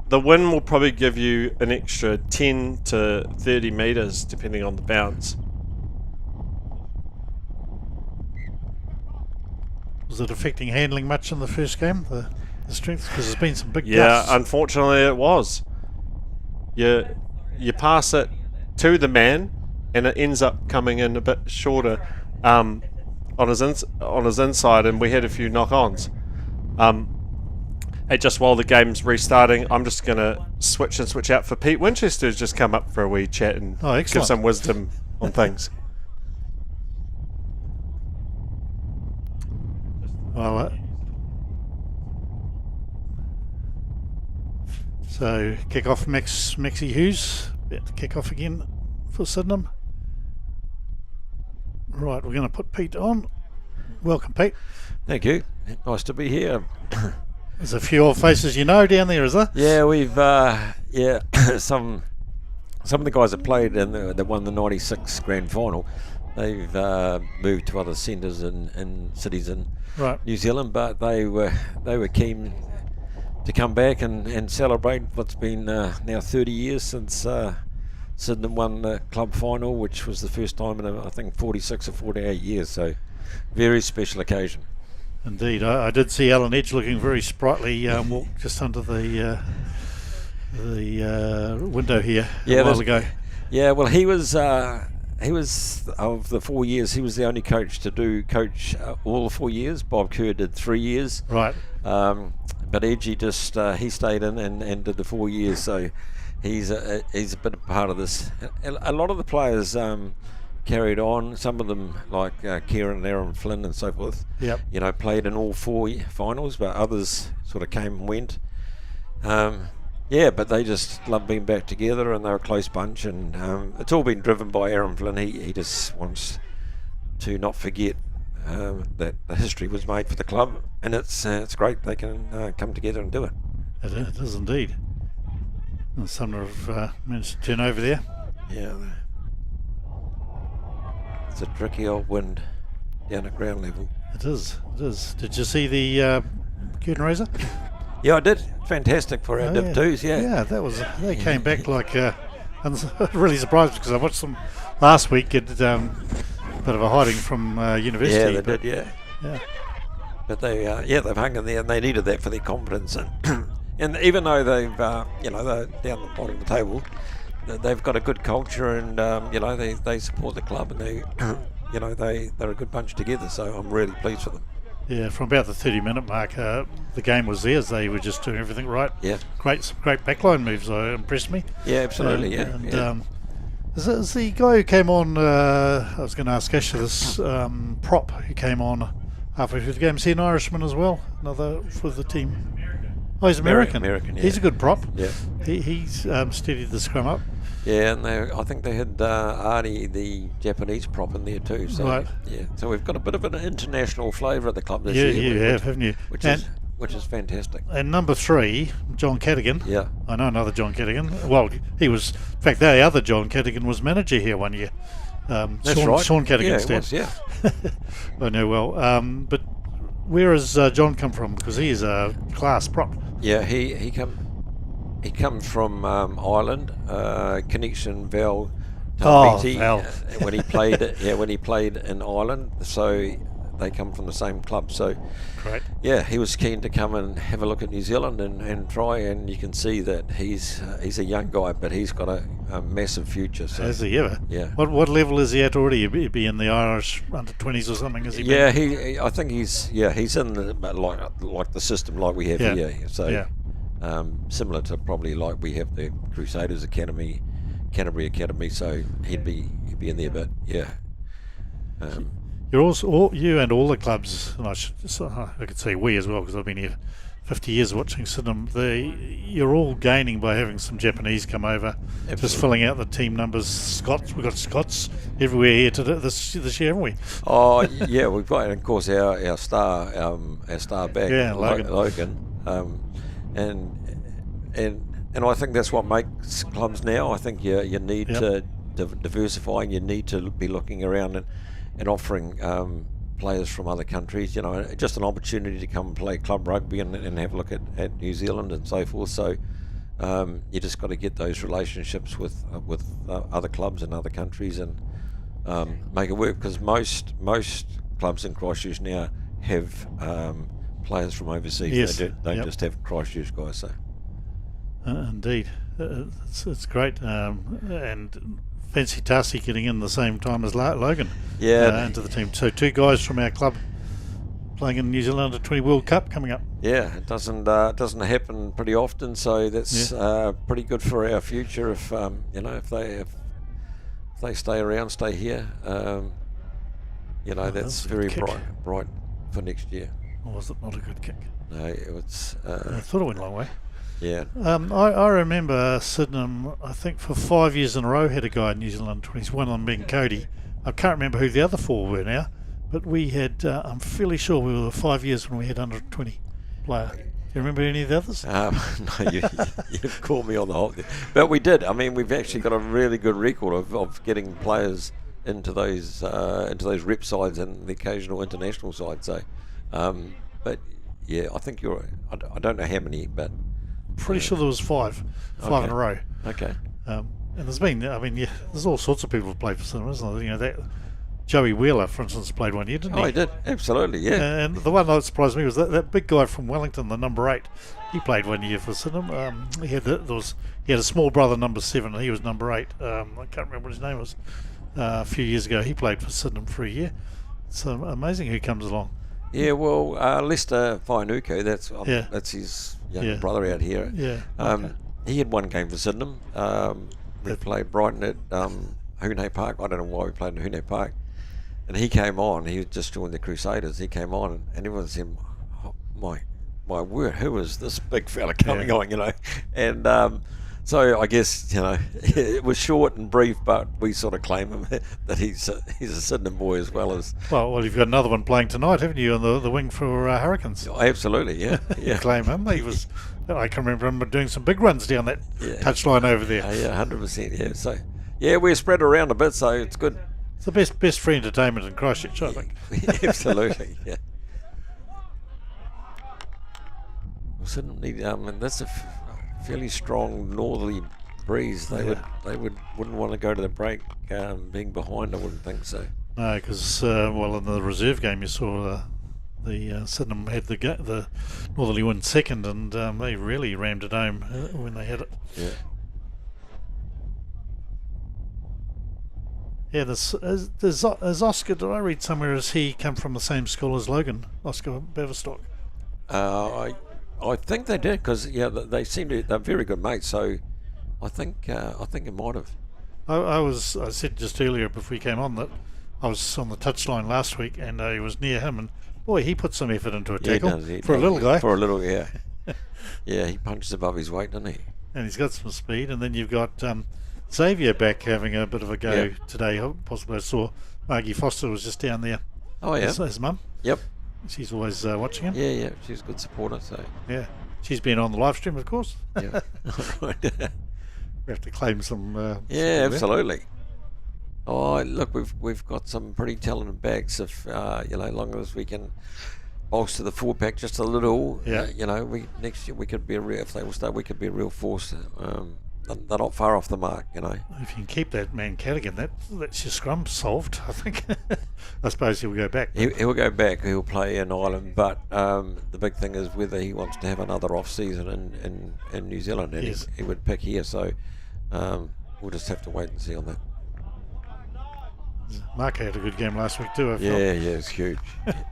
The wind will probably give you an extra 10 to 30 metres depending on the bounce. Was it affecting handling much in the first game, the strength? Because there's been some big Yeah, gusts. unfortunately it was. You pass it to the man and it ends up coming in a bit shorter on his inside, and we had a few knock-ons. Hey, just while the game's restarting, I'm just going to switch out for Pete Winchester, who's just come up for a wee chat and give some wisdom on things. Well, so Kickoff Maxie Hughes, about to kick off again for Sydenham. Right, we're going to put Pete on. Welcome, Pete. Thank you. Nice to be here. There's a few old faces you know down there, is there? Yeah, we've some of the guys that played and they won the '96 grand final. They've moved to other centres in cities in New Zealand, but they were keen to come back and celebrate what's been now 30 years since Sydenham won the club final, which was the first time in I think 46 or 48 years. So very special occasion. Indeed, I did see Alan Edge looking very sprightly walk just under the window here a while ago. Yeah, well, he was of the 4 years. He was the only coach to coach all the 4 years. Bob Kerr did 3 years. Right. But Edgy just he stayed in and did the 4 years. So he's a bit of part of this. A lot of the players carried on. Some of them, like Kieran and Aaron Flynn and so forth, played in all 4 finals, but others sort of came and went. But they just loved being back together, and they were a close bunch, and it's all been driven by Aaron Flynn. He just wants to not forget that the history was made for the club, and it's great they can come together and do it. It is indeed. And Sumner have managed to turn over there. Yeah. It's a tricky old wind down at ground level. It is. Did you see the curtain raiser? Yeah, I did. Fantastic for our Div 2s, yeah. Yeah, they came back like, I'm really surprised because I watched them last week at bit of a hiding from university. Yeah, they did. Yeah. But they've hung in there, and they needed that for their confidence. And even though they've, they're down the bottom of the table, they've got a good culture, and they support the club, and they're a good bunch together. So I'm really pleased with them. Yeah, from about the 30-minute mark, the game was theirs. They were just doing everything right. Yeah. Great backline moves. Impressed me. Yeah, absolutely. Is the guy who came on? I was going to ask Asher this prop who came on halfway through the game. Is he an Irishman as well? Another for the team. Oh, he's American. American, yeah. He's a good prop. Yeah. He's steadied the scrum up. Yeah, and I think they had Arnie, the Japanese prop, in there too. So, right. Yeah. So we've got a bit of an international flavour at the club this year. Yeah, you have, haven't you? Which is fantastic. And number 3, John Cadigan. Yeah. I know another John Cadigan. Well, he was. In fact, the other John Cadigan was manager here one year. That's right. Sean Cadigan's dad. Yeah. I know well. But where has John come from? Because he is a class prop. Yeah, he comes from Ireland, Connection Val Talbiti, when he played in Ireland. So they come from the same club. So great. Yeah, he was keen to come and have a look at New Zealand and try. And you can see that he's a young guy, but he's got a massive future. So. Has he ever? Yeah. What level is he at already? He'd be in the Irish under 20s or something? Is he? Yeah, I think he's in the like the system like we have here. So. Yeah. Similar to probably like we have the Crusaders Academy, Canterbury Academy, so he'd be in there, but yeah. You're also you and all the clubs, and I could say we as well because I've been here 50 years watching Sydenham. You're all gaining by having some Japanese come over, Absolutely. Just filling out the team numbers. We've got Scots everywhere here this year, haven't we? Oh yeah, we've got, and of course our star back, Logan. And I think that's what makes clubs now. I think you need to diversify, and you need to be looking around and offering players from other countries. Just an opportunity to come and play club rugby and have a look at New Zealand and so forth. So you just got to get those relationships with other clubs in other countries and make it work. Because most clubs in Christchurch now have players from overseas. Yes. They don't just have Christchurch guys. So. Indeed, it's great, and fancy Tarsi getting in the same time as Logan. Into the team. So 2 guys from our club playing in the New Zealand Under-20 World Cup coming up. Yeah, it doesn't happen pretty often. So that's pretty good for our future. If if they stay around, stay here. That's very bright for next year. Or was it not a good kick? No, it's. I thought it went a long way. Yeah. I remember Sydenham, I think for 5 years in a row, had a guy in New Zealand 20s, one of them being Cody. I can't remember who the other 4 were now, but we had, I'm fairly sure we were 5 years when we had under 20 player. Do you remember any of the others? No, you've caught me on the hop there. But we did. I mean, we've actually got a really good record of getting players into those rep sides and the occasional international side. So, but yeah, I think I don't know how many, but pretty sure there was 5 in a row. Okay. And there's been, there's all sorts of people who played for Sydenham, isn't there? That Joey Wheeler, for instance, played one year, didn't he? Oh, he did. Absolutely, yeah. And the one that surprised me was that big guy from Wellington, the number 8. He played one year for Sydenham. He had a small brother, number 7, and he was number 8. I can't remember what his name was. A few years ago, he played for Sydenham for a year. It's amazing who comes along. Yeah, well, Lester Whainuku, that's his younger brother out here. Yeah. He had 1 game for Sydenham. We played Brighton at Hoonay Park. I don't know why we played in Hoonay Park. And he came on. He just joined the Crusaders. He came on, and everyone said, oh, my word, who is this big fella coming on, And so I guess, it was short and brief, but we sort of claim him that he's a Sydenham boy as well as... Well, you've got another one playing tonight, haven't you, on the wing for Hurricanes? Oh, absolutely, yeah. You claim him. I can remember him doing some big runs down that touchline over there. Yeah, 100%, yeah. So, yeah, we're spread around a bit, so it's good. It's the best free entertainment in Christchurch, I think. Absolutely, yeah. Well, Sydenham need, and that's a fairly strong northerly breeze. They wouldn't want to go to the break being behind. I wouldn't think so. No, because in the reserve game you saw the Sydenham had the Northerly win second, and they really rammed it home when they had it. Yeah. Yeah, there's Oscar. Did I read somewhere? Has he come from the same school as Logan, Oscar Beverstock? I think they did, because they seem to, they're very good mates. So I think it might have. I said just earlier before we came on that I was on the touchline last week and I was near him, and boy, he put some effort into a tackle for a little guy. For a little, yeah. Yeah, he punches above his weight, doesn't he? And he's got some speed. And then you've got Xavier back having a bit of a go today. Possibly I saw Margie Foster was just down there. Oh yeah, his mum. Yep. She's always watching him. Yeah, she's a good supporter. So yeah, she's been on the live stream, of course. Yeah, right. We have to claim some. Yeah, absolutely. Oh, look, we've got some pretty talented backs. If long as we can bolster the forward pack just a little, next year we could be if they will start, we could be a real force. They're not far off the mark, If you can keep that man Callaghan, that's your scrum solved, I think. I suppose he'll go back. He'll go back. He'll play in Ireland, but the big thing is whether he wants to have another off season in New Zealand, and yes. he would pick here. So we'll just have to wait and see on that. Mark had a good game last week too. Yeah, it's huge.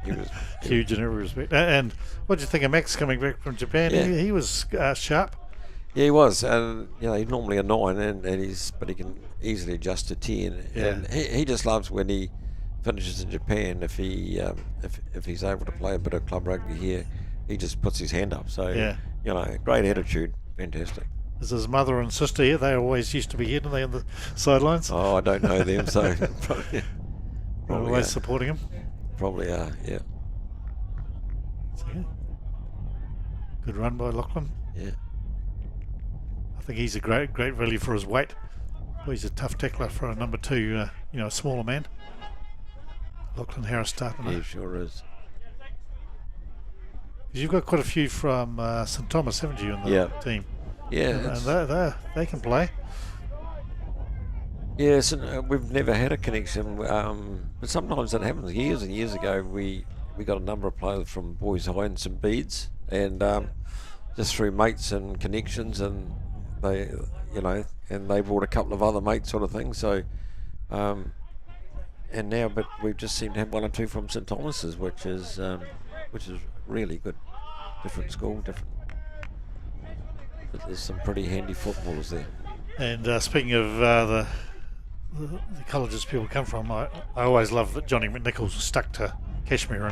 He was huge in every respect. And what do you think of Max coming back from Japan? Yeah. He was sharp. Yeah, he was, and he's normally a 9, but he can easily adjust to 10. Yeah. And he just loves when he finishes in Japan. If he's able to play a bit of club rugby here, he just puts his hand up. So great attitude, fantastic. Is his mother and sister here? They always used to be here, didn't they, on the sidelines? Oh, I don't know them, so probably always supporting him. Probably are, yeah. So, yeah. Good run by Lachlan. Yeah. I think he's a great value for his weight. Well, he's a tough tackler for a number 2, a smaller man. Lachlan Harris starting. He sure is. You've got quite a few from St Thomas, haven't you, in the team? Yeah, and they can play. Yes, and we've never had a connection, but sometimes that happens. Years and years ago, we got a number of players from Boys High and St Bede's, and just through mates and connections, and they brought a couple of other mates, sort of thing. So, and now, but we just seem to have 1 or 2 from St Thomas's, which is really good. Different school, different. But there's some pretty handy footballers there. And speaking of the colleges people come from, I always love that Johnny McNichols stuck to Kashmir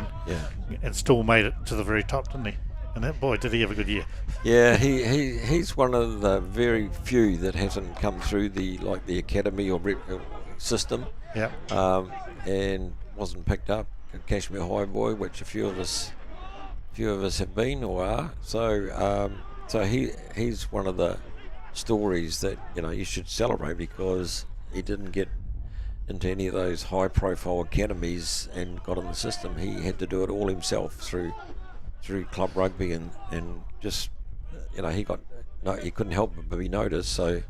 and still made it to the very top, didn't he? And that boy, did he have a good year? Yeah, he's one of the very few that hasn't come through the academy or system. Yeah. And wasn't picked up. Kashmir High boy, which a few of us have been or are. So he's one of the stories that you should celebrate, because he didn't get into any of those high-profile academies and got in the system. He had to do it all himself through club rugby, and just he couldn't help but be noticed. So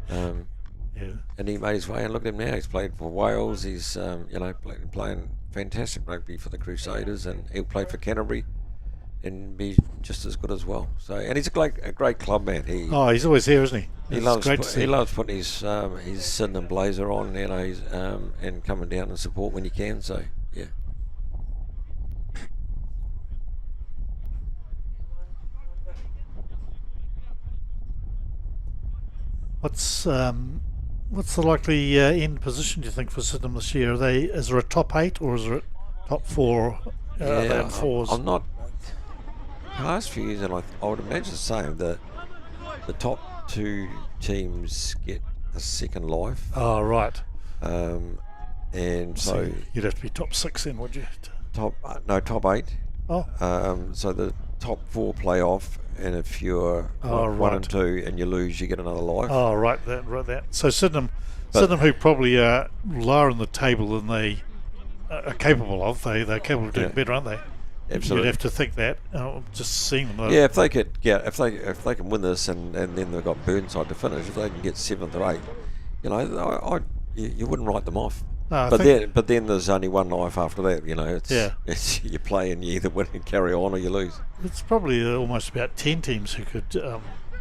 and he made his way, and look at him now. He's played for Wales. He's playing fantastic rugby for the Crusaders, and he'll play for Canterbury and be just as good as well. So, and he's a great club man. He's always here, isn't he? He loves putting his Sydenham blazer on, and coming down and support when he can. So, yeah. What's the likely end position, do you think, for Sydenham this year? Is there a top 8 or is there a top 4? Are they in 4s? I'm not. The last few years, and I would imagine the same. The top 2 teams get a second life. Oh, right. And so you'd have to be top 6 then, would you? Top 8. Oh. So the top 4 play off, and if you're 1 and 2 and you lose, you get another life. Oh, right. That. So Sydenham, who probably are lower in the table than they are capable of, they're capable of doing better, aren't they? Absolutely. You'd have to think that. Just seeing them. Yeah, if they can win this, and then they've got Burnside to finish. If they can get 7th or 8th, you wouldn't write them off. No, but then there's only one life after that. You know, it's you play and you either win and carry on or you lose. It's probably almost about 10 teams who could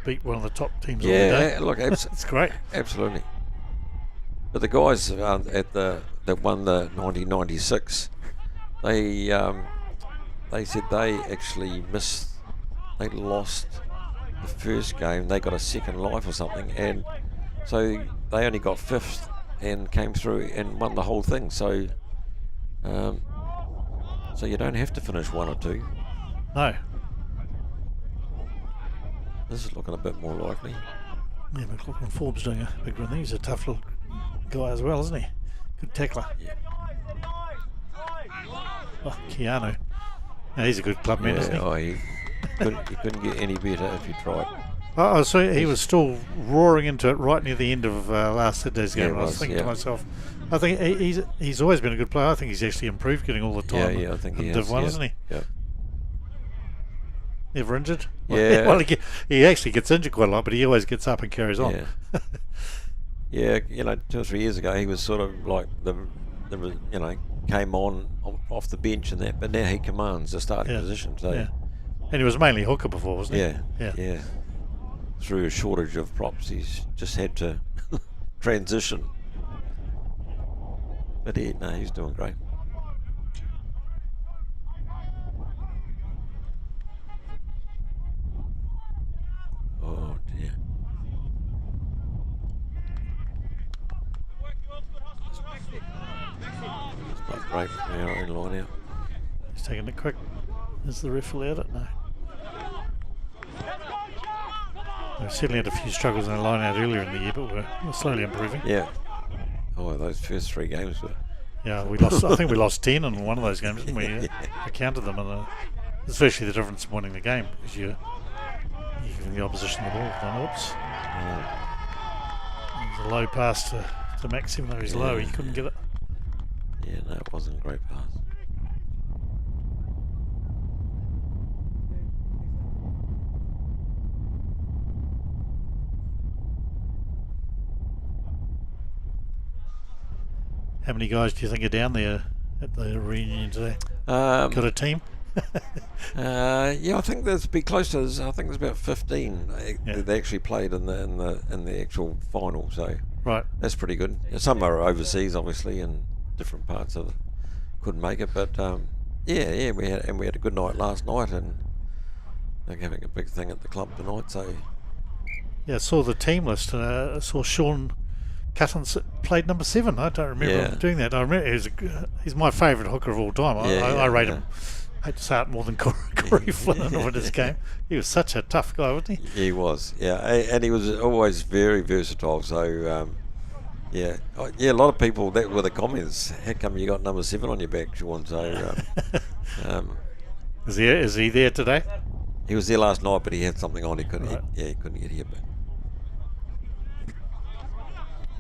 beat one of the top teams. Yeah, look, it's great. Absolutely. But the guys that won the 1996, they said they actually they lost the first game. They got a second life or something, and so they only got 5th and came through and won the whole thing. So so you don't have to finish 1 or 2. No. This is looking a bit more likely. Yeah, McLaughlin Forbes doing a big run. He's a tough little guy as well, isn't he? Good tackler. Yeah. Oh, Keanu. Yeah, he's a good club man, isn't he? Oh, he couldn't get any better if he tried. Oh, so he was still roaring into it right near the end of last Saturday's game. I was thinking to myself, I think he's always been a good player. I think he's actually improved getting all the time. Yeah, I think he has. Div 1, isn't he? Yeah. Never injured? Yeah. Well, he actually gets injured quite a lot, but he always gets up and carries on. Yeah. Yeah, 2 or 3 years ago, he was sort of like came on off the bench and that, but now he commands the starting position. So. Yeah. And he was mainly hooker before, wasn't he? Yeah. Through a shortage of props, he's just had to transition. But he's doing great. Oh dear. It's not great from our own line out. He's taking it quick. Is the ref allowed it? No. We've certainly had a few struggles in the line out earlier in the year, but we're slowly improving. Yeah. Oh, those first 3 games were... Yeah, we lost. I think we lost 10 in one of those games, didn't we? I counted them, and especially the difference in winning the game, because you're giving the opposition the ball. Then, oops. It was a low pass to Max, even though he's low, he couldn't get it. Yeah, no, it wasn't a great pass. How many guys do you think are down there at the reunion today? Got a team? Yeah, I think there's be close to. I think there's about 15 that actually played in the actual final. So right, that's pretty good. Some are overseas, obviously, in different parts of. Couldn't make it, but yeah, we had a good night last night, and they're having a big thing at the club tonight. So yeah, I saw the team list. I saw Sean Cuttons played number 7. I don't remember him doing that. I remember he's my favourite hooker of all time. I rate him. I hate to say it more than Corey Flynn in this game. He was such a tough guy, wasn't he? He was, yeah, and he was always very versatile. So yeah, a lot of people that were the comments. How come you got number 7 on your back, Sean? So is he there today? He was there last night, but he had something on. He couldn't. Right. He couldn't get here, but.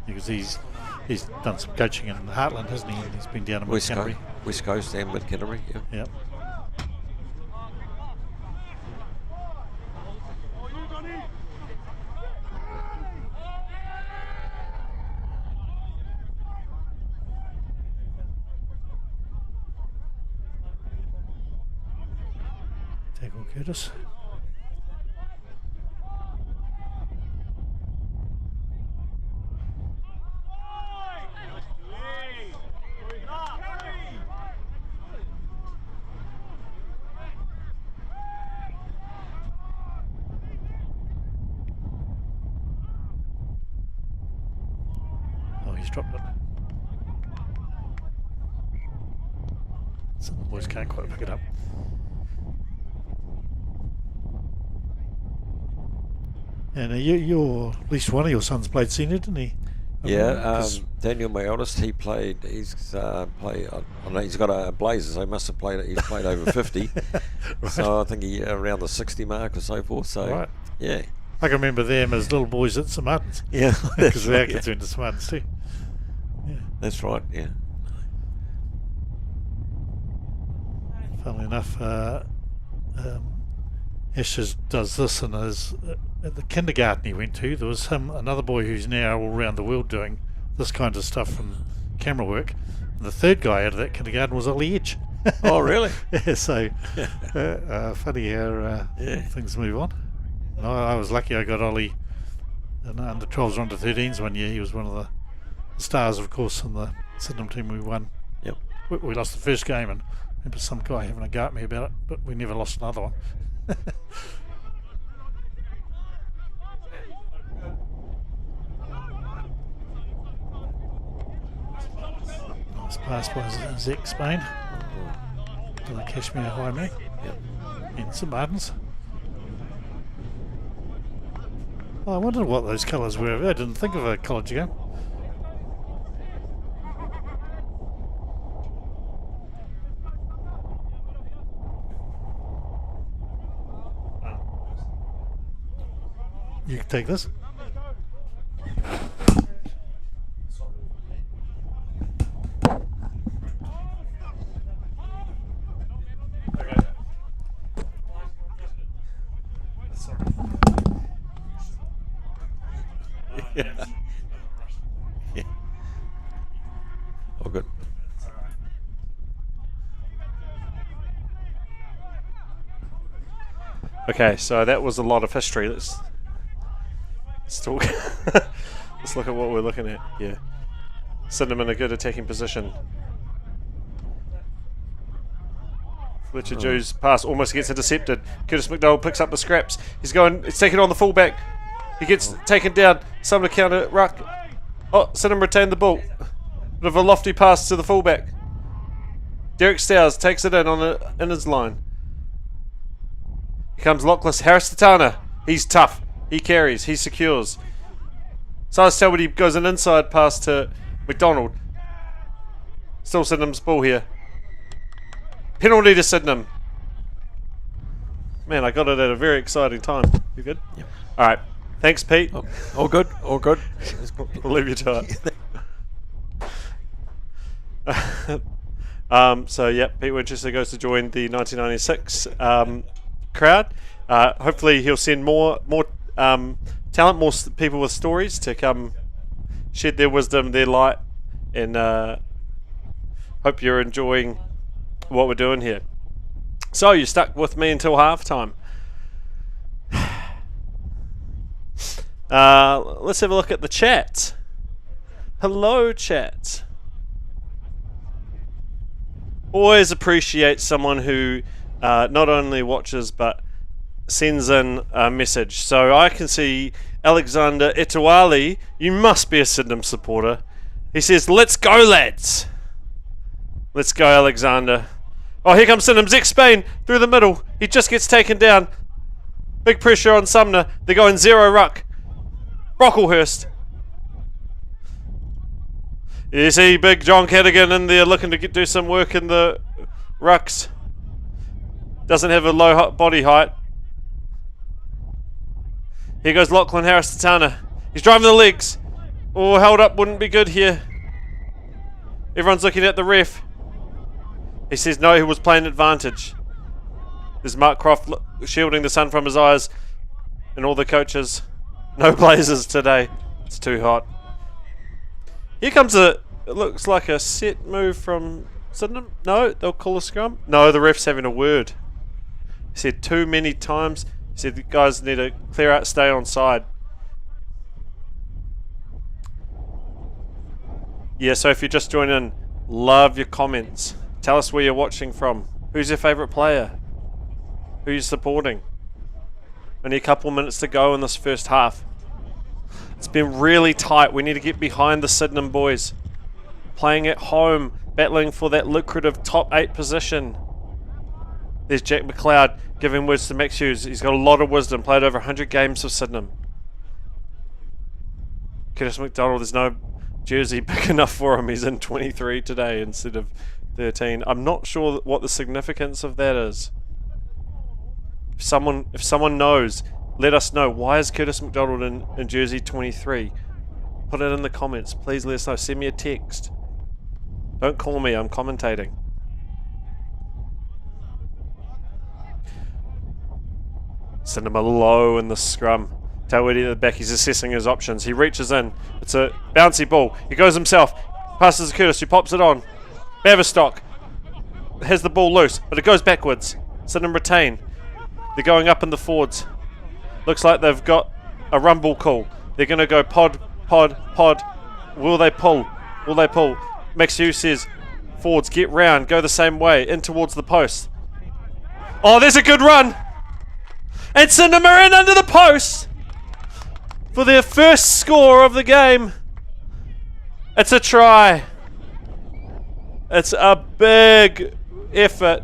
Because he's done some coaching in Heartland, hasn't he? He's been down in Mid-Canterbury. West Coast and Mid-Canterbury, yeah. Tackle Curtis. He's dropped it. Some of the boys can't quite pick it up. And you're at least one of your sons played senior, didn't he? Daniel, my eldest, he played. He's played. I know he's got a Blazers. So he must have played. He's played over 50. Right. So I think he around the 60 mark or so forth. So right. Yeah, I can remember them as little boys at St Martin's. Yeah, because our kids went to St Martin's too. Yeah, that's right. Yeah. Funnily enough, Asher does this, and at the kindergarten he went to, there was another boy who's now all around the world doing this kind of stuff from camera work. And the third guy out of that kindergarten was Ollie Edge. Oh, really? Yeah, so funny how things move on. And I was lucky I got Ollie in under 12s or under 13s one year. He was one of the stars, of course, in the Sydenham team. We won. Yep. We lost the first game, and I remember some guy having a go at me about it, but we never lost another one. Nice pass by Zek Spain. To the Cashmere High me. Yep. In St Martin's. Oh, I wondered what those colours were. I didn't think of a college game. You can take this. Yeah. Yeah. Oh, good. Okay, so that was a lot of history. Let's talk. Let's look at what we're looking at here. Sydenham in a good attacking position. Fletcher Jew's pass almost gets intercepted. Curtis McDowell picks up the scraps. He's taken on the fullback. He gets taken down. Sumner counter ruck. Oh, Sydenham retained the ball. Bit of a lofty pass to the fullback. Derek Stowers takes it in his line. Here comes Lockless. Harris Tatana. He's tough. He carries. He secures. Silas Talbot goes an inside pass to McDonald. Still Sydenham's ball here. Penalty to Sydenham. Man, I got it at a very exciting time. You good? Yep. All right. Thanks, Pete. Oh, all good. All good. We'll leave you to it. So, yep, Pete Winchester goes to join the 1996 crowd. Hopefully he'll send more talent, more people with stories to come shed their wisdom, their light, and hope you're enjoying what we're doing here. So you stuck with me until halftime. Let's have a look at the chat. Hello, chat. Always appreciate someone who not only watches but sends in a message. So I can see Alexander Etawali. You must be a Sydenham supporter. He says, "Let's go, lads." Let's go, Alexander. Oh, here comes Sydenham. Zek Spain through the middle. He just gets taken down. Big pressure on Sumner. They're going zero ruck. Brocklehurst. You see big John Cadigan in there looking to do some work in the rucks. Doesn't have a low body height. Here goes Lachlan Harris Tatana. He's driving the legs. Oh, held up wouldn't be good here. Everyone's looking at the ref. He says no, he was playing advantage. There's Mark Croft shielding the sun from his eyes. And all the coaches. No blazers today. It's too hot. Here comes it looks like a set move from Sydenham. No, they'll call a scrum. No, the ref's having a word. He said too many times. He said the guys need to clear out, stay on side. Yeah, so if you're just joining in, love your comments. Tell us where you're watching from. Who's your favourite player? Who are you supporting? Only a couple minutes to go in this first half. It's been really tight. We need to get behind the Sydenham boys. Playing at home, battling for that lucrative top 8 position. There's Jack McLeod giving words to Max Hughes. He's got a lot of wisdom, played over 100 games for Sydenham. Curtis McDonald, there's no jersey big enough for him. He's in 23 today instead of 13. I'm not sure what the significance of that is. If someone knows, let us know. Why is Curtis McDonald in jersey 23? Put it in the comments. Please let us know. Send me a text. Don't call me. I'm commentating. Send him a low in the scrum. Tawedi at the back. He's assessing his options. He reaches in. It's a bouncy ball. He goes himself. Passes to Curtis, who pops it on. Baverstock has the ball loose, but it goes backwards. Sydenham retain. They're going up in the forwards. Looks like they've got a rumble call. They're going to go pod. Will they pull? Will they pull? Max Hughes says, forwards, get round, go the same way, in towards the post. Oh, there's a good run! And Sydenham are in under the post for their first score of the game. It's a try. It's a big effort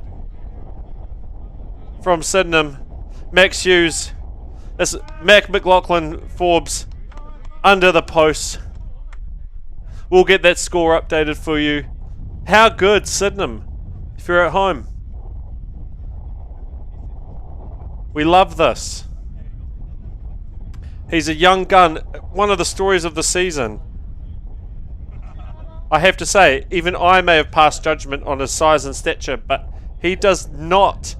from Sydenham. Max Hughes. That's Mac McLaughlin Forbes under the post. We'll get that score updated for you. How good, Sydenham, if you're at home. We love this. He's a young gun. One of the stories of the season. I have to say, even I may have passed judgment on his size and stature, but he does not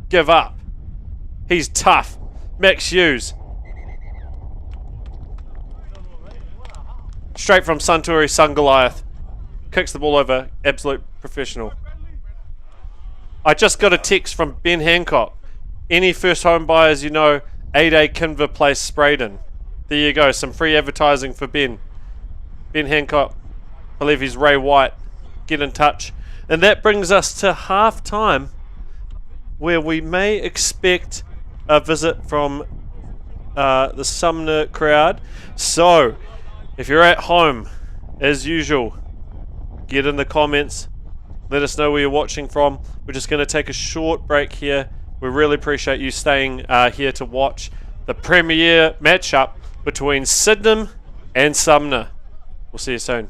give up. He's tough. Max Hughes. Straight from Suntory, Sun Goliath. Kicks the ball over. Absolute professional. I just got a text from Ben Hancock. Any first home buyers you know, 8A Kinver Place, Spraydon. There you go. Some free advertising for Ben. Ben Hancock. I believe he's Ray White. Get in touch. And that brings us to half time, where we may expect a visit from the Sumner crowd. So, if you're at home, as usual, get in the comments. Let us know where you're watching from. We're just going to take a short break here. We really appreciate you staying here to watch the premier matchup between Sydenham and Sumner. We'll see you soon.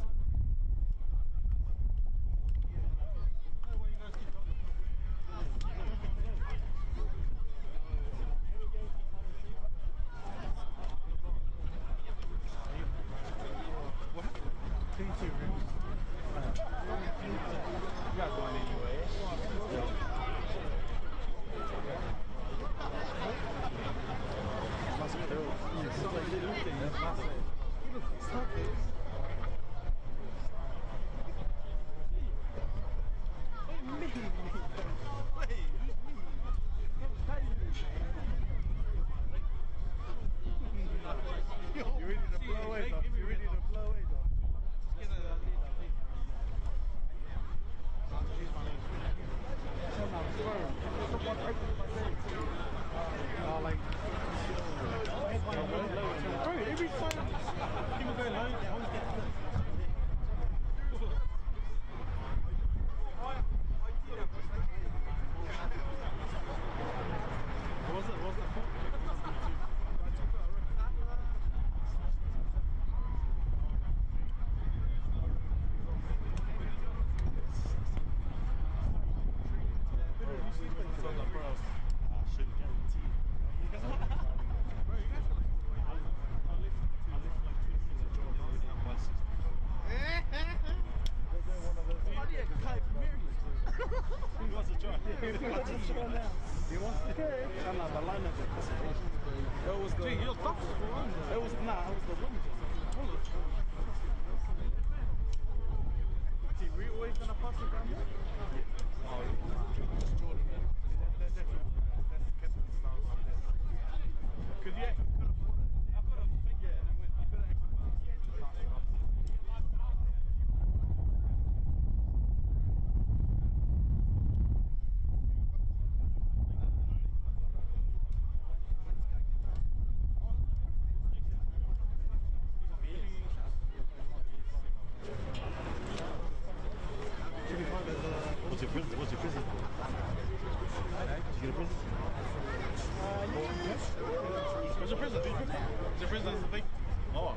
What's your prison? Did you get a prison? What's your prison? Is your prison the thing? Oh.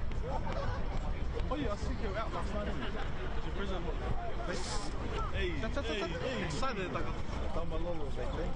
Oh yeah, I see you out last night, didn't you? Is your prison thing? Hey, excited like a down my logo, baby.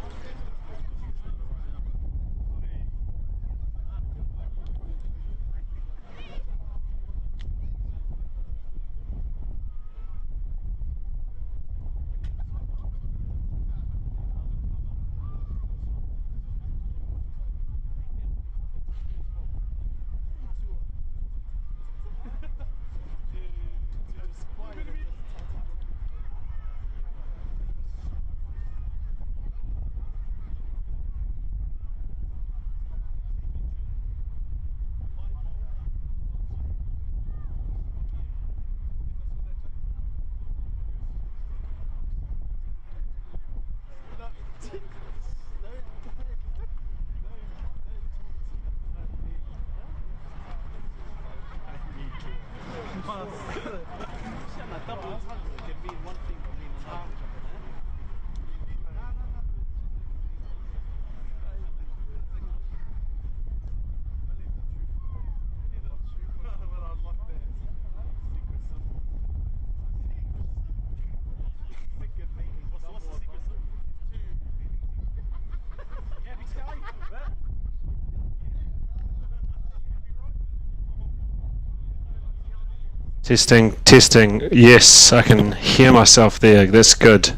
Testing. Yes, I can hear myself there. That's good.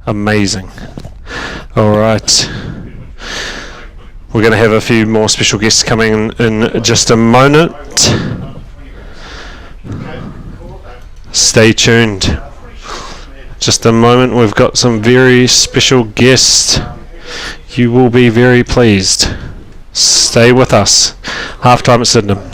Amazing. All right. We're going to have a few more special guests coming in just a moment. Stay tuned. Just a moment. We've got some very special guests. You will be very pleased. Stay with us. Halftime at Sydenham.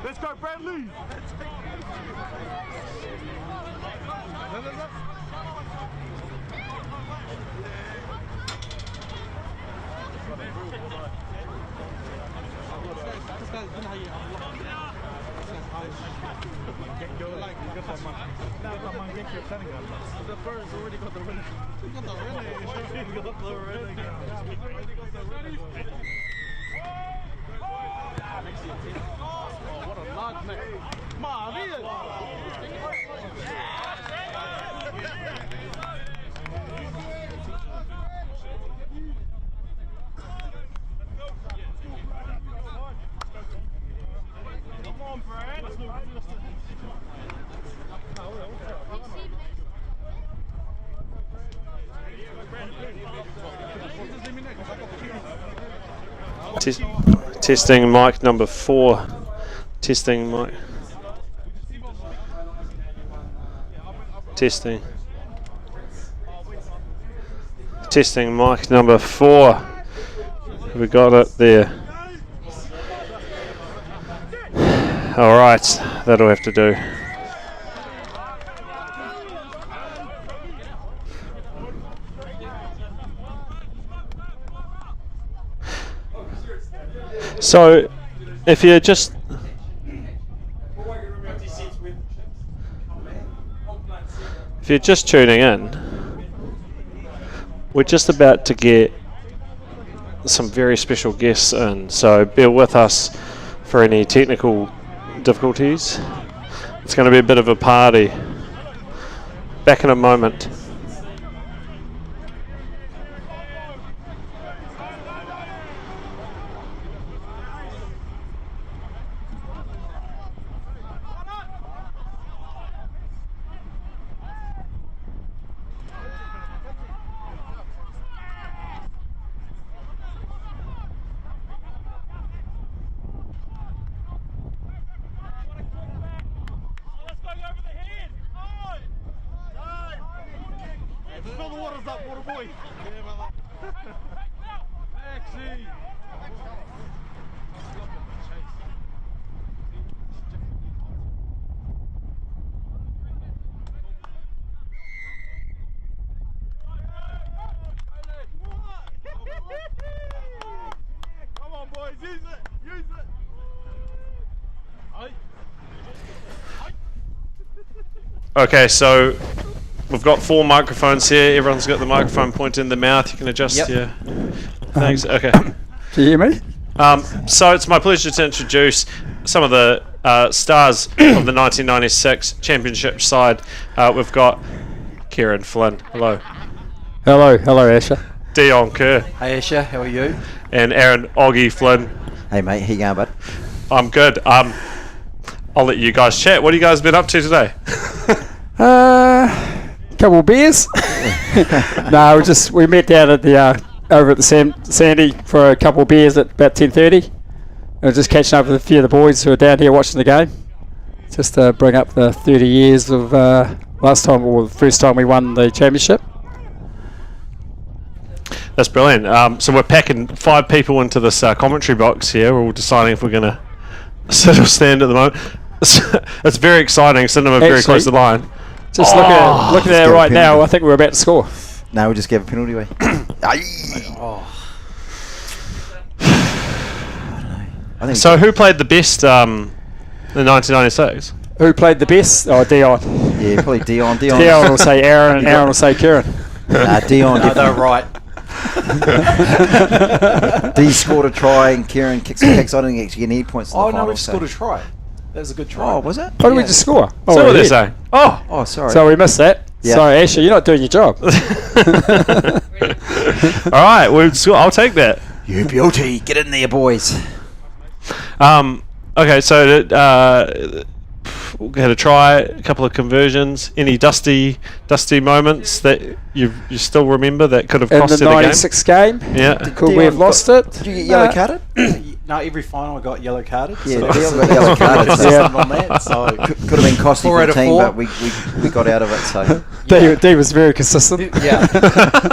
Let's go, Bradley! The first already got the renegade. What a large neck. Maria! Come on, Brad. Testing mic number 4. Testing mic. Testing mic number 4. We got it there. All right, that'll have to do. So, if you're just tuning in, we're just about to get some very special guests in, so bear with us for any technical difficulties. It's going to be a bit of a party. Back in a moment. Fill the waters up, water boy. Actually. Come on, boys, use it. Okay, so we've got 4 microphones here. Everyone's got the microphone pointed in the mouth. You can adjust. Yep. Yeah. Thanks. Okay. Can you hear me? So it's my pleasure to introduce some of the stars of the 1996 Championship side. We've got Kieran Flynn. Hello. Hello, Asher. Dion Kerr. Hey Asher, how are you? And Aaron Oggy Flynn. Hey mate, how you going, bud? I'm good. I'll let you guys chat. What have you guys been up to today? Couple of beers. No, we met down at the over at the Sandy for a couple of beers at about 10:30. I was just catching up with a few of the boys who are down here watching the game. just to bring up the 30 years of last time, or the first time we won the championship. That's brilliant. So we're packing 5 people into this commentary box here. We're all deciding if we're going to sit or stand at the moment. It's very exciting. Sydenham are very close to the line. Just looking at it right now, I think we're about to score. No, we just gave a penalty away. So who played the best in 1996? Who played the best? Oh, Dion. Yeah, probably Dion. Dion will say Aaron, and Aaron will say Kieran. Dion. No, they're right. D scored a try and Kieran kicks. I didn't actually get any points in the Oh, final. no, we scored a try. That was a good try. Oh, was it? What did we just score? So what are they saying? Oh, sorry. So we missed that. Yeah. Sorry, Asher, you're not doing your job. All right, I'll take that. You beauty. Get in there, boys. Okay, so we had a try, a couple of conversions. Any dusty moments that you still remember that could have In cost the you the game? 96 game, Yeah. could we have lost it? Did you get yellow carded? No, every final I got yellow carded. Yeah, so Dion got yellow carded. So Yeah. on that, so could have been costly 4 for out the of team, 4. but we got out of it. So D was very consistent. yeah,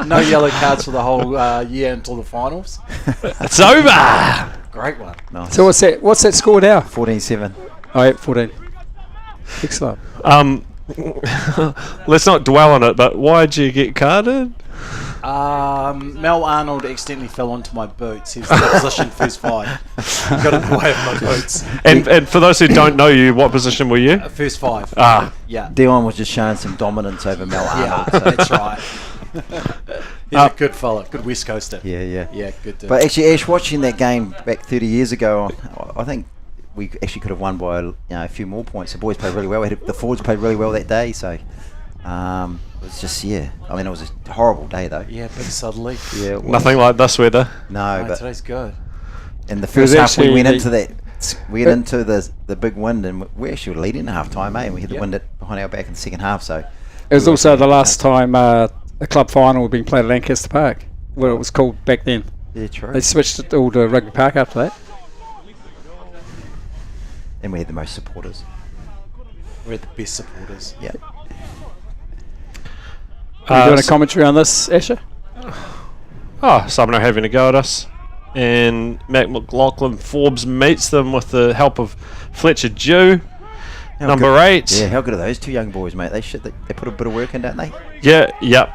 no yellow cards for the whole year until the finals. It's over. Great one. nice. So what's that score now? 14-7. Oh, yeah, 14. Excellent. Let's not dwell on it, but why'd you get carded? Mel Arnold accidentally fell onto my boots. He was in position first 5. Got in the way of my boots. And for those who don't know you, what position were you? First 5. Yeah. Dion was just showing some dominance over Mel Arnold. Yeah, that's right. He's a good fella, good West Coaster. Yeah. Yeah, good dude. But actually, Ash, watching that game back 30 years ago, I think we actually could have won by a few more points. The boys played really well. The forwards played really well that day. So it was just, I mean, it was a horrible day though. Yeah, big suddenly. Yeah, it was. Nothing like this weather. No, No, but today's good. in the first half we actually went the- into that. We went into the big wind, and we actually were leading at half time, and we had the wind behind our back in the second half. So It was also the last time a club final had been played at Lancaster Park, what it was called back then. yeah, true. They switched it all to Rugby Park after that. And we had the most supporters. We're the best supporters. Yeah. Are you doing a commentary on this, Asher? Sumner having a go at us. And Matt McLaughlin Forbes meets them with the help of Fletcher Dew, number 8. Yeah, how good are those 2 young boys, mate? They put a bit of work in, don't they? Yeah, yep.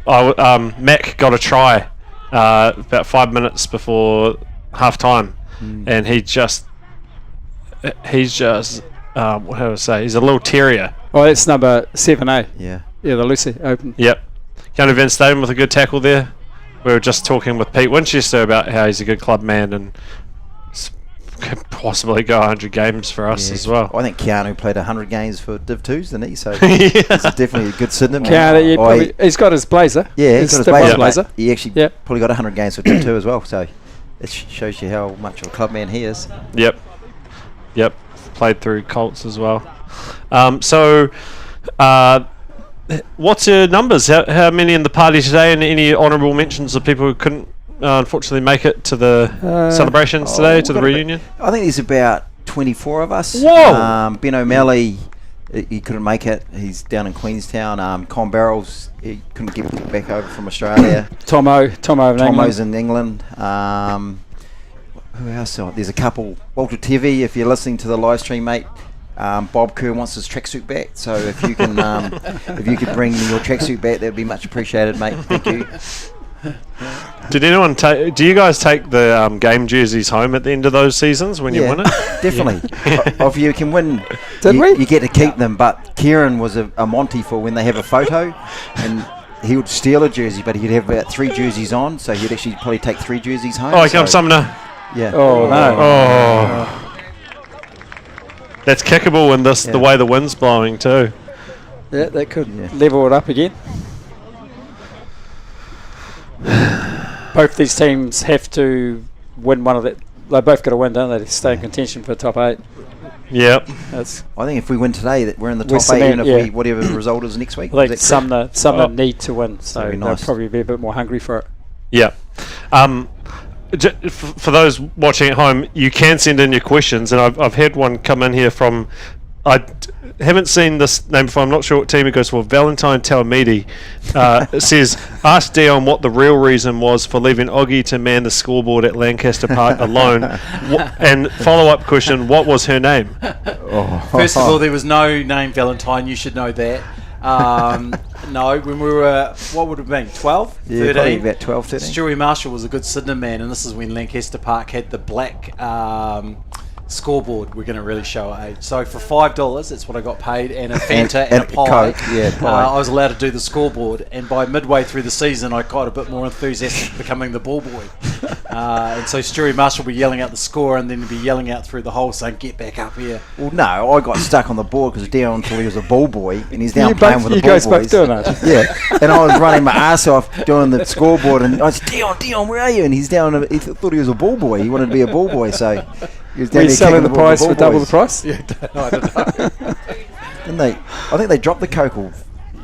Mac got a try about 5 minutes before half time, and he's just how do I say? He's a little terrier. Oh, that's number 7A. Yeah. Yeah, the Lucy Open. Yep. County Van Staden with a good tackle there. We were just talking with Pete Winchester about how he's a good club man and could possibly go 100 games for us as well. I think Keanu played 100 games for Div 2s, didn't he? So Yeah. he's definitely a good Sydenham man. Keanu, he's got his blazer. Yeah, he's got his stiff blazer. But he actually Yep. probably got 100 games for Div 2 as well. So it shows you how much of a club man he is. Yep. Played through Colts as well. What's your numbers? How many in the party today, and any honourable mentions of people who couldn't unfortunately make it to the celebrations today, to the reunion? I think there's about 24 of us. Whoa! Ben O'Malley, he couldn't make it. He's down in Queenstown. Con Barrels, he couldn't get back over from Australia. Tomo's in England. Who else? There's a couple. Walter Tevy, if you're listening to the live stream, mate. Bob Kerr wants his tracksuit back, so if you can, if you could bring your tracksuit back, that would be much appreciated, mate. Thank you. Do you guys take the game jerseys home at the end of those seasons when you win it? Definitely. If you can win, we? You get to keep them. But Kieran was a Monty for when they have a photo, and he would steal a jersey, but he'd have about 3 jerseys on, so he'd actually probably take 3 jerseys home. Oh, here comes Sumner. Yeah. Oh, no. Oh. That's kickable in the way the wind's blowing too. Yeah, that could level it up again. Both these teams have to win one of the. They both got to win, don't they, to stay in contention for top 8. Yep. That's. I think if we win today, that we're in the top 8, cement, even if we whatever the result is next week. I think Sumner need to win, so Very they'll nice. probably be a bit more hungry for it. Yeah. for those watching at home, you can send in your questions, and I've had one come in here from. Haven't seen this name before. I'm not sure what team it goes for. Valentine Talamidi says, ask Dion what the real reason was for leaving Oggy to man the scoreboard at Lancaster Park alone. And follow-up question, what was her name? First of all, there was no name Valentine. You should know that. No, when we were, what would it have been, 12? Yeah, 13? probably about 12, 13. Stewie Marshall was a good Sydenham man, and this is when Lancaster Park had the black scoreboard. We're going to really show our age. So for $5, that's what I got paid, and a Fanta and a pie. Coke, yeah, pie. I was allowed to do the scoreboard, and by midway through the season, I got a bit more enthusiastic becoming the ball boy. And so Stewie Marshall would be yelling out the score, and then he'd be yelling out through the hole saying, "Get back up here." Well, no, I got stuck on the board because Dion thought he was a ball boy, and he's down playing with the you ball guys both boys. doing that. Yeah, and I was running my ass off doing the scoreboard, and I said, Dion, where are you? And he's down. He thought he was a ball boy. He wanted to be a ball boy, so he was down Were you there selling kicking the ball price with for the ball double the boys. price? Yeah, I don't know. Didn't they? I think they dropped the Coke.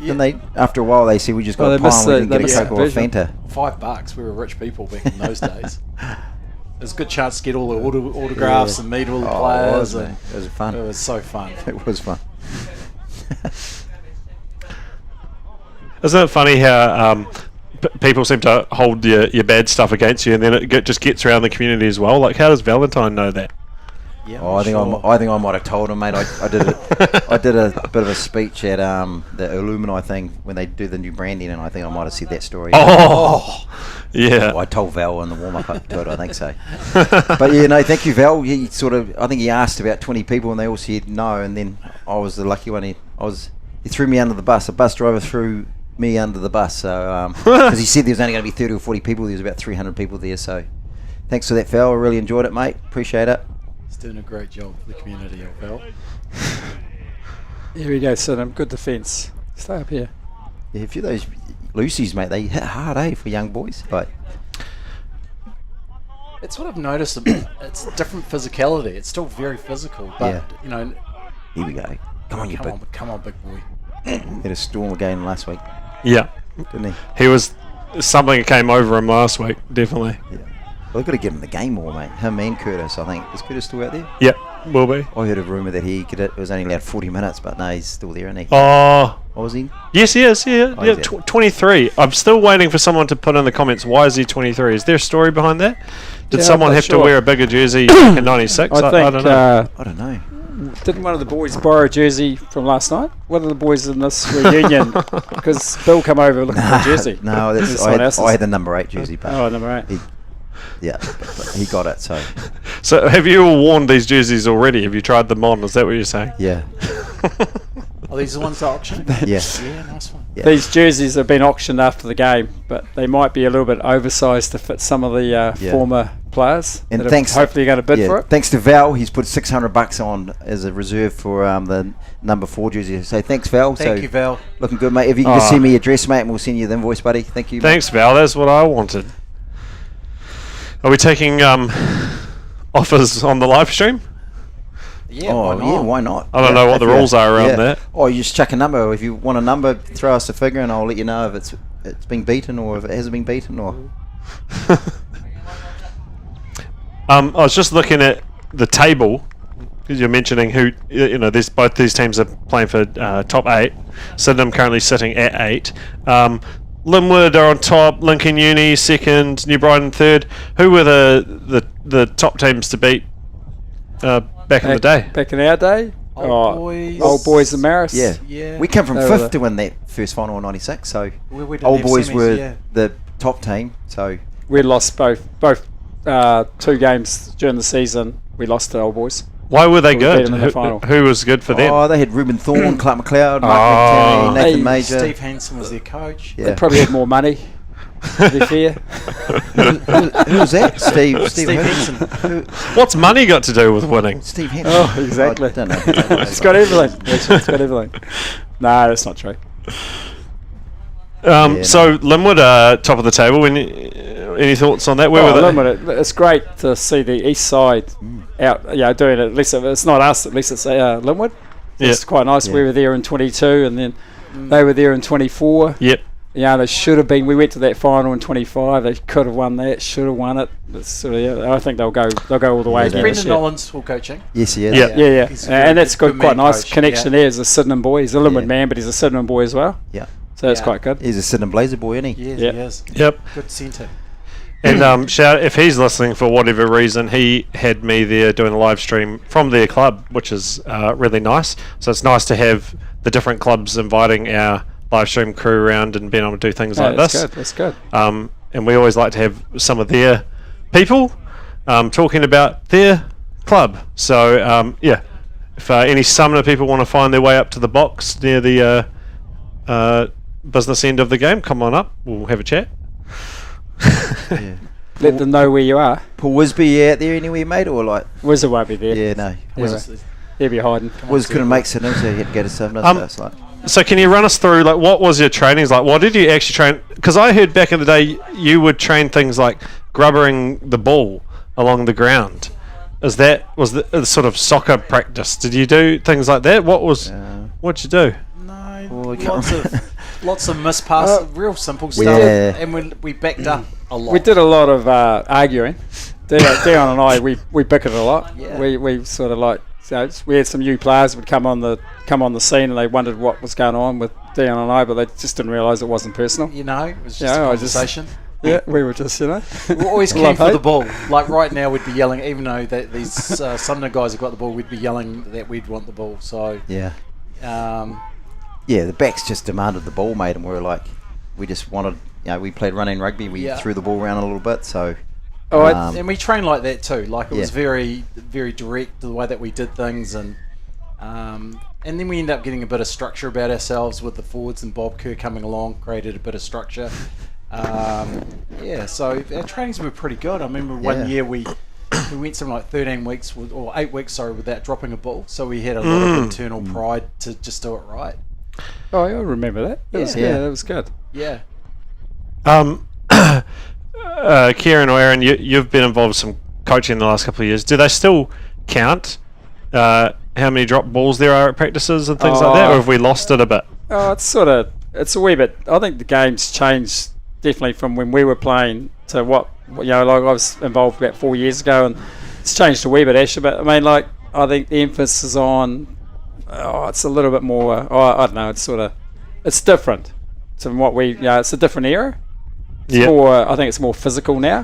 Didn't they? After a while, they said we just got a pie and we didn't get a Coke or a Fanta. $5. We were rich people back in those days. It was a good chance to get all the autographs and meet all the players. It was fun. It was so fun. It was fun. Isn't it funny how people seem to hold your bad stuff against you, and then it just gets around the community as well? Like, how does Valentine know that? Yeah, I think I might have told him, mate. I did a bit of a speech at the Illumini thing when they do the new branding, and I think I might have said that story. Oh, yeah. I told Val in the warm up to it. I think so. But yeah, no, thank you, Val. He I think he asked about 20 people, and they all said no. And then I was the lucky one. He threw me under the bus. A bus driver threw me under the bus. So because he said there was only going to be 30 or 40 people, there was about 300 people there. So thanks for that, Val. I really enjoyed it, mate. Appreciate it. He's doing a great job for the community, Val. Here we go, Sydenham. Good defence. Stay up here. Yeah, a few of those Lucy's, mate, they hit hard, for young boys. Like, It's what I've noticed. It's different physicality. It's still very physical, but here we go. Come on, come on, big boy. Had a storm again last week, Yeah. didn't he? He was something that came over him last week, definitely. Yeah. Well, they've got to get him the game more, mate. Him and Curtis, I think. Is Curtis still out there? Yep, will be. I heard a rumour that it was only allowed 40 minutes, but no, he's still there, isn't he? Oh, Was he? yes, he is. Yeah, Oh, yeah. is he? 23. I'm still waiting for someone to put in the comments, why is he 23? Is there a story behind that? Did Yeah, someone I'm not have to sure. wear a bigger jersey in 96? I think. I don't know. I don't know. Didn't one of the boys borrow a jersey from last night? One of the boys in this reunion, because Bill come over looking for a jersey. No, It's someone else's. I had the number 8 jersey, but Oh, number 8. but he got it, so So have you all worn these jerseys already? Have you tried them on? Is that what you're saying? yeah. Are these the ones to auction? Yes. Yeah, nice one. Yeah. These jerseys have been auctioned after the game, but they might be a little bit oversized to fit some of the former players. And that are thanks- hopefully going to bid for it. Thanks to Val, he's put $600 on as a reserve for the number 4 jersey. So thanks, Val. Thank you, Val. Looking good, mate. If you can just send me your address, mate, and we'll send you the invoice, buddy. Thank you. Thanks, Val. That's what I wanted. Are we taking offers on the live stream? Yeah, Why not? I don't know what the rules are around that. Oh, you just chuck a number. If you want a number, throw us a figure, and I'll let you know if it's been beaten or if it hasn't been beaten. Or I was just looking at the table because you're mentioning who both these teams are playing for top 8. Sydenham currently sitting at 8. Linwood are on top. Lincoln Uni second. New Brighton third. Who were the top teams to beat back in the day? Back in our day? Old Boys and Maris. yeah. We came from They were 5th to win that first final in '96. So We didn't Old have Boys semis, were the top team. So We lost both 2 games during the season. We lost to Old Boys. Why were they We beat good? them in the final. Who was good for them? they had Ruben Thorne, Clark McLeod, Oh. Mark McTierney, Nathan Hey, Major. Steve Hansen was their coach. Yeah. They probably had more money, to be fair. Who was that? Steve Hansen. What's money got to do with winning? Steve Hansen. Oh, exactly. I don't know. It's got everything. Actually, it's got everything. No, that's not true. So Linwood are top of the table. Any thoughts on that? Where were they? Linwood, it's great to see the east side out, doing it. At least if it's not us, at least it's Linwood. Yeah. It's quite nice. Yeah. We were there in 22, and then they were there in 24. Yep. Yeah, they should have been. We went to that final in 25. They could have won that. Should have won it. It's sort of, yeah, I think they'll go all the way. Yeah, Brendan Nolan's still coaching. Yes, he is. Yeah. He's And that's good quite man nice coach, connection there. He's a Sydenham boy. He's a Linwood Yeah. man, but he's a Sydenham boy as well. Yeah. So that's Yeah. quite good. He's a Sydenham Blazer boy, isn't he? Yes, Yeah. he is. Yep. Good centre. And shout if he's listening for whatever reason, he had me there doing a live stream from their club, which is really nice. So it's nice to have the different clubs inviting our live stream crew around and being able to do things like that's this. good. That's good. And we always like to have some of their people talking about their club. So if any Sumner people want to find their way up to the box near the business end of the game, come on up. We'll have a chat. Yeah. Let them know where you are. Paul Wisby out there anywhere, mate, or like? Wizard won't be there. Yeah, no. He'll be hiding. Wiz couldn't make Sydney, so he had to go to Sumner. So it's like, So can you run us through, like, what was your trainings like? What did you actually train? Because I heard back in the day you would train things like grubbering the ball along the ground. Was the sort of soccer practice? Did you do things like that? What'd you do? No, Oh, I can't lots of missed passes, real simple stuff, Yeah. and we backed up a lot. We did a lot of arguing. Dion and I, we bickered a lot. Yeah. We sort of like, so we had some new players would come on the scene and they wondered what was going on with Dion and I, but they just didn't realise it wasn't personal. You know, it was just Yeah, a I just- conversation. Yeah, we were just, We're always keen Love for the hate. ball. Like right now, we'd be yelling, even though that these Sumner guys have got the ball, we'd be yelling that we'd want the ball. So, yeah. um, Yeah, the backs just demanded the ball, mate, and we were like, we just wanted, we played running rugby, we Yeah. threw the ball around a little bit, so. and we trained like that too. Like it was Yeah. very, very direct the way that we did things, and then we ended up getting a bit of structure about ourselves with the forwards and Bob Kerr coming along, created a bit of structure. So our trainings were pretty good. I remember one Yeah. year we went something like 13 weeks or 8 weeks, without dropping a ball. So we had a lot of internal pride to just do it right. Oh, I remember that. That was good. Yeah. Kieran or Aaron, you've been involved with some coaching in the last couple of years. Do they still count how many drop balls there are at practices and things like that, or have we lost it a bit? Oh, it's a wee bit. I think the game's changed definitely from when we were playing to what like I was involved about 4 years ago, and it's changed a wee bit, Asher. But I mean, like I think the emphasis is on. It's a little bit more. I don't know. It's different from what we. It's a different era. It's more. I think it's more physical now,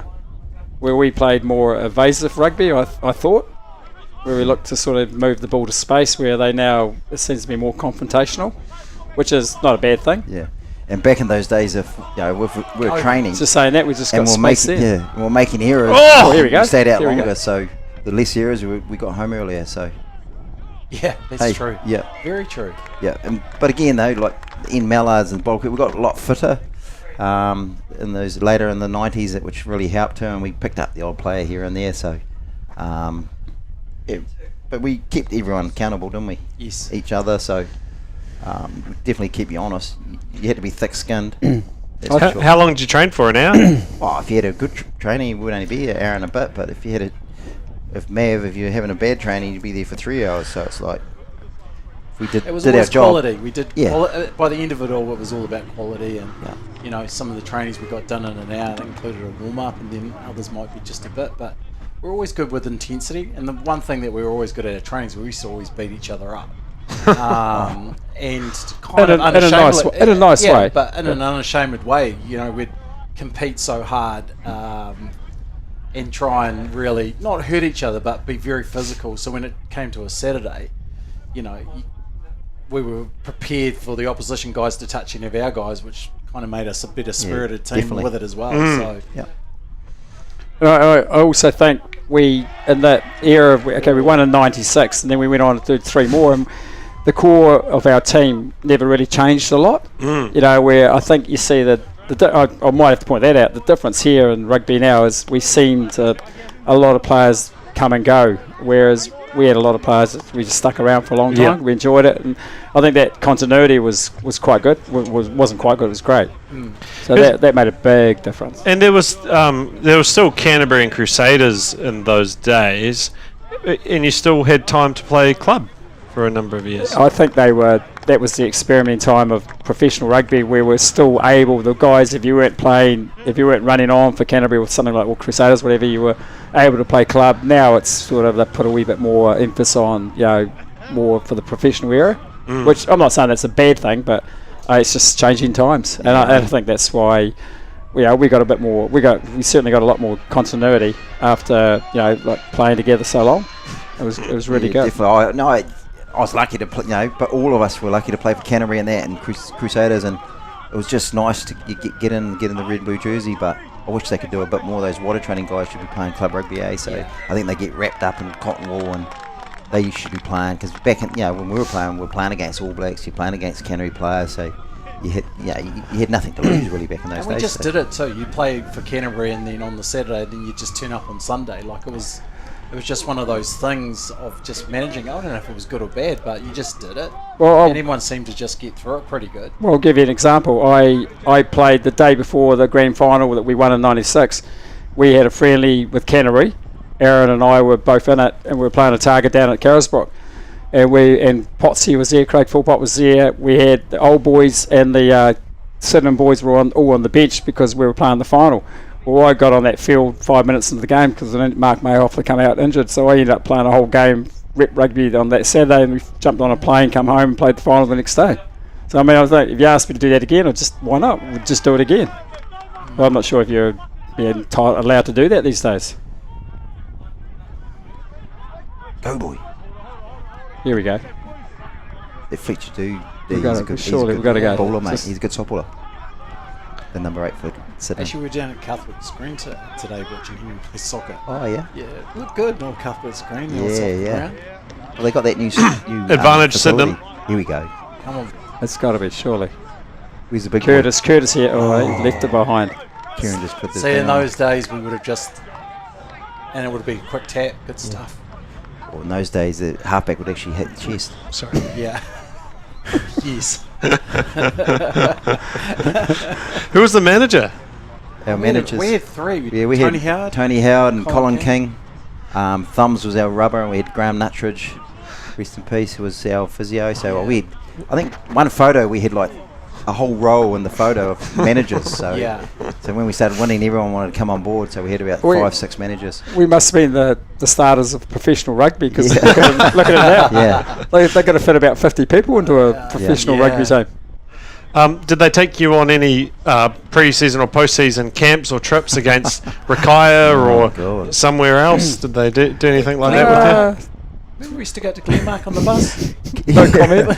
where we played more evasive rugby. I thought, where we looked to sort of move the ball to space, where it seems to be more confrontational, which is not a bad thing. Yeah. And back in those days, if we were training, Just saying that, we just got and space there. we're making errors. Oh, here we go. We stayed out Here we go. longer, so the less errors, we got home earlier. So Yeah, that's true. Yeah, Very true. yeah. But again, though, like in Mallards and Bulk, we got a lot fitter in those later in the 90s, which really helped her, and we picked up the odd player here and there. So, but we kept everyone accountable, didn't we? Yes. Each other. So definitely keep you honest. You had to be thick-skinned. That's for sure. How long did you train for, an hour? Oh, if you had a good training, it would only be an hour and a bit. But if you had if you're having a bad training, you'd be there for 3 hours. So it's like we did. It was did our always job. quality. We did. Yeah. By the end of it all, it was all about quality, and Yeah. some of the trainings we got done in an hour that included a warm up, and then others might be just a bit. But we're always good with intensity. And the one thing that we were always good at our trainings, we used to always beat each other up. And kind of unashamedly, in a nice way. but in an unashamed way. We'd compete so hard and try and really not hurt each other, but be very physical. So when it came to a Saturday, we were prepared for the opposition guys to touch any of our guys, which kind of made us a better spirited team definitely. with it as well. So Yeah. And I also think we, in that era, we won in '96, and then we went on to do 3 more. And the core of our team never really changed a lot. Where I think you see that I might have to point that out. The difference here in rugby now is we seem to a lot of players come and go, whereas we had a lot of players that we just stuck around for a long time. Yeah. We enjoyed it, and I think that continuity was quite good. Wasn't quite good. It was great. So that made a big difference. And there was still Canterbury and Crusaders in those days, and you still had time to play club for a number of years. I think they were that was the experimenting time of professional rugby, where we're still able, the guys, if you weren't running on for Canterbury or something like, or Crusaders, whatever, you were able to play club. Now it's sort of, they put a wee bit more emphasis on, more for the professional era, which I'm not saying that's a bad thing, but it's just changing times, and I think that's why we got a bit more. We certainly got a lot more continuity after like playing together so long. It was really good. Definitely. I was lucky to play, but all of us were lucky to play for Canterbury and that, and Crusaders, and it was just nice to get in the red blue jersey. But I wish they could do a bit more. Those water training guys should be playing club rugby, So I think they get wrapped up in cotton wool, and they should be playing, because back in when we were playing against All Blacks, you're playing against Canterbury players, so you had nothing to lose really back in those days. We just did it too. You play for Canterbury, and then on the Saturday, then you just turn up on Sunday. Like it was just one of those things of just managing. I don't know if it was good or bad, but you just did it. Well, and everyone seemed to just get through it pretty good. Well, I'll give you an example. I played the day before the grand final that we won in '96. We had a friendly with Canterbury. Aaron and I were both in it, and we were playing a target down at Carisbrook. And Potsy was there, Craig Philpott was there. We had the old boys and the Sydenham boys were all on the bench because we were playing the final. Well, I got on that field 5 minutes into the game because Mark Mayhoff had come out injured, so I ended up playing a whole game, rep rugby on that Saturday, and we jumped on a plane, come home, and played the final the next day. So I mean, I was like, if you asked me to do that again, why not? We'd just do it again. Well, I'm not sure if you're allowed to do that these days. Go boy. Here we go. That Fletcher do. We've got to go. Bowler, mate. He's a good soft bowler. The number 8 for Sydney. Actually, we were down at Cuthbert's Green today watching him play soccer. Oh yeah. Yeah, it looked good on Cuthbert's Green. Yeah. Well, they got that new advantage, facility. Sydenham. Here we go. Come on. It's got to be, surely. Where's the big Curtis here. He left it behind. Kieran just put this See, in down. those days, we would have and it would have been a quick tap. Good stuff. Well, in those days, the halfback would actually hit the chest. Sorry. Yeah. Yes. Who was the manager? Our managers. We had 3. Yeah, we Tony had Howard. Tony Howard and Colin King. Thumbs was our rubber, and we had Graham Nuttridge, rest in peace, who was our physio. So we had, I think, one photo we had like a whole row in the photo of managers. So so when we started winning, everyone wanted to come on board. So we had about 5-6 managers. We must have been the starters of professional rugby, because look at it now. Yeah, They're going to fit about 50 people into a professional rugby team. Did they take you on any pre-season or post-season camps or trips against Rakaya or somewhere else? Did they do anything like that with you? Remember we used to go to Glenmark on the bus? No comment.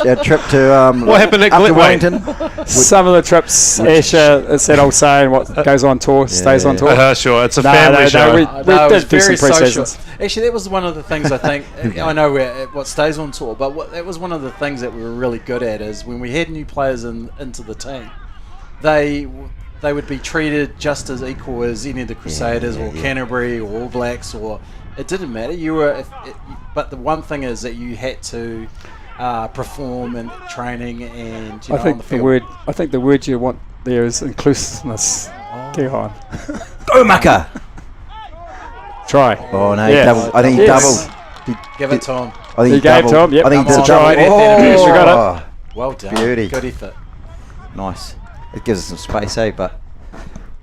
our trip to what happened at Wellington. Some of the trips, Asher, it's that old saying, what goes on tour stays on tour. Sure, it's a family show. We did do some social. pre-seasons. Actually, that was one of the things I think. I know what stays on tour, but that was one of the things that we were really good at, is when we had new players into the team, they would be treated just as equal as any of the Crusaders or Canterbury or All Blacks, or it didn't matter. You were, but the one thing is that you had to perform in training and on the field. I think the word you want there is inclusiveness. Go Maka! Try. Oh no, double. I think he doubled. Give it to him. I think he gave to him. Yep. I think he did Try. double. Well done. Beauty. Good effort. Nice. It gives us some space, But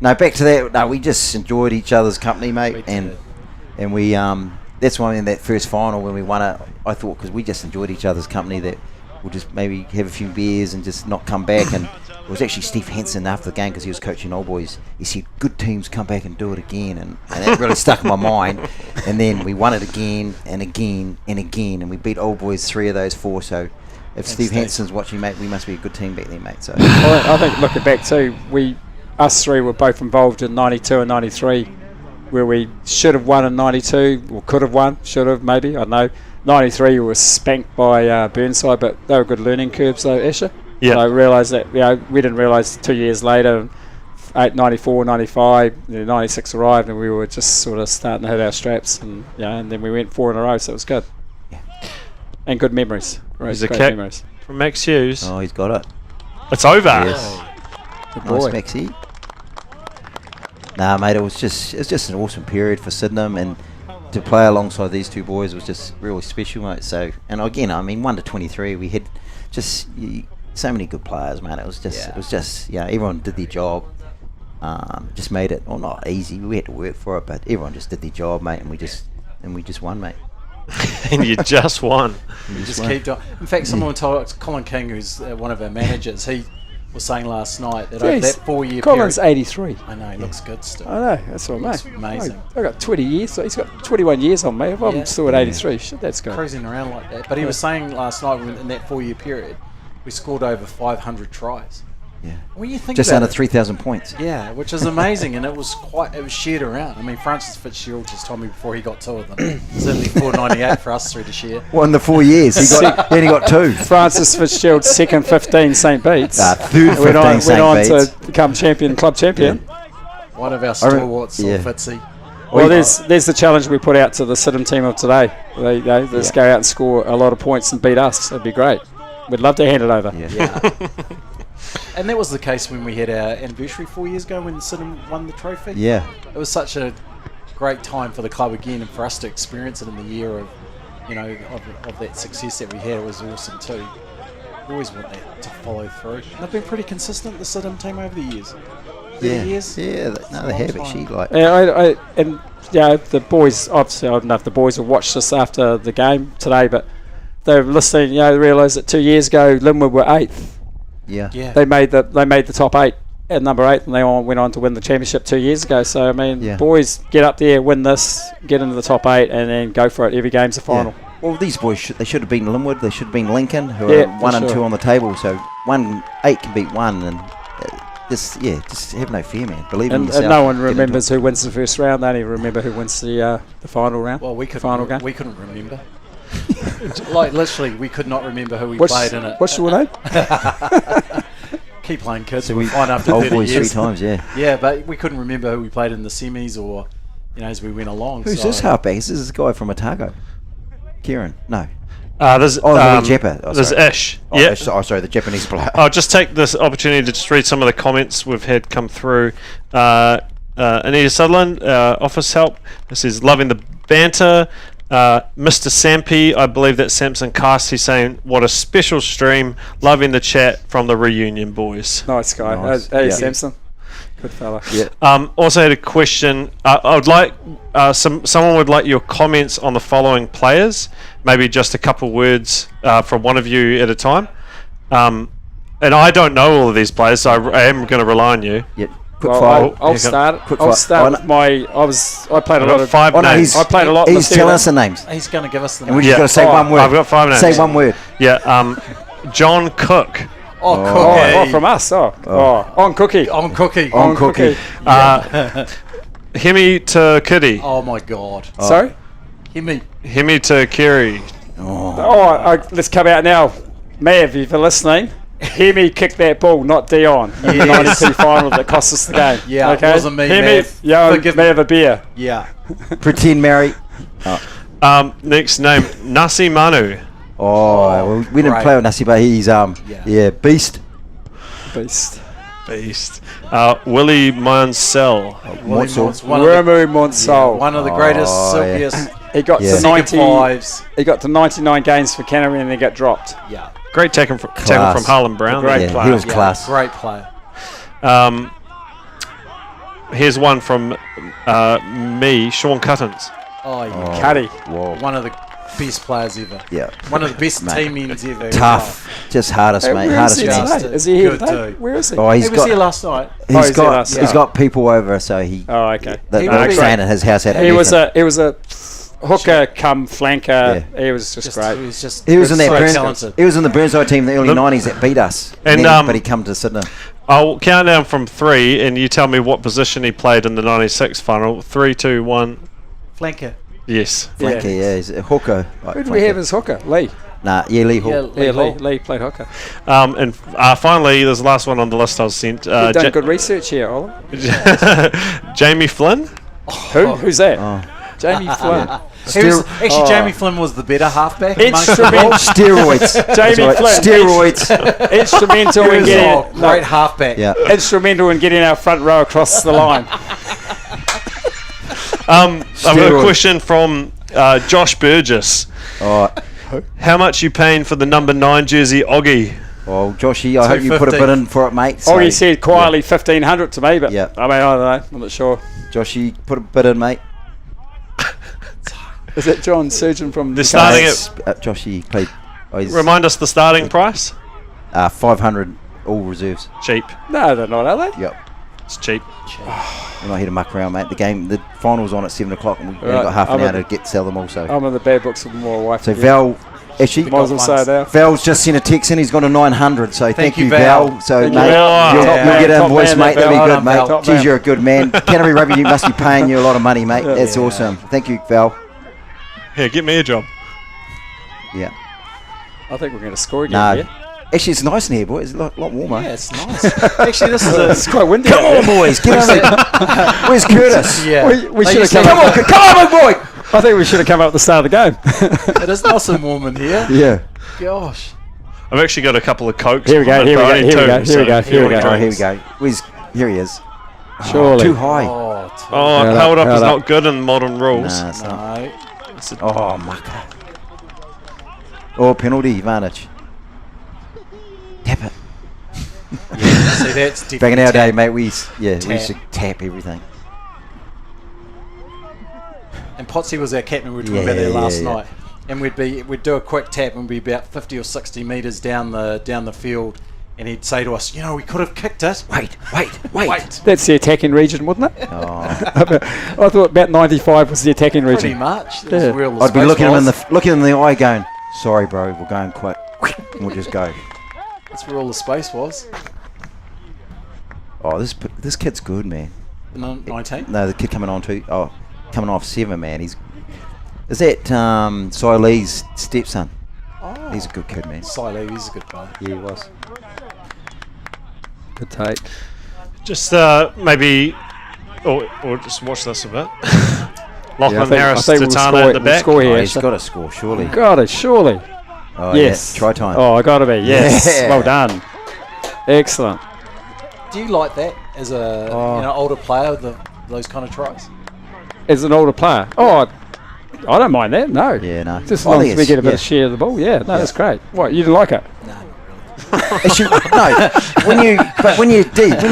no, back to that. No, we just enjoyed each other's company, mate, and we that's why in that first final when we won it, I thought, because we just enjoyed each other's company, that we'll just maybe have a few beers and just not come back. And it was actually Steve Henson after the game, because he was coaching Old Boys. He said, "Good teams come back and do it again," and that really stuck in my mind. And then we won it again and again and again, and we beat Old Boys 3 of those 4. So if Steve Henson's watching, mate, we must be a good team back then, mate. So I think looking back too, us 3 were both involved in 92 and 93. Where we should have won in 92, or could have won, should have, maybe, I don't know. 93 was spanked by Burnside, but they were good learning curves though, Asher. Yeah. I realised that, we didn't realise 2 years later, 94, 95, 96 arrived, and we were just sort of starting to hit our straps, and and then we went 4 in a row, so it was good. Yeah. And good memories. There's a kick memories from Max Hughes. Oh, he's got it. It's over. Yes. Good nice, boy. Maxie. Nah, mate, it was just an awesome period for Sydenham, and to play alongside these two boys was just really special, mate. So, and again, I mean, 1 to 23, we had just so many good players, man. It was just, everyone did their job. Just made it, well, not easy. We had to work for it, but everyone just did their job, mate, and we just won, mate. And you just won. You just keep doing. In fact, someone told Colin King, who's one of our managers, he was saying last night that over that 4-year Colin's period. 83. I know, he looks good still. I know, that's what I Looks mean. amazing. I got 20 years, so he's got 21 years on me. If I'm still at 83, shit, that's good. Cruising around like that. But he was saying last night, in that 4-year period, we scored over 500 tries. Yeah. When you think Just about under it, 3,000 points. yeah, which is amazing, and it was shared around. I mean, Francis Fitzgerald just told me before he got 2 of them. Certainly 498 for us 3 to share. Well, in the 4 years, he got 2. Francis Fitzgerald, second 15 St. Beats. Third 15 went on St. Beats. to become club champion. One of our stalwarts, yeah. Fitzy. Well, there's the challenge we put out to the Sydenham team of today. They just go out and score a lot of points and beat us. That'd be great. We'd love to hand it over. Yeah. And that was the case when we had our anniversary 4 years ago when Sydenham won the trophy. Yeah. It was such a great time for the club again, and for us to experience it in the year of, of that success that we had. It was awesome too. We always want that to follow through. And they've been pretty consistent, the Sydenham team, over the years. 30 years. Yeah, they have actually. Like, The boys, obviously, I don't know if the boys will watch this after the game today, but they're listening. They realised that 2 years ago Linwood were 8th. yeah. They made the top 8 at number 8, and they all went on to win the championship 2 years ago. So I mean, boys, get up there, win this, get into the top 8, and then go for it. Every game's a final. Yeah. Well, these boys they should have been Linwood. They should have been Lincoln, who are 1 and 2 on the table. So 8 can beat 1, and just have no fear, man. Believe in yourself. And no one remembers who wins the first round. They only remember who wins the final round. Well, we final game. We couldn't remember. Like literally, we could not remember who we played in it. What's your name? Keep playing, kids. So we'll find after old 30 boys years. 3 times, yeah. Yeah, but we couldn't remember who we played in the semis or, as we went along. Who's this halfback? Is this guy from Otago? Kieran? No. There's Jeppa. There's Ish. Sorry, the Japanese player. I'll just take this opportunity to just read some of the comments we've had come through. Anita Sutherland, office help. This is loving the banter. Mr. Sampy, I believe that's Samson Cast. He's saying, what a special stream. Loving the chat from the reunion boys. Nice guy. Nice. Hey, Yeah. Samson. Good fella. Yeah. Also had a question. I would like someone would like your comments on the following players. Maybe just a couple words from one of you at a time. And I don't know all of these players, so I am going to rely on you. Yeah. Quick Well, fire. I'll start. Quick I'll fire. start with my. I played a lot of 5 names. I played a lot. He's telling us the names. He's going to give us the And we name. just got to say one word. I've got 5 names. Say one word. Yeah. John Cook. Oh, Cookie. Oh, from us. On Cookie. On Cookie. On Cookie. Hemi to Kitty. Oh, my God. Sorry? Hemi to Kerry. Let's come out now. Mav, if you're listening, hear me kick that ball, not Dion. In the 92 final that cost us the game. Yeah, okay? it wasn't me, Hear Mav. me, yo, Forgive me. Mav a beer. Yeah. Pretend Mary. Next name, Nasi Manu. Oh, well, we didn't Great. play with Nasi, but he's beast. Beast. Beast. Willie Mansell. Wermu Monsol. One of the greatest, Oh, silkiest He got to second 90. fives. He got to 99 games for Canterbury and then got dropped. Yeah. Great tackle from Class. Harlan Brown. Great Yeah, player. he was class. Great player. Here's one from me, Sean Cuttins. Oh, yeah. Cuddy. Whoa. One of the best players ever. Yeah. One of the best Mate. team ends ever. Tough. Just hardest, mate. Where is Hardest he man. man. today? Is he here Good today? dude. Where is he? Oh, He he's was here got last night. he's here last he's night. got people over, so he Oh, okay. the He Rick was staying at his house had He was a hooker come flanker. He was just great. He was just He was in that so Burns. talented. He was in the Burnside team in the early '90s that beat us. And, then, but he come to Sydney. I'll count down from 3, and you tell me what position he played in the 96 final. 3, 2, 1. Flanker. Yes. Flanker, yeah, he's a hooker. Like Who did we flanker. have as hooker? Lee. Nah, yeah, Lee Hall. Yeah, Lee played hooker. And finally, there's the last one on the list I was sent. You've done good research here, Oliver. Jamie Flynn. Who? Who's that? Oh. Jamie Flynn. Actually, Jamie Flynn was the better halfback. amongst them Instrument- all. Steroids. Jamie Sorry, Flynn. Steroids. Instrumental He in was getting great halfback. Yeah. instrumental in getting our front row across the line. I've got a question from Josh Burgess. Oh, How much you paying for the number 9 jersey, Oggy? well, Joshy, I hope you put a bit in for it, mate. Oh, he said quietly 1,500 to me, but Yeah. I mean, I don't know. I'm not sure. Joshy, put a bit in, mate. Is that John Surgeon from They're starting It's, at. Joshy played. Oh, he's, Remind us the starting price. 500 all reserves. Cheap. No, they're not, are they? Yep. It's cheap. We're not here to muck around, mate. The final's on at 7 o'clock, and we've only Right, got half an I'm hour to sell them all. So, I'm in the bad books with my wife. so again. Val, actually, Might as well say it now. Val's just sent a text in. He's got a 900. So thank you, Val. So, Thank you, mate, Val. you'll get an Top invoice, man, mate. that That'll be Val. good, Well done, mate. Val. Top Geez, man. you're a good man. Canterbury Rugby must be paying you a lot of money, mate. That's awesome. Thank you, Val. Here, get me a job. Yeah. I think we're going to score again. No. Yeah? Actually, it's nice in here, boy. It's a lot warmer. Yeah, it's nice. Actually, this is It's quite windy. Come out on, there. boys. Get on it. Where's Curtis? yeah. We They should have used to come have up. Come on, big boy. I think we should have come up at the start of the game. It is nice and warm in here. Yeah. Gosh. I've actually got a couple of Cokes. Here we go, on it, here we but go, only here we two, go, here we so go, here we go. All right, here we go. Here he is. Surely. Too high. Oh, Oh, Held held up, up is held up. not good in modern rules. Nah, it's not. no. Oh, mucker. Oh, penalty advantage. Tap it. See, that's Back in definitely our day, tap. mate, we Tap. should tap everything. And Potsy was our captain. We were talking Yeah, about that yeah, last yeah. night. And we'd do a quick tap and we'd be about 50 or 60 metres down the field, and he'd say to us, you know, we could have kicked it. Wait. That's the attacking region, wasn't it? Oh, I thought about 95 was the attacking Pretty region. much. It was Yeah. real I'd be space looking him was. in the eye, going, "Sorry, bro, we're going quick." And we'll just go. That's where all the space was. Oh, this kid's good, man. 19. No, the kid coming off 7, man. Is that Sile's stepson? Oh. He's a good kid, man. Silo, he's a good player. Yeah, he was. Good take. Just maybe, or just watch this a bit. Lachlan Harris, I think Titana at the back. Score Oh, here. he's got to score, surely. Got it, surely. Oh, Yes. Yeah. Try time. Oh, I got to be. Yes. Yeah. Well done. Excellent. Do you like that as a older player, those kind of tries? As an older player. Oh, I don't mind that. No. Yeah, no. Just as I long think as we it's- get a bit yeah. of share of the ball. Yeah. No, that's great. What, you didn't like it? No. Actually, no. When you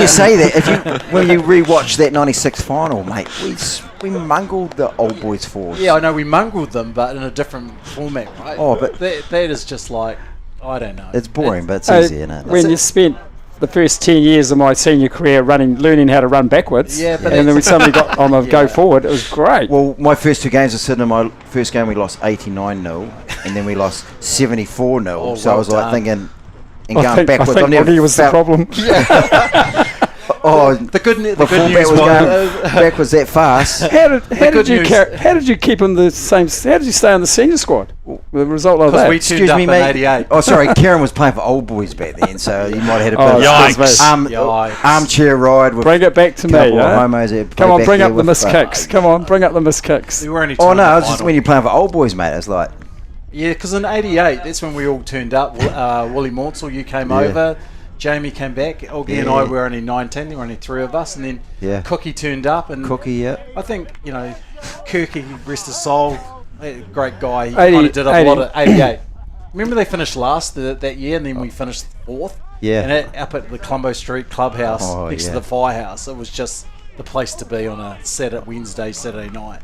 say that, when you rewatch that '96 final, mate, we mungled the old boys forwards. Yeah, I know we mungled them, but in a different format, right? Oh, but- that is just like, I don't know. It's boring, but it's easy, isn't it? When you spent the first 10 years of my senior career learning how to run backwards, Yeah, but and then we it's- suddenly got on the go Yeah. forward, it was great. Well, my first 2 games at Sydenham, my first game we lost 89-0, and then we lost 74-0. Oh, so I well was like done. thinking, and I going think backwards, I've never Oggy was the felt- problem. Oh, the good the fullback was going backwards that fast. How good news- did you keep on the same? How did you stay on the senior squad? The result of Because that. we tuned up in mate. 88. Oh, sorry, Karen was playing for old boys back then, so you might have had a Oh, bit yikes. of Yikes. armchair ride with Bring it back to a me. couple of Yeah? homos that Come play on, back bring there up the with, miss kicks. Come on, bring up the miss kicks. We were only Oh two in no, the it's just final. when you're playing for old boys, mate. It's like Yeah, because in '88, that's when we all turned up. Willie Mortsel, you came Yeah. over. Jamie came back. Oggy and Yeah. I were only 19. There were only 3 of us, and then Yeah. Cookie turned up. And Cookie, yeah. I think Kirky, rest his soul, great guy. He 80 kind of did a 80. lot of 88. Remember they finished last that year, and then we finished 4th. Yeah. And up at the Colombo Street clubhouse Oh, next yeah. to the firehouse, it was just the place to be on a Saturday night.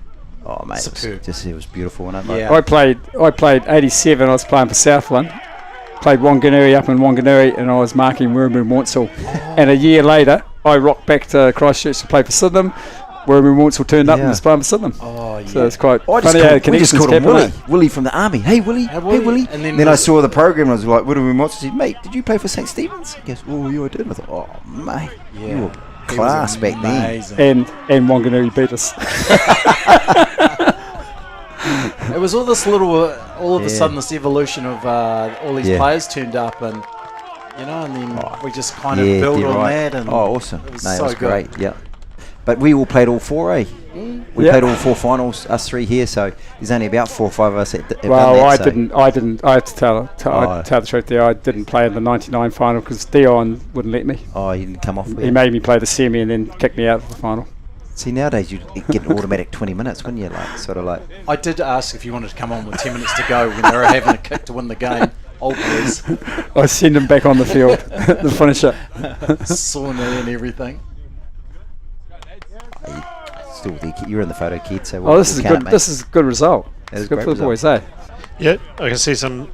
Oh mate, Superb. it was beautiful, wasn't it? Yeah. I played 87. I was playing for Southland. Played Wanganui up in Wanganui, and I was marking Wiremu Mortsel. And a year later, I rocked back to Christchurch to play for Sydenham. Wiremu Mortsel turned up Yeah. and was playing for Sydenham. Oh, yeah. So it's quite I just funny how called, the we just connections called him happen. Willie. Willie from the army. Hey Willie, Hey, Willie. hey Willie. And And then then I was- saw the program. I was like, what do we want? He said, mate, did you play for St Stephen's? He goes, oh yeah, I did. I thought, oh mate, Yeah. you were He was class back then. amazing. And Wanganui beat us. It was all this little, all of a Yeah. sudden, this evolution of all these Yeah. players turned up, and and then we just kind of Yeah, built you're on right. that. And Oh, awesome. It was No, so it was good. great. Yeah. But we all played all 4, eh? We Yeah. played all 4 finals, us 3 here. So there's only about 4 or 5 of us that have Well, done that. I so. didn't. I have to tell Oh. the truth there. I didn't play in the '99 final because Dion wouldn't let me. Oh, you didn't come off. He made me play the semi and then kicked me out of the final. See, nowadays you'd get an automatic 20 minutes, wouldn't you? Like, sort of like. I did ask if you wanted to come on with 10 minutes to go when they were having a kick to win the game. Old boys. I send him back on the field, the finisher. Sauna and everything. Still, you're in the photo, kid. So This is a good result. It's good for the boys, eh? Yeah, I can see some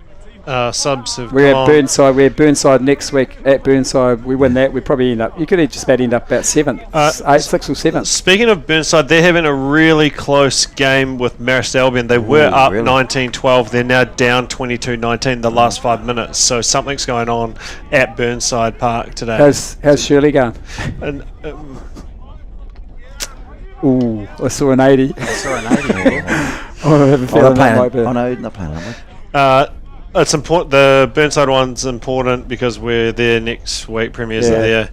subs have We have gone. Burnside. We have Burnside next week at Burnside. We win that. We probably end up. You could just about end up about 7th, 6th or 7th. Speaking of Burnside, they're having a really close game with Marist Albion. They were up really? 19-12. They're now down 22-19 the last 5 minutes. So something's going on at Burnside Park today. How's Shirley going? And, Ooh, I saw an 80. Sorry, an 80. I have a feeling that might be. Oh no, not playing that one. it's important. The Burnside one's important because we're there next week. Premiers are there.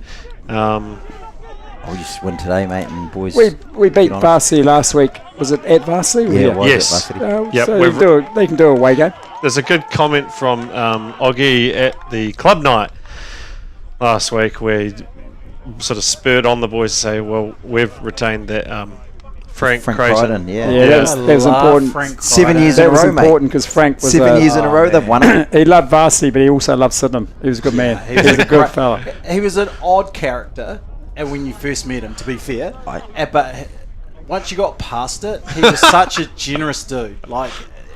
We just win today, mate, and boys. We beat Varsity last week. Was it at Varsity? Yeah, it was Yes. at Varsity. Yep, So they can do a away game. There's a good comment from Oggy at the club night last week where he sort of spurred on the boys to say, well, we've retained that Frank Creighton. Crichton, Yeah, that was important. Frank 7 years That in a was row, mate. important because Frank was 7 years in a row, they've won it. He loved Varsity, but he also loved Sydenham. He was a good man. He was a good fella. He was an odd character, and when you first met him, to be fair, but once you got past it, he was such a generous dude.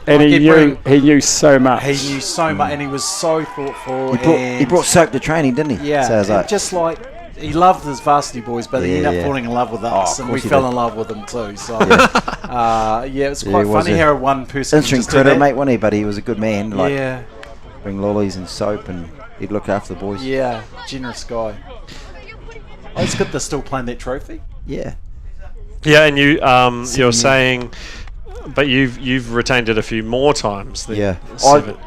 And he knew so much. He knew so much, and he was so thoughtful. He brought soap to training, didn't he? Yeah, So I was like, just like he loved his varsity boys, but he ended up falling in love with us, of and we course he fell did. in love with him too. So, it's quite he was funny a how one person instant just do critter, that. mate, wasn't he? But he was a good man. Like, Yeah, bring lollies and soap, and he'd look after the boys. yeah, generous guy. Oh, it's good they're still playing that trophy. Yeah. Yeah, and you're saying, but you've retained it a few more times. Than Yeah. seven.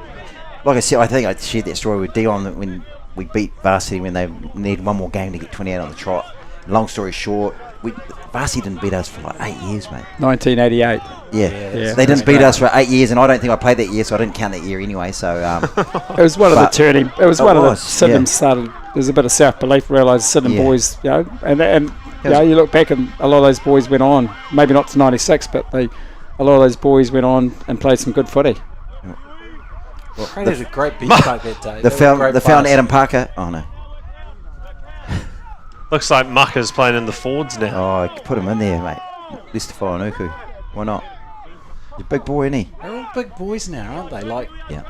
Like I said, I think I shared that story with Dion that when we beat Varsity when they needed one more game to get 28 on the trot. Long story short, Varsity didn't beat us for like 8 years, mate. 1988. Yeah. They didn't beat us for 8 years, and I don't think I played that year, so I didn't count that year anyway. So It was one of the But turning. It was one of the was, Sydenham yeah. started. There's a bit of self-belief. Realised Sydenham Yeah. boys, and you look back and a lot of those boys went on. Maybe not to '96, but a lot of those boys went on and played some good footy. They did a great beach bike that day. they found players. Adam Parker. Oh no. Looks like Mucker's playing in the Fords now. Oh, I could put him in there, mate. Lester Whainuku. Why not? He's a big boy, isn't he? They're all big boys now, aren't they? Yeah.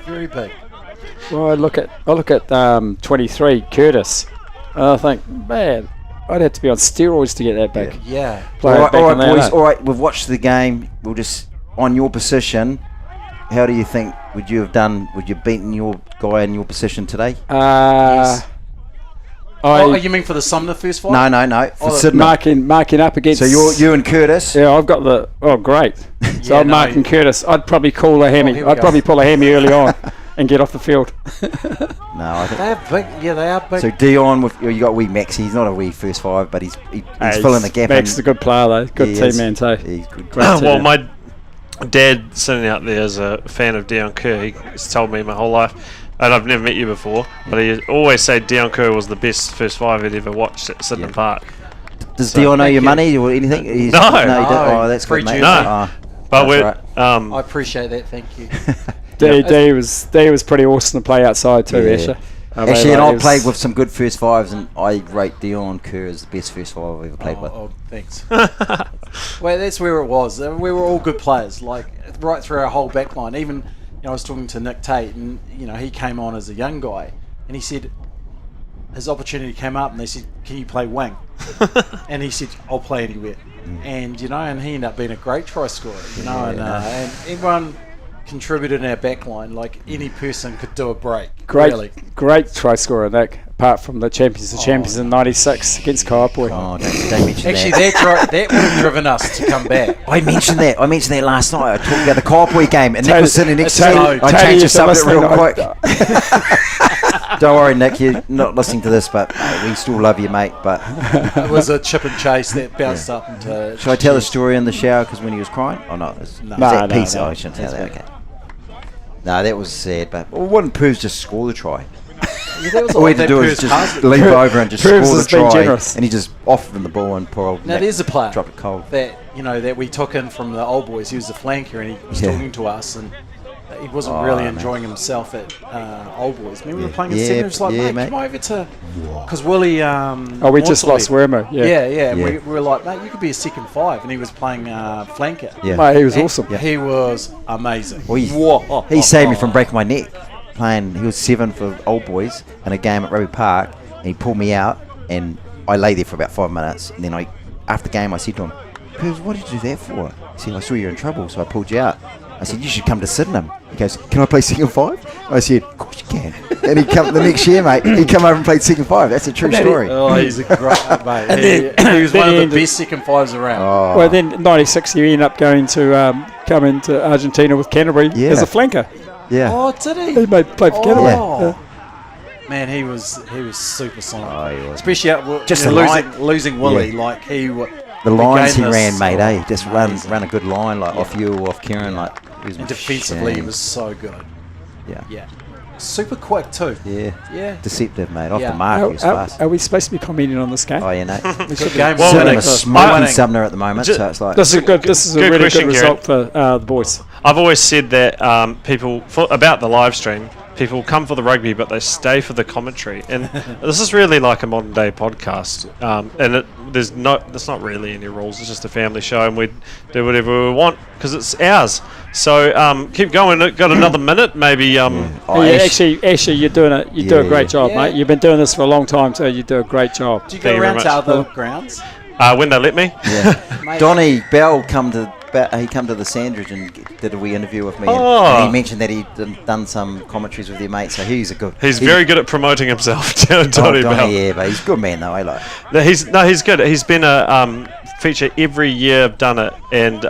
Very big. Well, I look at 23 Curtis. And I think, man, I'd have to be on steroids to get that big. Yeah. Play All it right, back on that, boys. eh? All right, we've watched the game. We'll just on your position. How do you think would you have done? Would you have beaten your guy in your position today? Yes. You mean for the Sumner first fight? No. For Sydenham. marking up against. So you and Curtis. Yeah, I've got the. Oh, great. So I'm marking Curtis. I'd probably call a hammy. here we I'd go. probably pull a hammy early on and get off the field. No, I think. They are big. Yeah, they are big. So Dion, you got wee Max. He's not a wee first five, but he's filling the gap. Max is a good player though. Good He team is. man too. He's good. Great team Well, man. my dad, sitting out there, is a fan of Dion Kerr. He's told me my whole life, and I've never met you before, but he always said Dion Kerr was the best first five he'd ever watched at Sydenham Park. Does Dion owe you money or anything? No. he didn't. Oh, that's Free good, mate. juice. No. Oh, But that's we're right. I appreciate that. Thank you. D was pretty awesome to play outside too, Yeah. Asher. Actually, and I played with some good first fives, and I rate Dion Kerr as the best first five I've ever played with. Oh, thanks. Well, that's where it was. We were all good players, like right through our whole back line. Even, I was talking to Nick Tate, and he came on as a young guy, and he said his opportunity came up, and they said, "Can you play wing?" And he said, "I'll play anywhere." And and he ended up being a great try scorer. And everyone contributed in our back line. Like any person could do a break. Really. Great try scorer, Nick. Apart from the champions in '96 against Kaiapoi. Oh, don't mention Actually, that. that would have driven us to come back. I mentioned that last night. I talked about the Kaiapoi game, and Nick was sitting next to me. Tony, I changed the if you're subject real listening, quick. Don't worry, Nick, you're not listening to this, but we still love you, mate. But It was a chip and chase that bounced up into... should I tell the story in the shower because when he was crying? Oh, no. No. That No, piece? no. Oh, I shouldn't tell that. Okay. No, that was sad, but wouldn't Poos just score the try? that was All we like had to that do is Purse just pass. leap over and just Purse score the has been try, generous. and he just offered him the ball, and poor old Now Mac there's a player dropped it cold. that that we took in from the old boys. He was a flanker, and he was Yeah. talking to us, and he wasn't Oh, really man. enjoying himself at old boys. Maybe we were Yeah. playing in Yeah, Sumner. It was like, yeah, mate, mate. come over to because Willie. We just Morsley- lost Wermo. Yeah. Yeah. Yeah. We were like, mate, you could be a second five, and he was playing flanker. Yeah. Mate, he was And awesome. He was amazing. Well, he saved me from breaking my neck playing. He was 7 for old boys in a game at Rugby Park, and he pulled me out, and I lay there for about 5 minutes, and then after the game I said to him, "Piers, what did you do that for?" He said, "I saw you were in trouble, so I pulled you out." I said, "You should come to Sydenham." He goes, "Can I play second five?" I said, "Of course you can." And he come the next year, mate. He come over and played second five. That's a true story. Oh, he's a great mate. And He was then one he of ended- the best second fives around. Oh. Well, then in '96 you end up going to come into Argentina with Canterbury Yeah. as a flanker. Yeah. Oh, did he? He played for Canterbury. Oh. Man, he was super solid. Oh, he was. Especially Just you know, the losing Willie, Yeah. like The lines he game ran, is mate, Just amazing. run a good line, like off you or off Kieran, like. He was And defensively, he machine. was so good. Yeah. Yeah, super quick too. Yeah. Yeah. Deceptive, mate. Off Yeah. the mark, he was fast. Are we supposed to be commenting on this game? Oh, yeah, no. We should be. Game Well, Sydenham winning. is smoking Winning. Sumner at the moment, so it's like. This is good. This is a Good really question, good result for the boys. I've always said that people about the live stream. People come for the rugby, but they stay for the commentary, and this is really like a modern day podcast. And there's not really any rules. It's just a family show, and we do whatever we want because it's ours. So keep going. Got another minute, maybe. Oh, Yeah, Ash, actually, you do a Yeah, great job, yeah. mate. You've been doing this for a long time, so you do a great job. Do you Thank go you around very to much. other grounds? When they let me. yeah. Mate, Donnie Bell come to the Sandridge and did a wee interview with me, Oh. and he mentioned that he'd done some commentaries with your mate, so he's a good. He's very good at promoting himself, Donny Bell. Yeah, but he's a good man though. I like. He's good. He's been a feature every year. I've done it, and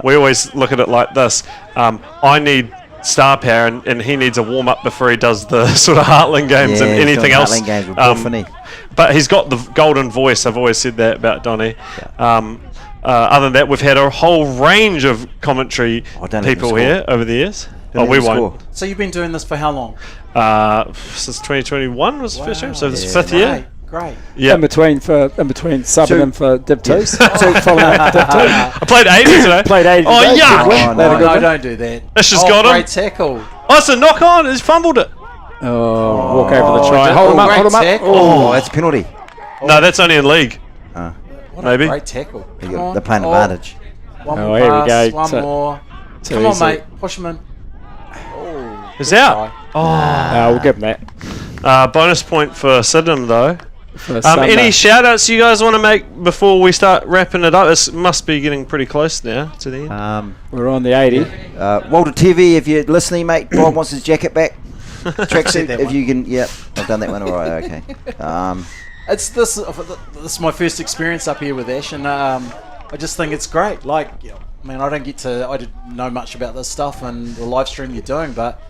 we always look at it like this. I need star power, and he needs a warm up before he does the sort of Heartland games and anything else. Heartland games with Buff, isn't he? But he's got the golden voice. I've always said that about Donny. Other than that, we've had a whole range of commentary don't even people score. here over the years. Don't We even won't. score. so you've been doing this for how long? Since 2021 was the first year, so this is Yeah. fifth year. Great. Yeah, In between subbing him for Div 2s. I played 80 today. Played 80 Oh, today. yuck! Good win. Oh, They had a no. good No, win. don't do that. That's just got him. Great tackle. Oh, it's a knock on. He's fumbled it. Oh, walk over the try. Oh, Hold him up, great hold him up. tackle. Oh, that's a penalty. No, that's only in league. What Maybe. a great tackle. They Come got on. the playing Oh, advantage. One Oh, more here we pass, go. one So- more. Too Come on, easy. mate. Push him in. Oh, He's good out. try. We'll give him that. Bonus point for Sydenham, though. For Sunday. Any shout-outs you guys want to make before we start wrapping it up? This must be getting pretty close now to the end. We're on the 80. Walter TV, if you're listening, mate, Bob wants his jacket back. Tracksuit, that if one. you can. Yep, I've done that one. All right, okay. It's this is my first experience up here with Ash, and I just think it's great. Like, man, I didn't know much about this stuff and the live stream you're doing, but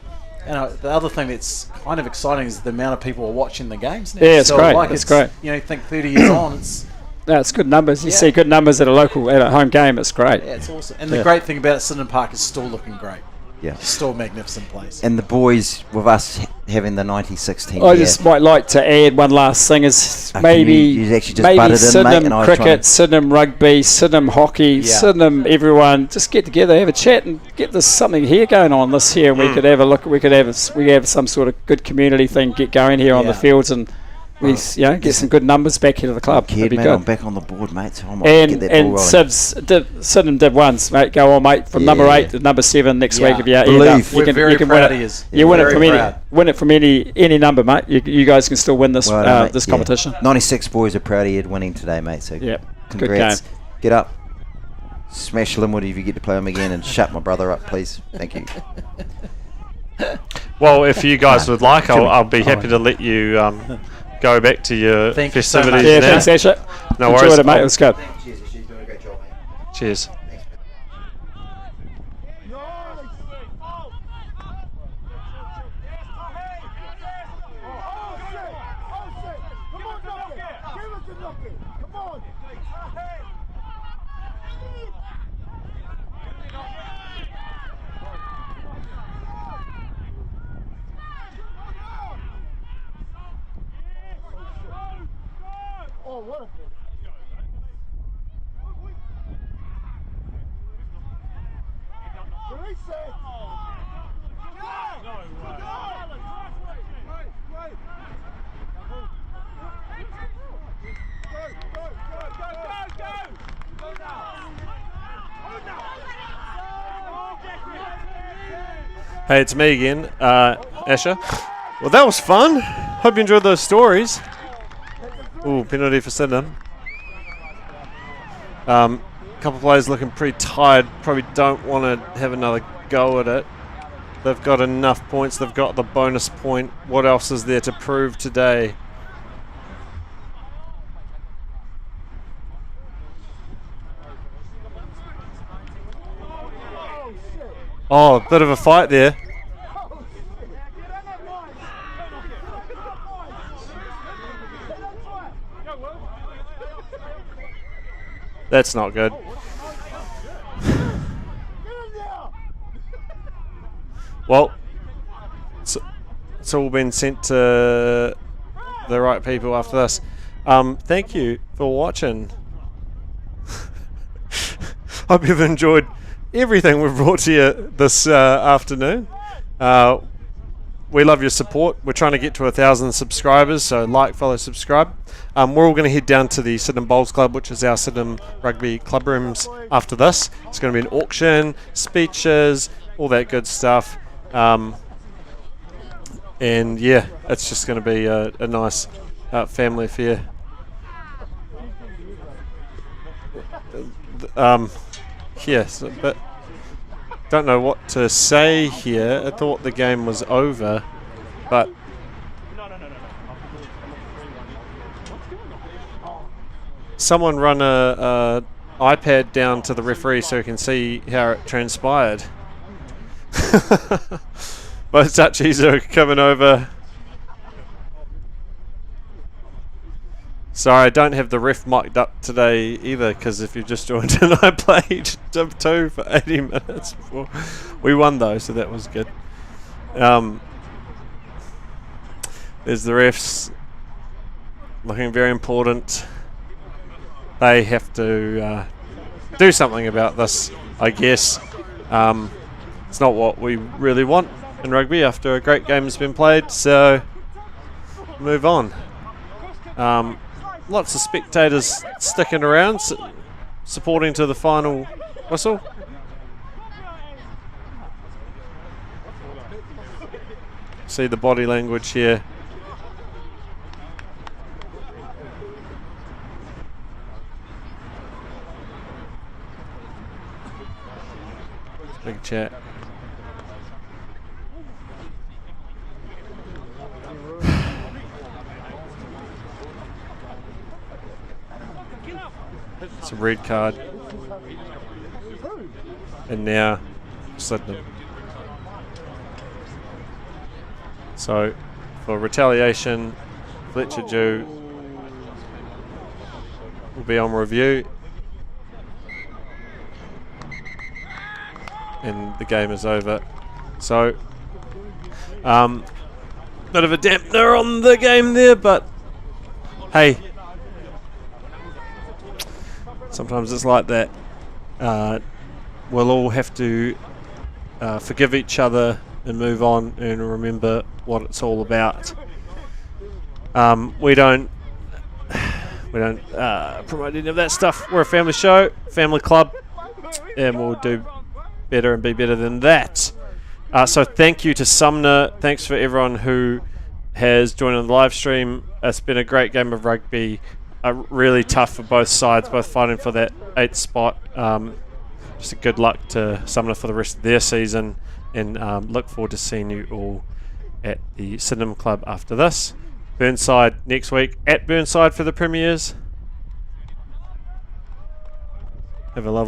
the other thing that's kind of exciting is the amount of people are watching the games now. Yeah, it's great. Like, It's great. Think 30 years on, it's No, it's good numbers. You Yeah. see good numbers at a home game. It's great. yeah, it's awesome. And the great thing about Sydenham Park is still looking great. Yeah. It's still a magnificent place. And the boys, with us having the 96 team I here, just might like to add one last thing is Okay, maybe you actually just butted in, mate, Sydenham and I was cricket, trying to- Sydenham rugby, Sydenham hockey, Yeah. Sydenham everyone just get together, have a chat, and get this something here going on this year. And we could have a look. We have some sort of good community thing get going here on the Yeah. fields, and we get some good numbers back here to the club. Kid, That'd be man, good. I'm back on the board, mate, so I might get And that ball rolling. Sydenham Div 1s, mate, go on, mate, from number Yeah. 8 to number 7 next Yeah. week. If you end Believe. up, We're very win proud it. of yous. You win it Very from proud. any number, mate. You guys can still win this Well done, mate. this Yeah. competition. 96 boys are proud of you winning today, mate, so Yep. Good congrats. game. Get up. Smash Linwood if you get to play him again, and shut my brother up, please. Thank you. Well, if you guys would like, I'll be happy to let you go back to your Thank you so festivities much. Yeah, now. thanks, Asher. No Enjoyed worries. it, mate. It was good. Cheers, she's doing a great job, mate. Cheers. Hey, it's me again, Asher. Well, that was fun. Hope you enjoyed those stories. Ooh, penalty for Sydenham. Couple players looking pretty tired. Probably don't want to have another go at it. They've got enough points. They've got the bonus point. What else is there to prove today? Oh, bit of a fight there. That's not good. Well, it's all been sent to the right people after this. Thank you for watching. Hope you've enjoyed everything we've brought to you this afternoon. We love your support. We're trying to get to 1,000 subscribers, so like, follow, subscribe. We're all going to head down to the Sydenham Bowls Club, which is our Sydenham Rugby Club rooms after this. It's going to be an auction, speeches, all that good stuff. And yeah, it's just going to be a nice family affair. Yes, but don't know what to say here. I thought the game was over, but someone run a iPad down to the referee so he can see how it transpired. Both touchies are coming over. Sorry, I don't have the ref mic'd up today either, because if you've just joined in, I played Div 2 for 80 minutes before. We won though, so that was good. There's the refs looking very important. They have to do something about this, I guess. It's not what we really want in rugby after a great game has been played, so move on. Lots of spectators sticking around, supporting to the final whistle. See the body language here. Big chat. It's a red card. And now Sydenham. So for retaliation, Fletcher Dew will be on review. And the game is over. So bit of a dampener on the game there, but hey, sometimes it's like that. We'll all have to forgive each other and move on and remember what it's all about. We don't promote any of that stuff. We're a family show, family club, and we'll do better and be better than that. So thank you to Sumner. Thanks for everyone who has joined on the live stream. It's been a great game of rugby. Really tough for both sides, both fighting for that 8th spot. Just a good luck to Sumner for the rest of their season, and look forward to seeing you all at the Sydenham Club after this. Burnside next week at Burnside for the premiers. Have a lovely